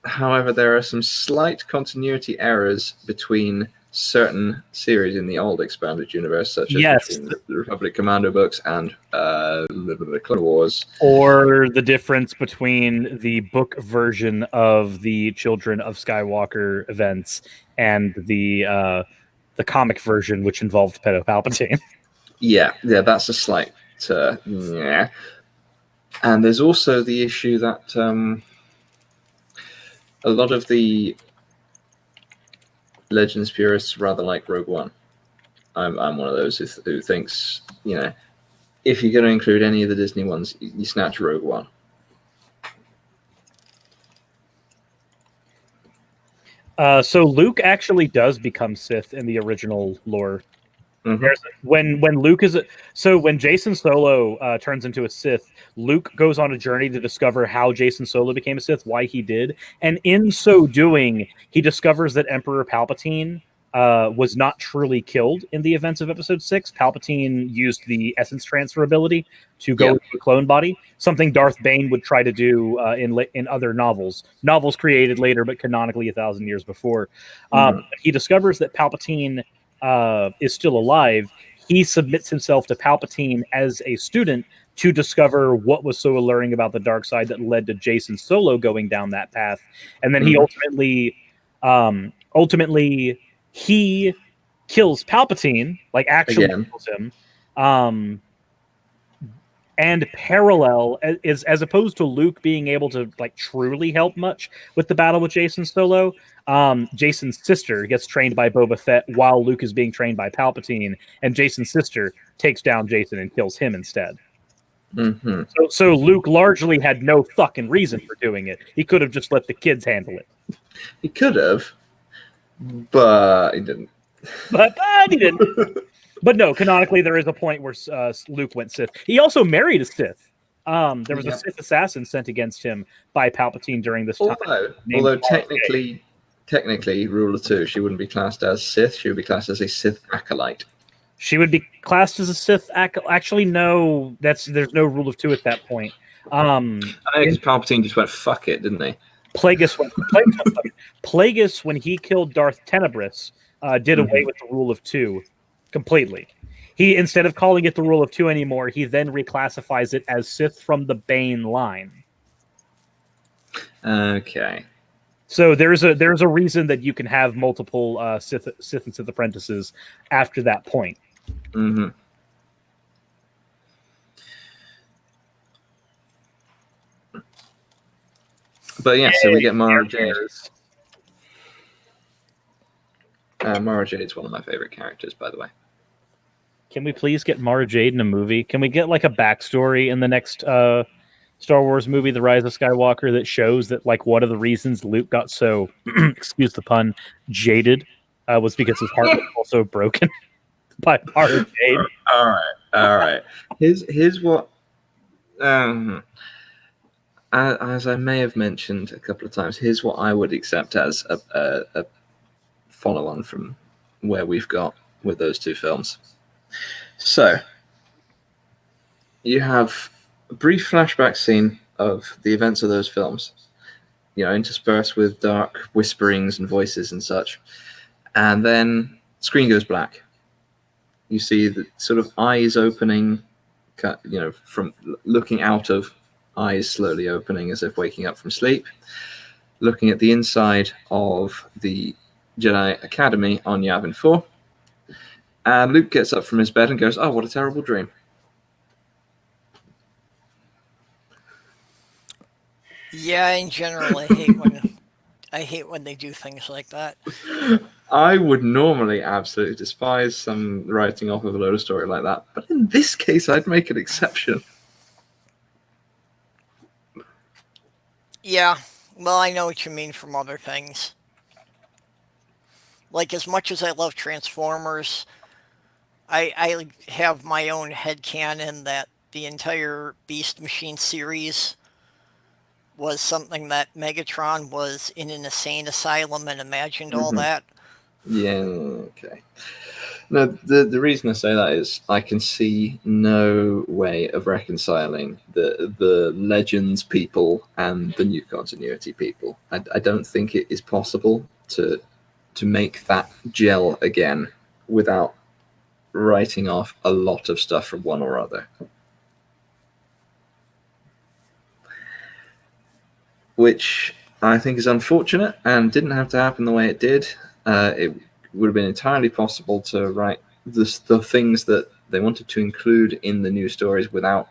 However, there are some slight continuity errors between certain series in the old expanded universe, such as Yes. between the Republic Commando books and the Clone Wars. Or the difference between the book version of the Children of Skywalker events and the comic version, which involved Pedo Palpatine. Yeah, that's a slight yeah. And there's also the issue that a lot of the Legends purists rather like Rogue One. I'm one of those who thinks, you know, if you're going to include any of the Disney ones, you snatch Rogue One. So Luke actually does become Sith in the original lore. Mhm. When Luke is when Jason Solo turns into a Sith, Luke goes on a journey to discover how Jason Solo became a Sith, why he did, and in so doing, he discovers that Emperor Palpatine was not truly killed in the events of Episode 6. Palpatine used the essence transfer ability to go into a clone body, something Darth Bane would try to do in other novels created later, but canonically 1,000 years before. He discovers that Palpatine is still alive. He submits himself to Palpatine as a student to discover what was so alluring about the dark side that led to Jason Solo going down that path. And then he ultimately he kills Palpatine, like actually kills him. And parallel is, as opposed to Luke being able to like truly help much with the battle with Jason Solo, Jason's sister gets trained by Boba Fett while Luke is being trained by Palpatine, and Jason's sister takes down Jason and kills him instead. Mm-hmm. So Luke largely had no fucking reason for doing it. He could have just let the kids handle it. He could have, but he didn't. But he didn't. But no, canonically, there is a point where Luke went Sith. He also married a Sith. There was a Sith assassin sent against him by Palpatine during this time. Although technically, Ruler 2, she wouldn't be classed as Sith. She would be classed as a Sith acolyte. She would be classed as a Sith acolyte. Actually, no. There's no Rule of 2 at that point. I know, because Palpatine just went, fuck it, didn't he? Plagueis, when he killed Darth Tenebris, did away with the Rule of 2 completely. He, instead of calling it the Rule of 2 anymore, he then reclassifies it as Sith from the Bane line. Okay. So there's a reason that you can have multiple Sith and Sith apprentices after that point. Mm-hmm. But yeah, so we get Mara Jade. Mara Jade is one of my favorite characters, by the way. Can we please get Mara Jade in a movie? Can we get like a backstory in the next Star Wars movie, The Rise of Skywalker, that shows that like one of the reasons Luke got so, excuse the pun, jaded was because his heart was also broken by Mara Jade. All right. Here's what. As I may have mentioned a couple of times, here's what I would accept as a follow-on from where we've got with those two films. So, you have a brief flashback scene of the events of those films, you know, interspersed with dark whisperings and voices and such. And then screen goes black. You see the sort of eyes opening, you know, from looking out of eyes slowly opening as if waking up from sleep, looking at the inside of the Jedi Academy on Yavin 4. And Luke gets up from his bed and goes, "Oh, what a terrible dream." Yeah, in general, I hate when they do things like that. I would normally absolutely despise some writing off of a load of story like that, but in this case, I'd make an exception. Yeah, well, I know what you mean from other things. Like, as much as I love Transformers, I have my own headcanon that the entire Beast Machine series was something that Megatron was in an insane asylum and imagined all that. Yeah, okay. No, the reason I say that is I can see no way of reconciling the Legends people and the New Continuity people. I don't think it is possible to to make that gel again without writing off a lot of stuff from one or other. Which I think is unfortunate and didn't have to happen the way it did. It would have been entirely possible to write the things that they wanted to include in the new stories without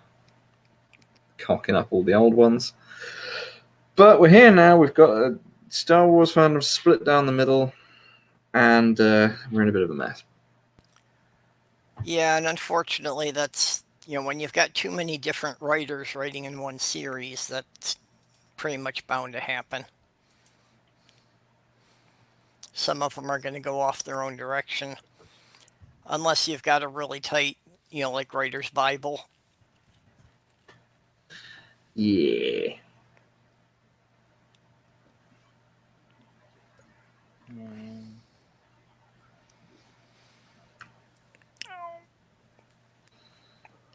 cocking up all the old ones. But we're here now. We've got a Star Wars fandom split down the middle, and we're in a bit of a mess. Yeah, and unfortunately, that's, when you've got too many different writers writing in one series, that's pretty much bound to happen. Some of them are going to go off their own direction, unless you've got a really tight, like Writer's Bible. Yeah.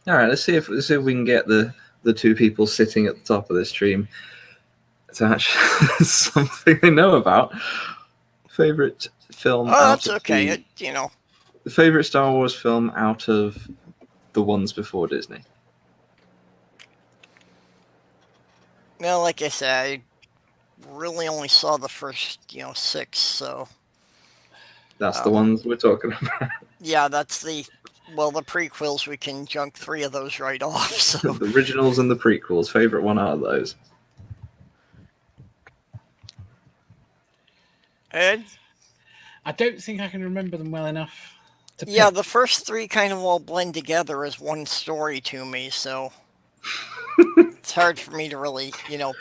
All right, let's see if we can get the two people sitting at the top of this stream to actually something they know about. Favorite film? Oh, that's okay. The favorite Star Wars film out of the ones before Disney. Well, like I said, I really only saw the first, 6, so. That's the ones we're talking about. Yeah, that's the prequels, we can junk 3 of those right off. So The originals and the prequels. Favorite one out of those? Ed? I don't think I can remember them well enough to Yeah, pick. the first 3 kind of all blend together as one story to me, so it's hard for me to really,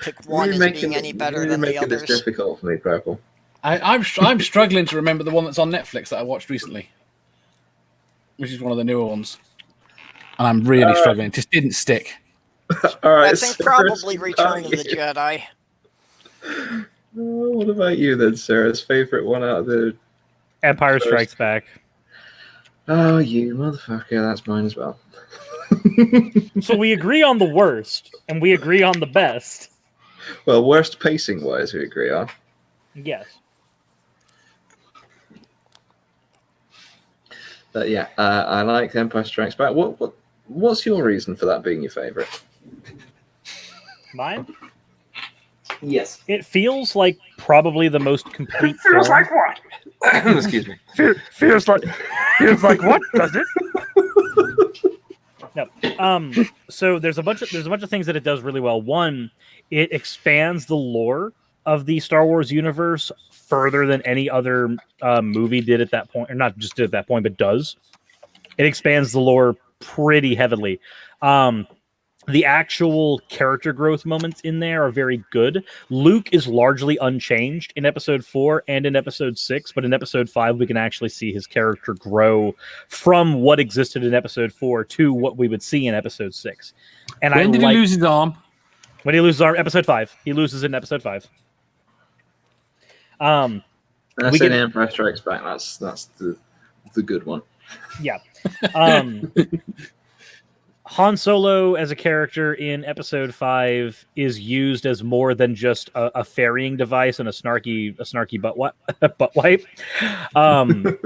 pick one as being any better than the others. It's difficult for me, Purple. I'm struggling to remember the one that's on Netflix that I watched recently, which is one of the newer ones, and I'm really struggling. It just didn't stick. All right, I think probably Return of the Jedi. What about you then, Sarah's favorite one out of the Empire Strikes Back. Oh, you motherfucker! That's mine as well. So we agree on the worst, and we agree on the best. Well, worst pacing wise, we agree on. Yes. But yeah, I like Empire Strikes Back. What's your reason for that being your favorite? Mine? Yes. It feels like probably the most complete film. what? Excuse me. Feels like what, does it? No. So there's a bunch of things that it does really well. One, it expands the lore of the Star Wars universe further than any other movie did at that point, or not just did at that point, but does. It expands the lore pretty heavily. The actual character growth moments in there are very good. Luke is largely unchanged in episode 4 and in episode 6, but in episode 5, we can actually see his character grow from what existed in episode 4 to what we would see in episode 6. And When did he lose his arm? When he loses his arm, episode 5. He loses it in episode 5. That's in Empire Strikes Back. That's the good one. Yeah. Han Solo as a character in episode 5 is used as more than just a ferrying device and a snarky butt wipe.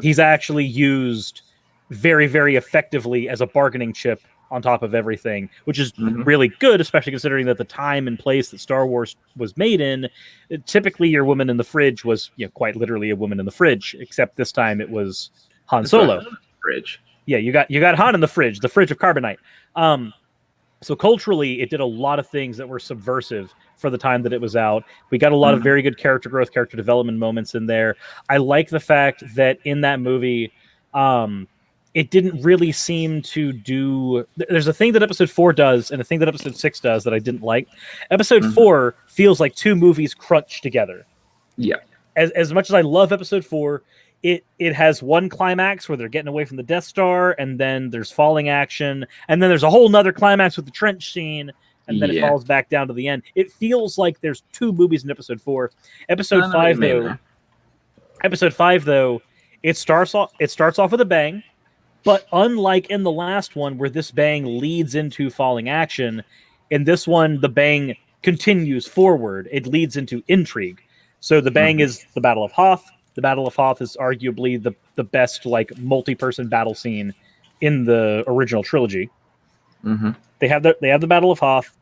He's actually used very, very effectively as a bargaining chip on top of everything, which is really good, especially considering that the time and place that Star Wars was made in, typically your woman in the fridge was quite literally a woman in the fridge, except this time it was Han Solo. Fridge. Yeah, you got Han in the fridge of carbonite. So culturally, it did a lot of things that were subversive for the time that it was out. We got a lot of very good character growth, character development moments in there. I like the fact that in that movie, it didn't really seem to do... There's a thing that episode 4 does and a thing that episode 6 does that I didn't like. Episode 4 feels like 2 movies crunched together. Yeah. As much as I love episode 4, it has one climax where they're getting away from the Death Star, and then there's falling action, and then there's a whole nother climax with the trench scene, and then it falls back down to the end. It feels like there's 2 movies in episode 4. Episode 5 though, it starts off with a bang, but unlike in the last one where this bang leads into falling action, in this one the bang continues forward. It leads into intrigue. So the bang is the Battle of Hoth. the Battle of Hoth is arguably the best like multi-person battle scene in the original trilogy. Mm-hmm. They have the Battle of Hoth.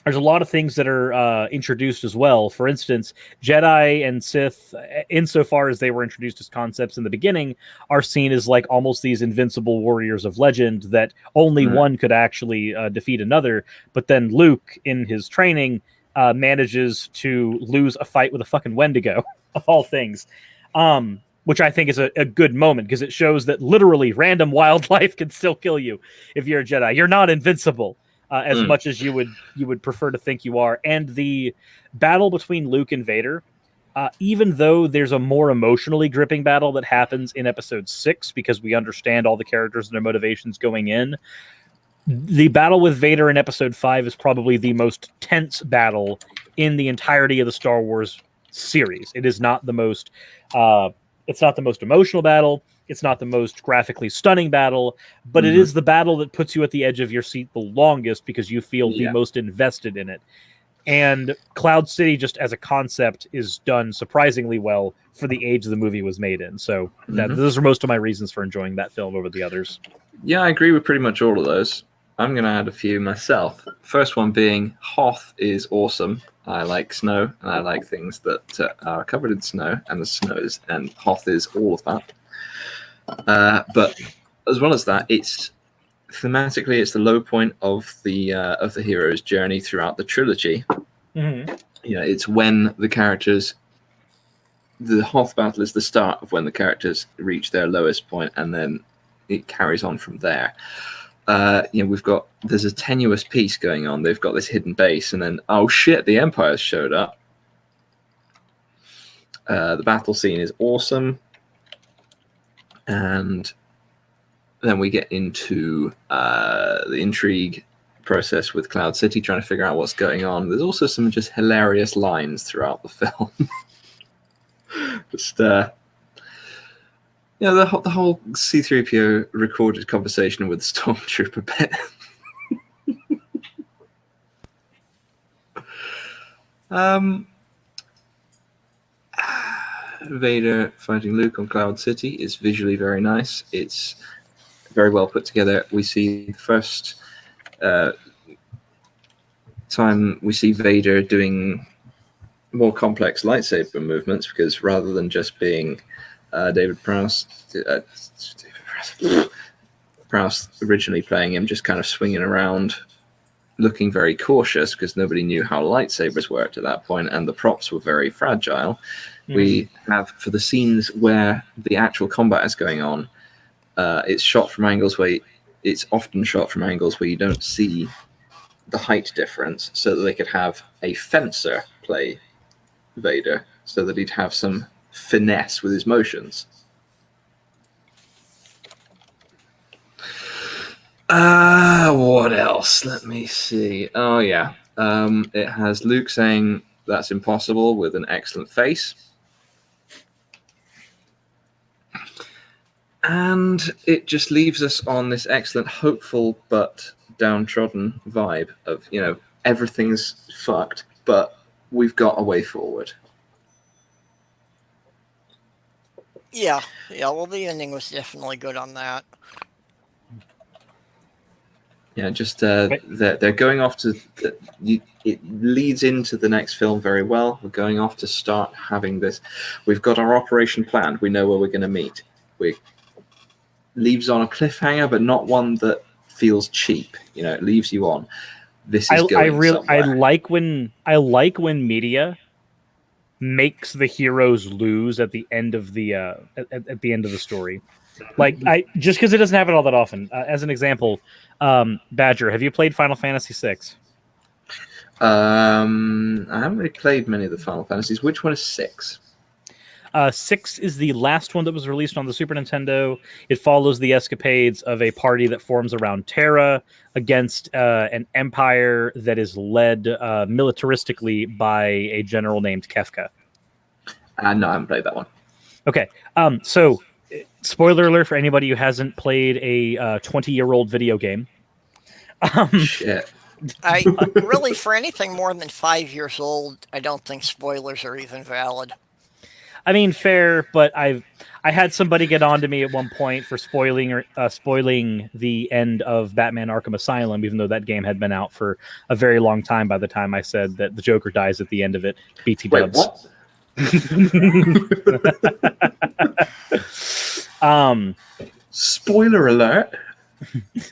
There's a lot of things that are introduced as well. For instance, Jedi and Sith, insofar as they were introduced as concepts in the beginning, are seen as like almost these invincible warriors of legend that only one could actually defeat another. But then Luke, in his training, manages to lose a fight with a fucking Wendigo, of all things. Which I think is a good moment because it shows that literally random wildlife can still kill you if you're a Jedi. You're not invincible. As much as you would prefer to think you are. And the battle between Luke and Vader, even though there's a more emotionally gripping battle that happens in episode 6 because we understand all the characters and their motivations going in, the battle with Vader in episode 5 is probably the most tense battle in the entirety of the Star Wars series. It is not the most it's not the most emotional battle. It's not the most graphically stunning battle, but it is the battle that puts you at the edge of your seat the longest because you feel the most invested in it. And Cloud City, just as a concept, is done surprisingly well for the age the movie was made in. So those are most of my reasons for enjoying that film over the others. Yeah, I agree with pretty much all of those. I'm going to add a few myself. First one being Hoth is awesome. I like snow, and I like things that are covered in snow, and the snows, and Hoth is all of that. But as well as that, it's thematically it's the low point of the hero's journey throughout the trilogy. Mm-hmm. You know, it's when the characters, the Hoth battle is the start of when the characters reach their lowest point, and then it carries on from there. There's a tenuous piece going on. They've got this hidden base, and then oh shit, the Empire's showed up. The battle scene is awesome. And then we get into the intrigue process with Cloud City, trying to figure out what's going on. There's also some just hilarious lines throughout the film. Just, the whole C-3PO recorded conversation with the Stormtrooper bit. Vader fighting Luke on Cloud City is visually very nice. It's very well put together. We see the first time we see Vader doing more complex lightsaber movements, because rather than just being David Prowse originally playing him, just kind of swinging around, looking very cautious because nobody knew how lightsabers worked at that point, and the props were very fragile. We have, for the scenes where the actual combat is going on, it's shot from angles where it's often shot from angles where you don't see the height difference, so that they could have a fencer play Vader, so that he'd have some finesse with his motions. What else? Let me see. Oh yeah, it has Luke saying that's impossible with an excellent face. And it just leaves us on this excellent, hopeful but downtrodden vibe of, everything's fucked, but we've got a way forward. Yeah. Well, the ending was definitely good on that. Yeah, just they're going off to. It leads into the next film very well. We're going off to start having this. We've got our operation planned. We know where we're going to meet. We leaves on a cliffhanger, but not one that feels cheap. It leaves you on. This is going somewhere. I like when media makes the heroes lose at the end of the at the end of the story. Like, just because it doesn't happen all that often. As an example, Badger, have you played Final Fantasy VI? I haven't really played many of the Final Fantasies. Which one is 6? 6 is the last one that was released on the Super Nintendo. It follows the escapades of a party that forms around Terra against an empire that is led militaristically by a general named Kefka. No, I haven't played that one. Okay, so spoiler alert for anybody who hasn't played a 20-year-old video game. Shit. I really, for anything more than 5 years old, I don't think spoilers are even valid. I mean, fair, but I had somebody get on to me at one point for spoiling the end of Batman Arkham Asylum, even though that game had been out for a very long time by the time I said that the Joker dies at the end of it. BT Wait, dubs. what? Spoiler alert.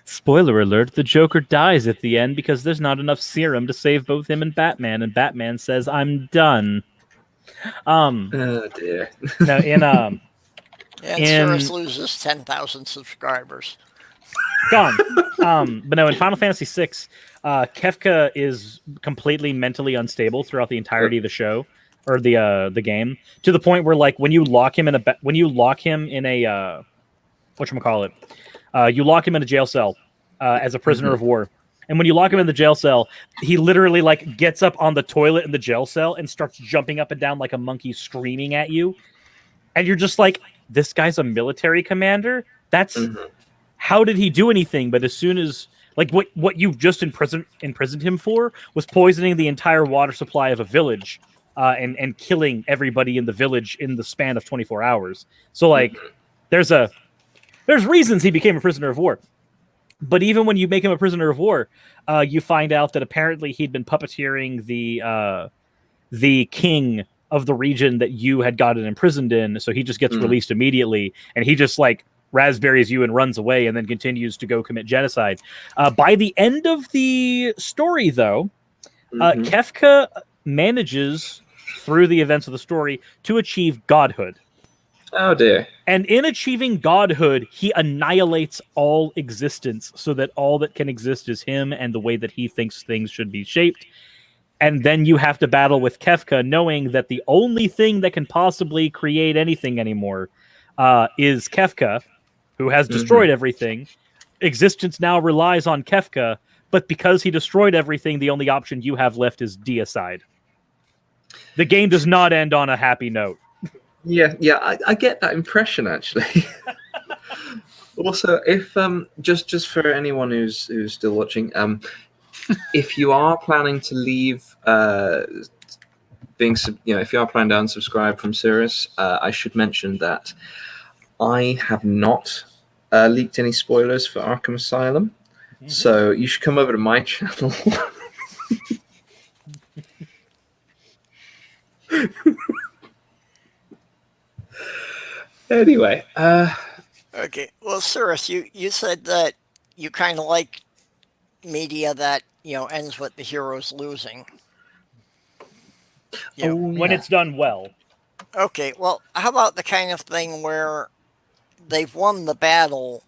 Spoiler alert, the Joker dies at the end because there's not enough serum to save both him and Batman says, "I'm done." Oh dear. No, And in Suris loses 10,000 subscribers. gone. But no, in Final Fantasy VI, Kefka is completely mentally unstable throughout the entirety of the show or the game, to the point where like when you lock him in a whatchamacallit, you lock him in a jail cell as a prisoner of war. And when you lock him in the jail cell, he literally like gets up on the toilet in the jail cell and starts jumping up and down like a monkey, screaming at you. And you're just like, this guy's a military commander? That's how did he do anything? But as soon as like what you've just imprisoned him for was poisoning the entire water supply of a village and killing everybody in the village in the span of 24 hours. So like there's reasons he became a prisoner of war. But even when you make him a prisoner of war, you find out that apparently he'd been puppeteering the king of the region that you had gotten imprisoned in. So he just gets released immediately, and he just like raspberries you and runs away, and then continues to go commit genocide. By the end of the story, though, Kefka manages through the events of the story to achieve godhood. Oh dear. And in achieving godhood, he annihilates all existence so that all that can exist is him and the way that he thinks things should be shaped. And then you have to battle with Kefka, knowing that the only thing that can possibly create anything anymore is Kefka, who has destroyed everything. Existence now relies on Kefka, but because he destroyed everything, the only option you have left is deicide. The game does not end on a happy note. Yeah, I get that impression actually. Also, if just for anyone who's still watching, if you are planning to leave, if you are planning to unsubscribe from Suris, I should mention that I have not leaked any spoilers for Arkham Asylum, so you should come over to my channel. Anyway, Okay, well, Suris, you said that you kind of like media that ends with the heroes losing. When it's done well. Okay, well, how about the kind of thing where they've won the battle,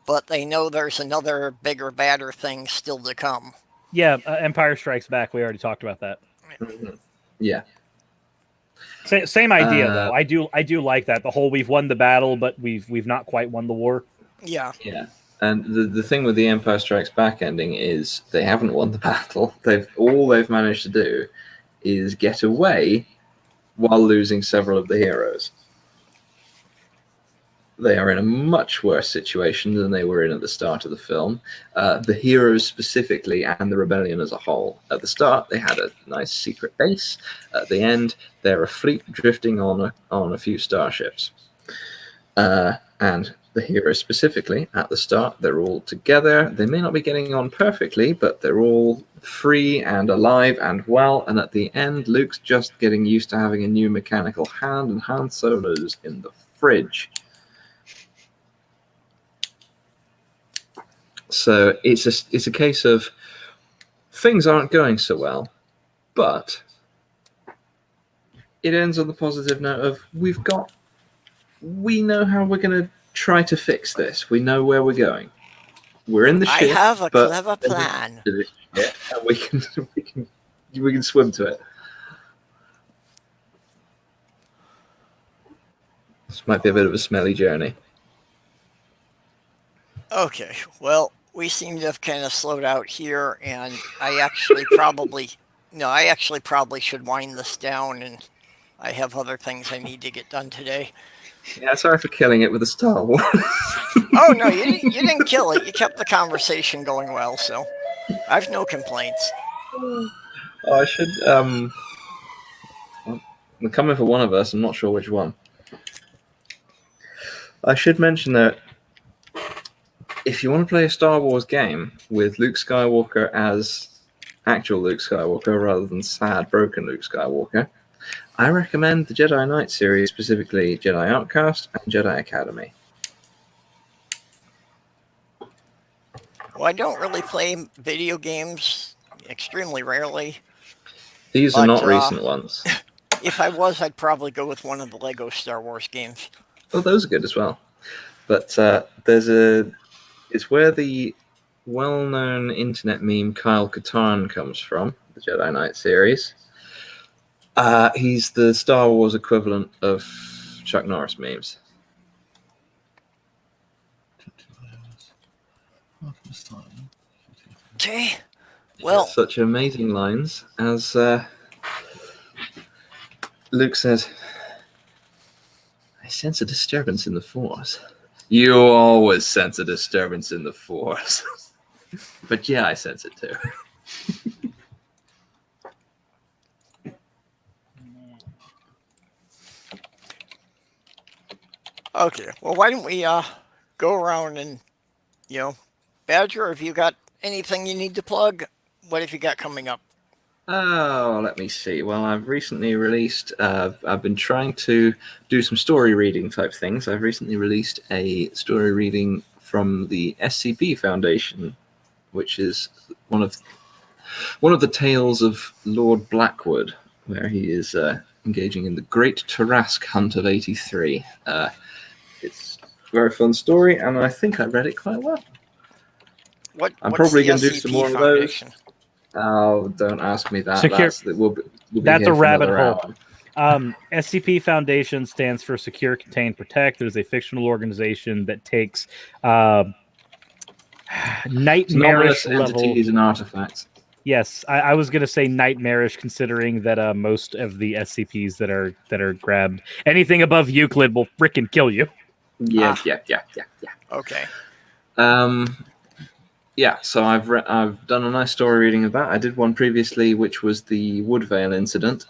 but they know there's another bigger, badder thing still to come? Yeah, Empire Strikes Back. We already talked about that. Yeah. Same idea though. I do like that. The whole we've won the battle, but we've not quite won the war. Yeah. Yeah. And the thing with the Empire Strikes Back ending is they haven't won the battle. They've managed to do is get away while losing several of the heroes. They are in a much worse situation than they were in at the start of the film. The heroes specifically and the rebellion as a whole. At the start, they had a nice secret base. At the end, they're a fleet drifting on a few starships. And the heroes specifically, at the start, they're all together. They may not be getting on perfectly, but they're all free and alive and well. And at the end, Luke's just getting used to having a new mechanical hand, and Han Solo's in the fridge. So it's a case of things aren't going so well, but it ends on the positive note of we know how we're going to try to fix this. We know where we're going. We're in the ship. I have a clever plan. Yeah, and we can swim to it. This might be a bit of a smelly journey. Okay, well, we seem to have kind of slowed out here, and I actually probably should wind this down, and I have other things I need to get done today. Yeah, sorry for killing it with a Star Wars. Oh no, you didn't kill it. You kept the conversation going well, so I've no complaints. I should They're coming for one of us. I'm not sure which one. I should mention that if you want to play a Star Wars game with Luke Skywalker as actual Luke Skywalker rather than sad, broken Luke Skywalker, I recommend the Jedi Knight series, specifically Jedi Outcast and Jedi Academy. Well, I don't really play video games, extremely rarely. These are not recent ones. If I was, I'd probably go with one of the Lego Star Wars games. Oh, those are good as well. But it's where the well-known internet meme Kyle Katarn comes from, the Jedi Knight series. He's the Star Wars equivalent of Chuck Norris memes. Okay. Well, Such amazing lines as Luke says, I sense a disturbance in the Force. You always sense a disturbance in the Force. But yeah, I sense it too. okay. Well, why don't we go around and, Badger, have you got anything you need to plug? What have you got coming up? Oh, let me see. Well, I've recently released, I've been trying to do some story reading type things. I've recently released a story reading from the SCP Foundation, which is one of the tales of Lord Blackwood, where he is engaging in the Great Tarrasque Hunt of 83. It's a very fun story, and I think I read it quite well. I'm probably going to do some more of those. Oh, don't ask me that. That's a rabbit hole. SCP Foundation stands for Secure, Contain, Protect. There's a fictional organization that takes nightmarish entities and artifacts. Yes, I was going to say nightmarish, considering that most of the SCPs that are grabbed, anything above Euclid will frickin' kill you. Yeah. Okay. Yeah, so I've done a nice story reading of that. I did one previously, which was the Woodvale incident.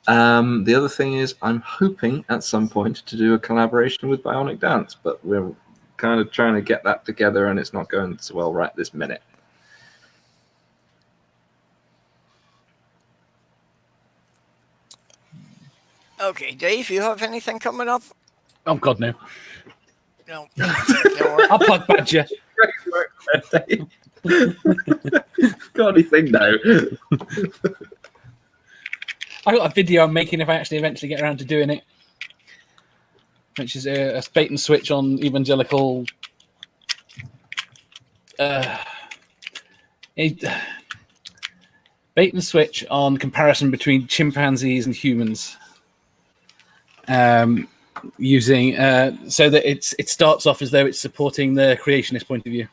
The other thing is, I'm hoping at some point to do a collaboration with Bionic Dance, but we're kind of trying to get that together, and it's not going so well right this minute. Okay, Dave, you have anything coming up? Oh God, no. No. I'll plug Badger. Got anything now? I got a video I'm making if I actually eventually get around to doing it, which is a bait and switch on evangelical. Bait and switch on comparison between chimpanzees and humans. Using so that it starts off as though it's supporting the creationist point of view.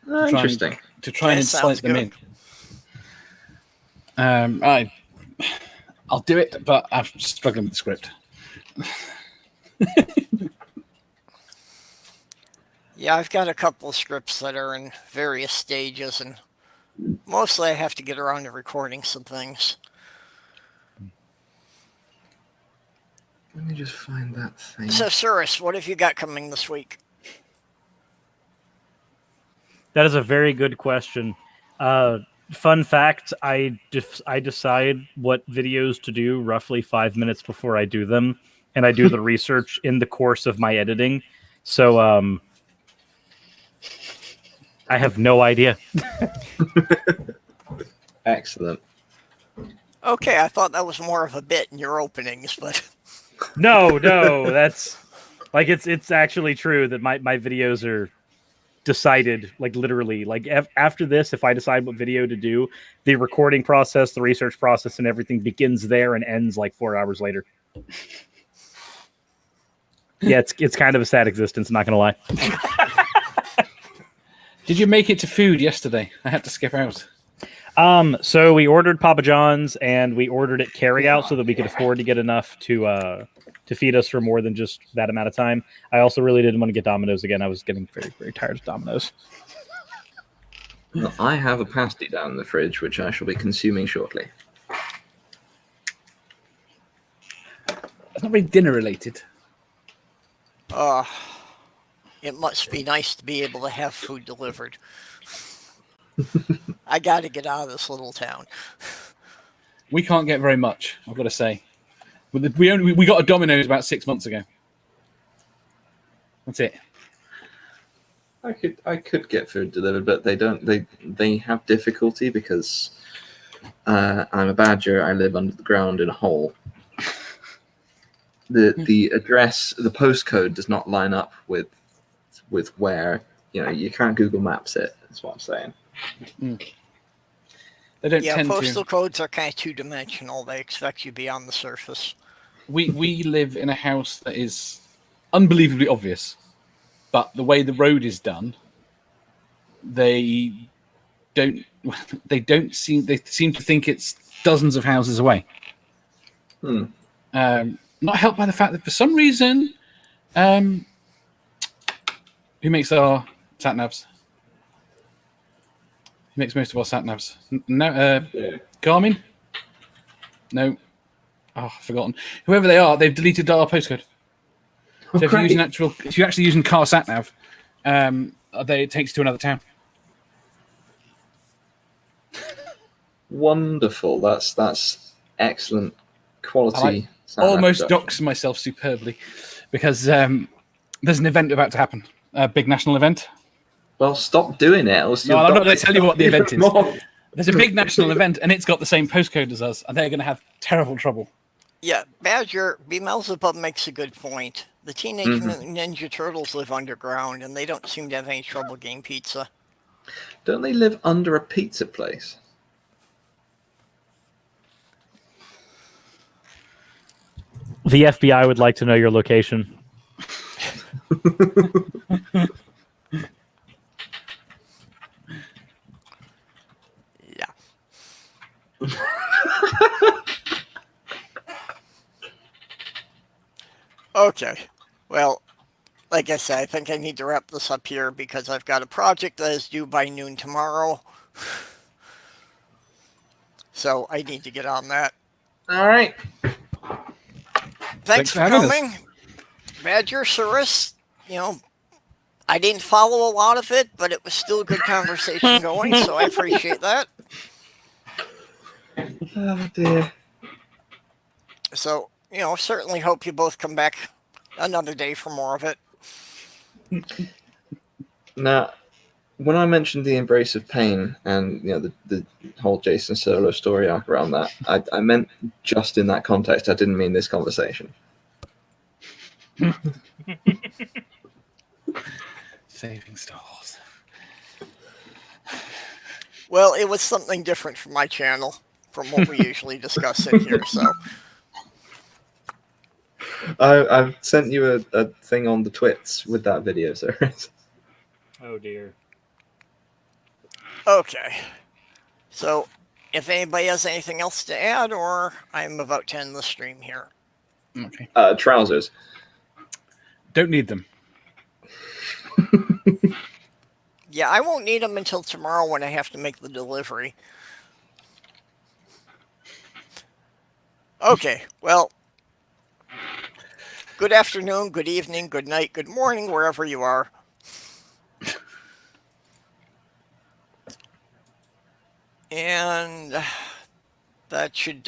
Interesting. To try and incite them in. I'll do it, but I'm struggling with the script. Yeah, I've got a couple of scripts that are in various stages, and mostly I have to get around to recording some things. Let me just find that thing. So, Suris, what have you got coming this week? That is a very good question. Fun fact, I decide what videos to do roughly 5 minutes before I do them, and I do the research in the course of my editing. So I have no idea. Excellent. Okay, I thought that was more of a bit in your openings, but... No, that's... Like, it's actually true that my videos are decided, like, literally. Like, after this, if I decide what video to do, the recording process, the research process, and everything begins there and ends, like, 4 hours later. Yeah, it's kind of a sad existence, not gonna lie. Did you make it to food yesterday? I had to skip out. So we ordered Papa John's, and we ordered it carry out so that we could afford to get enough to feed us for more than just that amount of time. I also really didn't want to get Domino's again. I was getting very, very tired of Domino's. Well, I have a pasty down in the fridge, which I shall be consuming shortly. It's not very dinner related. It must be nice to be able to have food delivered. I got to get out of this little town. We can't get very much, I've got to say. We got a Domino's about 6 months ago. That's it. I could get food delivered, but they have difficulty because I'm a badger. I live under the ground in a hole. The address, the postcode does not line up with where, you can't Google Maps it. That's what I'm saying. They don't Yeah, tend postal to. codes are kind of two-dimensional. They expect you to be on the surface. We live in a house that is unbelievably obvious, but the way the road is done, they seem to think it's dozens of houses away. Not helped by the fact that for some reason, who makes our sat navs? Who makes most of our sat navs? Garmin? No. Oh, I've forgotten. Whoever they are, they've deleted our postcode. So if you're actually using car sat nav, it takes you to another town. Wonderful. That's excellent quality. Almost dox myself superbly because there's an event about to happen, a big national event. Well, stop doing it. No, I'm not going to tell you what the event is. There's a big national event, and it's got the same postcode as us, and they're going to have terrible trouble. Yeah, Badger, Beelzebub makes a good point. The Teenage Mutant Ninja Turtles live underground, and they don't seem to have any trouble getting pizza. Don't they live under a pizza place? The FBI would like to know your location. Yeah. Okay. Well, like I said, I think I need to wrap this up here because I've got a project that is due by noon tomorrow. So I need to get on that. All right. Thanks for coming. Badger, Suris, I didn't follow a lot of it, but it was still a good conversation going, so I appreciate that. Oh, dear. So, certainly hope you both come back another day for more of it. Now, when I mentioned the embrace of pain and the whole Jason Solo story arc around that, I meant just in that context. I didn't mean this conversation. Saving stars. Well, it was something different from my channel, from what we usually discuss in here, so. I've sent you a thing on the twits with that video, sir. Oh, dear. Okay. So, if anybody has anything else to add, or I'm about to end the stream here. Okay. Trousers. Don't need them. Yeah, I won't need them until tomorrow when I have to make the delivery. Okay, well, good afternoon, good evening, good night, good morning, wherever you are. And that should